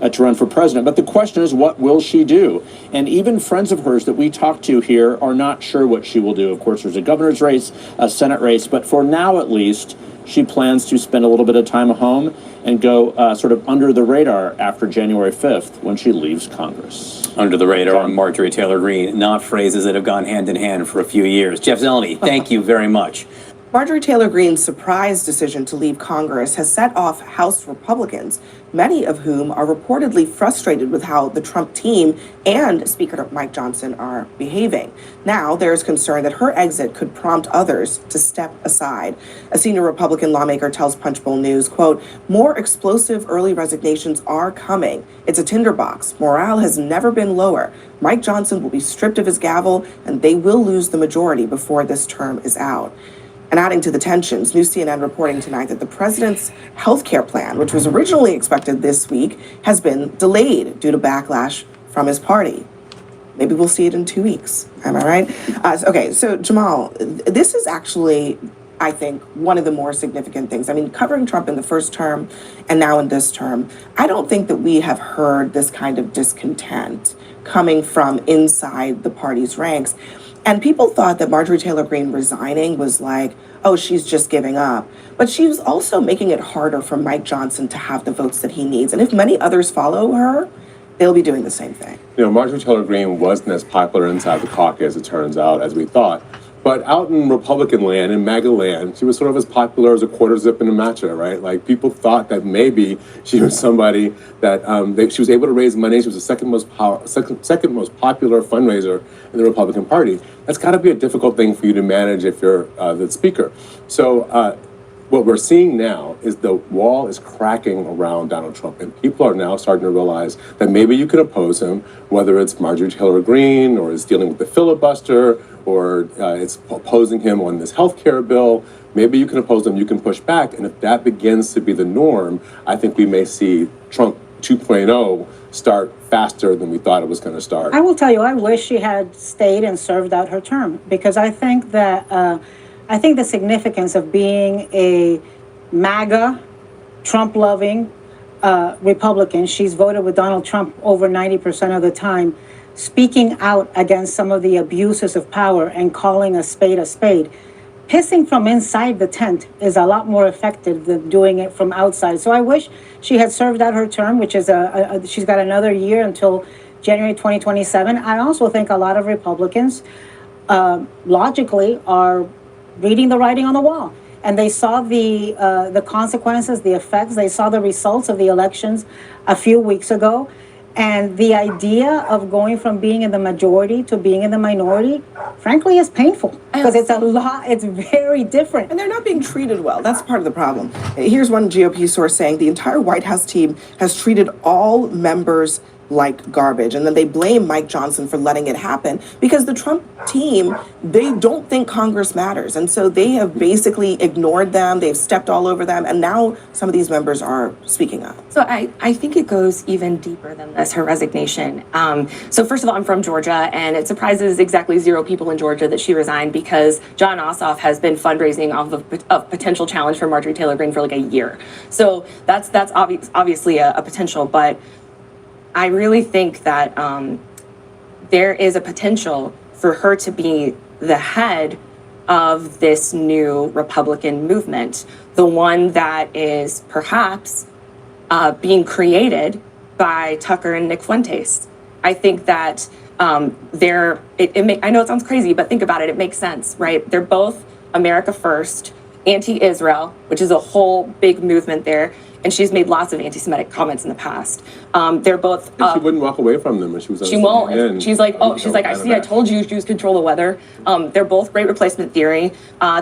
to run for president. But the question is, what will she do? And even friends of hers that we talked to here are not sure what she will do. Of course, there's a governor's race, a Senate race, but for now at least, she plans to spend a little bit of time at home and go sort of under the radar after January 5th when she leaves Congress. Under the radar on Marjorie Taylor Greene, not phrases that have gone hand in hand for a few years. Jeff Zeleny, thank you very much. Marjorie Taylor Greene's surprise decision to leave Congress has set off House Republicans, many of whom are reportedly frustrated with how the Trump team and Speaker Mike Johnson are behaving. Now, there is concern that her exit could prompt others to step aside. A senior Republican lawmaker tells Punchbowl News, quote, "More explosive early resignations are coming. It's a tinderbox. Morale has never been lower. Mike Johnson will be stripped of his gavel, and they will lose the majority before this term is out." And adding to the tensions, New CNN reporting tonight that the president's health care plan, which was originally expected this week, has been delayed due to backlash from his party. Maybe we'll see it in 2 weeks. Am I right? Okay, so Jamal, this is actually, I think, one of the more significant things. I mean, covering Trump in the first term and now in this term, I don't think that we have heard this kind of discontent coming from inside the party's ranks. And people thought that Marjorie Taylor Greene resigning was like, oh, she's just giving up. But she was also making it harder for Mike Johnson to have the votes that he needs. And if many others follow her, they'll be doing the same thing. You know, Marjorie Taylor Greene wasn't as popular inside the caucus, it turns out, as we thought. But out in Republican land, in MAGA land, she was sort of as popular as a quarter zip in a matcha, right? Like, people thought that maybe she was somebody that she was able to raise money. She was the second most popular fundraiser in the Republican Party. That's got to be a difficult thing for you to manage if you're the speaker. So what we're seeing now is the wall is cracking around Donald Trump, and people are now starting to realize that maybe you can oppose him, whether it's Marjorie Taylor Greene or is dealing with the filibuster or it's opposing him on this health care bill. Maybe you can oppose him, you can push back, and if that begins to be the norm, I think we may see Trump 2.0 start faster than we thought it was going to start. I will tell you, I wish she had stayed and served out her term, because I think that the significance of being a MAGA, Trump-loving Republican, she's voted with Donald Trump over 90% of the time, speaking out against some of the abuses of power and calling a spade. Pissing from inside the tent is a lot more effective than doing it from outside. So I wish she had served out her term, which is she's got another year until January 2027. I also think a lot of Republicans logically are reading the writing on the wall. And they saw the consequences, the effects. They saw the results of the elections a few weeks ago. And the idea of going from being in the majority to being in the minority, frankly, is painful because it's very different. And they're not being treated well. That's part of the problem. Here's one GOP source saying the entire White House team has treated all members like garbage. And then they blame Mike Johnson for letting it happen because the Trump team, they don't think Congress matters. And so they have basically ignored them. They've stepped all over them. And now some of these members are speaking up. So I think it goes even deeper than this, her resignation. So first of all, I'm from Georgia, and it surprises exactly 0 people in Georgia that she resigned because John Ossoff has been fundraising off of a potential challenge for Marjorie Taylor Greene for like a year. So that's obviously a potential, but I really think that there is a potential for her to be the head of this new Republican movement, the one that is perhaps being created by Tucker and Nick Fuentes. I think that I know it sounds crazy, but think about it, it makes sense, right? They're both America First, anti-Israel, which is a whole big movement there. And she's made lots of anti-Semitic comments in the past. They're both. She wouldn't walk away from them when she was. She won't. She's like, I told you Jews control the weather. They're both great replacement theory.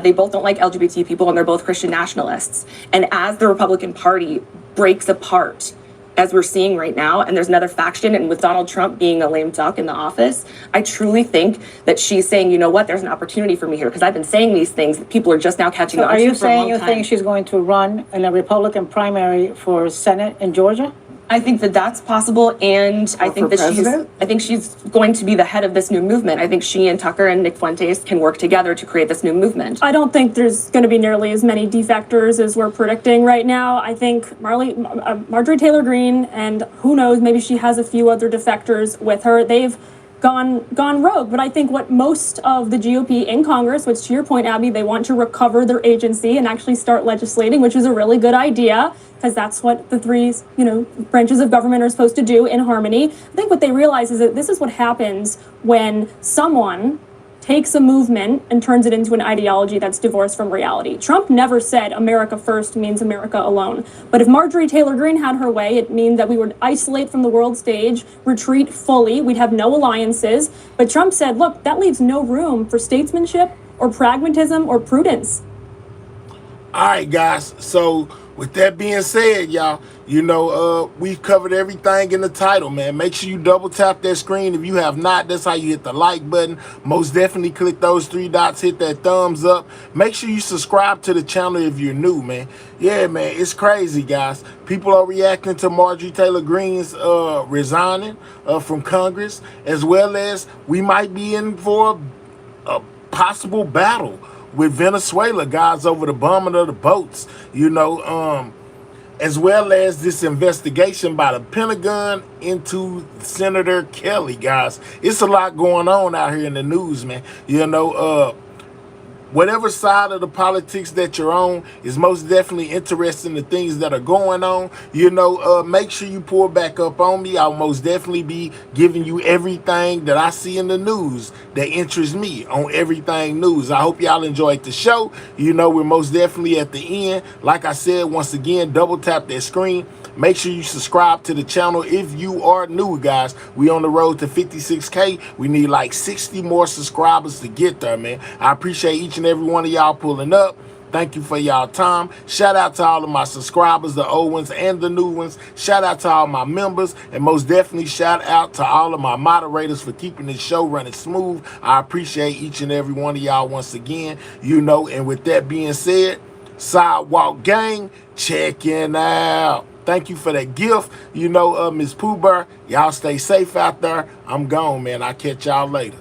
They both don't like LGBT people, and they're both Christian nationalists. And as the Republican Party breaks apart, as we're seeing right now, and there's another faction, and with Donald Trump being a lame duck in the office, I truly think that she's saying, you know what, there's an opportunity for me here, because I've been saying these things that people are just now catching on to. Are you saying you think she's going to run in a Republican primary for Senate in Georgia? I think that that's possible, and I think that she's going to be the head of this new movement. I think she and Tucker and Nick Fuentes can work together to create this new movement. I don't think there's going to be nearly as many defectors as we're predicting right now. I think Marjorie Taylor Greene, and who knows, maybe she has a few other defectors with her. They've gone rogue. But I think what most of the GOP in Congress, which to your point, Abby, they want to recover their agency and actually start legislating, which is a really good idea, because that's what the three, branches of government are supposed to do in harmony. I think what they realize is that this is what happens when someone takes a movement and turns it into an ideology that's divorced from reality. Trump never said America first means America alone. But if Marjorie Taylor Greene had her way, it means that we would isolate from the world stage, retreat fully, we'd have no alliances. But Trump said, look, that leaves no room for statesmanship or pragmatism or prudence. All right, guys. So with that being said, y'all, we've covered everything in the title, man. Make sure you double tap that screen. If you have not, that's how you hit the like button. Most definitely click those 3 dots, hit that thumbs up. Make sure you subscribe to the channel if you're new, man. Yeah, man, it's crazy, guys. People are reacting to Marjorie Taylor Greene's resigning from Congress, as well as we might be in for a possible battle with Venezuela, guys, over the bombing of the boats, as well as this investigation by the Pentagon into Senator Kelly, guys. It's a lot going on out here in the news, man. Whatever side of the politics that you're on is most definitely interesting, the things that are going on. Make sure you pull back up on me. I'll most definitely be giving you everything that I see in the news that interests me on Everything News. I hope y'all enjoyed the show. We're most definitely at the end. Like I said, once again, double tap that screen. Make sure you subscribe to the channel if you are new, guys. We on the road to 56K. We need like 60 more subscribers to get there, man. I appreciate each and every one of y'all pulling up. Thank you for y'all time. Shout out to all of my subscribers, the old ones and the new ones. Shout out to all my members, and most definitely shout out to all of my moderators for keeping this show running smooth. I appreciate each and every one of y'all once again. You know, and with that being said, Sidewalk Gang, checking out. Thank you for that gift. You know, Ms. Pooh Bear, y'all stay safe out there. I'm gone, man. I'll catch y'all later.